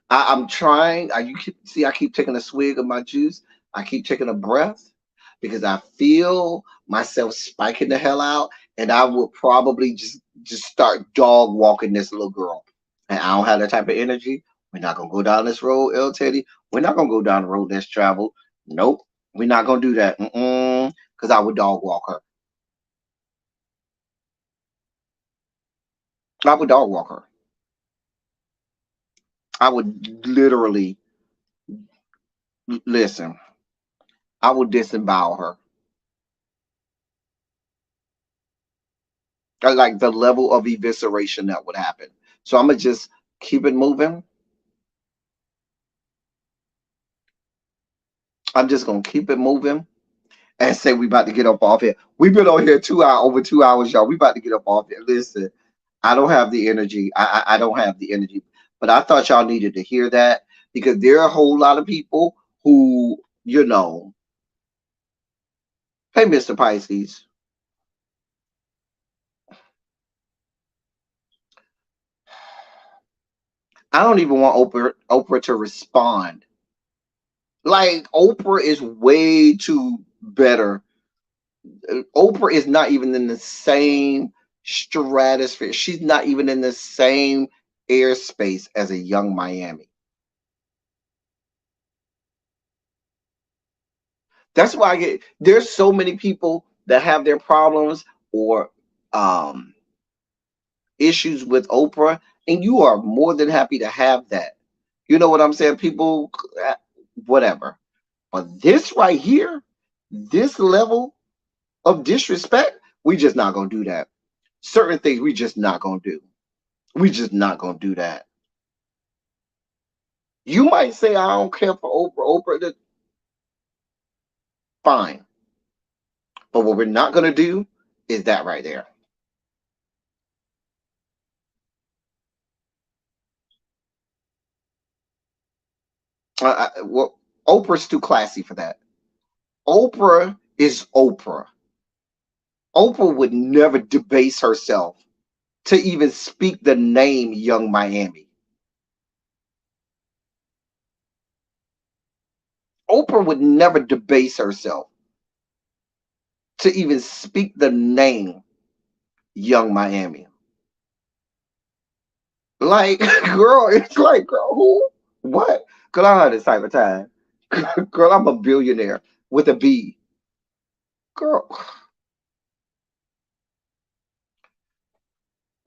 I'm trying. I keep taking a swig of my juice. I keep taking a breath because I feel myself spiking the hell out, and I will probably just start dog walking this little girl. And I don't have that type of energy. We're not gonna go down this road, El Teddy. We're not gonna go down the road less traveled. Nope, we're not gonna do that. Because I would dog walk her. I would dog walk her. I would literally listen. I would disembowel her. Like the level of evisceration that would happen. So I'm gonna just keep it moving. I'm just gonna keep it moving and say we about to get up off here. We've been on here over 2 hours, y'all. We about to get up off here. Listen, I don't have the energy. I don't have the energy. But I thought y'all needed to hear that because there are a whole lot of people who, hey, Mr. Pisces. I don't even want Oprah to respond. Like, Oprah is way too better. Oprah is not even in the same stratosphere. She's not even in the same airspace as a young Miami. That's why there's so many people that have their problems or issues with Oprah, and you are more than happy to have that. You know what I'm saying? People, whatever. But this right here, this level of disrespect, we just not gonna do that. Certain things we just not gonna do. We just not gonna do that. You might say I don't care for Oprah. Oprah, fine. But what we're not gonna do is that right there. Well, Oprah's too classy for that. Oprah is Oprah. Oprah would never debase herself to even speak the name Young Miami. Oprah would never debase herself to even speak the name Young Miami. Like, girl, it's like, girl, who? What? Girl, I don't have this type of time. Girl, I'm a billionaire with a B. Girl,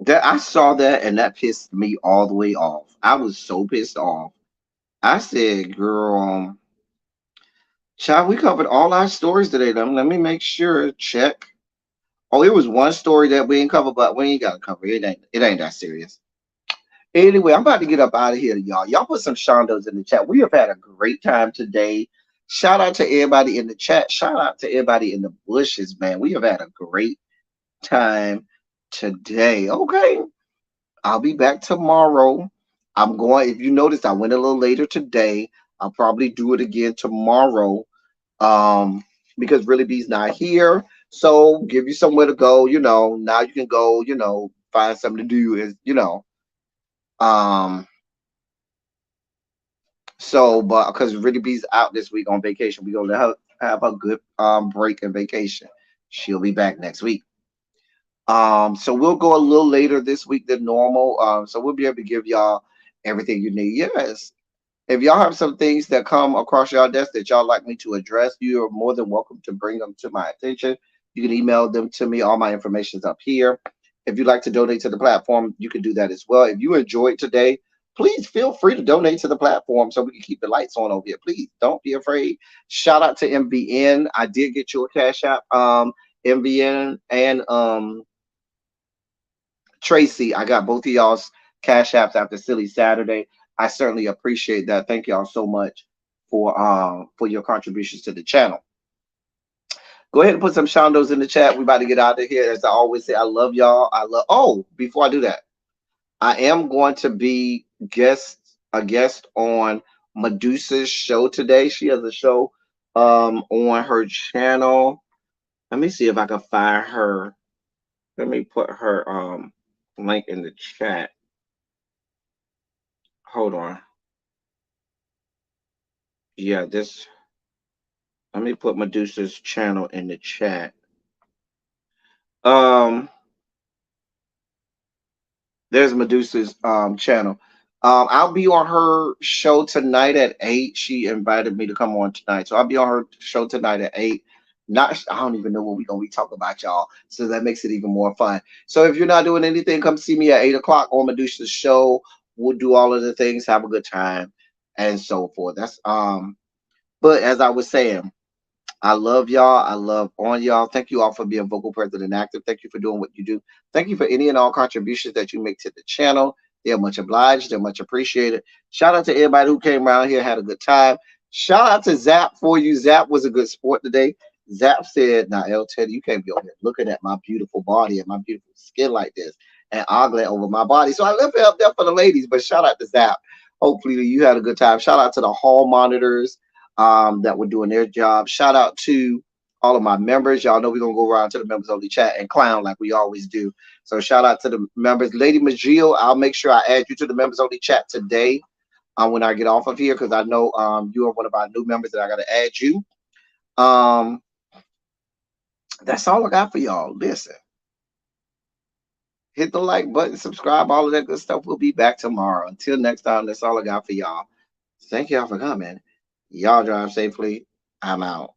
that I saw that and that pissed me all the way off. I was so pissed off. I said, girl, child, we covered all our stories today. Let me make sure. Check. Oh, it was one story that we ain't covered, but we ain't gotta cover it. It ain't that serious. Anyway, I'm about to get up out of here, y'all. Y'all put some shondos in the chat. We have had a great time today. Shout out to everybody in the chat. Shout out to everybody in the bushes, man. We have had a great time today. Okay. I'll be back tomorrow. I'm going, if you noticed, I went a little later today. I'll probably do it again tomorrow. Because Really B's not here. So give you somewhere to go, now you can go, find something to do is, so, but because Really B's out this week on vacation, we're gonna let her have a good break and vacation. She'll be back next week. So we'll go a little later this week than normal. So we'll be able to give y'all everything you need. Yes. If y'all have some things that come across y'all desk that y'all like me to address, you are more than welcome to bring them to my attention. You can email them to me. All my information is up here. If you'd like to donate to the platform, you can do that as well. If you enjoyed today, please feel free to donate to the platform so we can keep the lights on over here. Please don't be afraid. Shout out to MVN. I did get your Cash App, MVN and Tracy. I got both of y'all's Cash Apps after Silly Saturday. I certainly appreciate that. Thank y'all so much for your contributions to the channel. Go ahead and put some shondos in the chat. We about to get out of here. As I always say, I love y'all. Oh, before I do that, I am going to be a guest on Medusa's show today. She has a show on her channel. Let me see if I can find her. Let me put her link in the chat. Hold on. Yeah, let me put Medusa's channel in the chat. There's Medusa's channel. I'll be on her show tonight at 8. She invited me to come on tonight. So I'll be on her show tonight at 8. I don't even know what we're gonna be talking about, y'all. So that makes it even more fun. So if you're not doing anything, come see me at 8 o'clock on Medusa's show. We'll do all of the things, have a good time, and so forth. But as I was saying, I love y'all. I love on y'all. Thank you all for being vocal, present, and active. Thank you for doing what you do. Thank you for any and all contributions that you make to the channel. They're much obliged. They're much appreciated. Shout out to everybody who came around here, had a good time. Shout out to Zap for you. Zap was a good sport today. Zap said, "Now, El Teddy, you can't be over here looking at my beautiful body and my beautiful skin like this and ogling over my body." So I left it up there for the ladies, but shout out to Zap. Hopefully you had a good time. Shout out to the hall monitors that were doing their job. Shout out to all of my members. Y'all know we're going to go around to the members only chat and clown like we always do. So shout out to the members. Lady Majil, I'll make sure I add you to the members only chat today when I get off of here, because I know you are one of our new members that I got to add you. That's all I got for y'all. Listen, hit the like button, subscribe, all of that good stuff. We'll be back tomorrow. Until next time, that's all I got for y'all. Thank y'all for coming. Y'all drive safely. I'm out.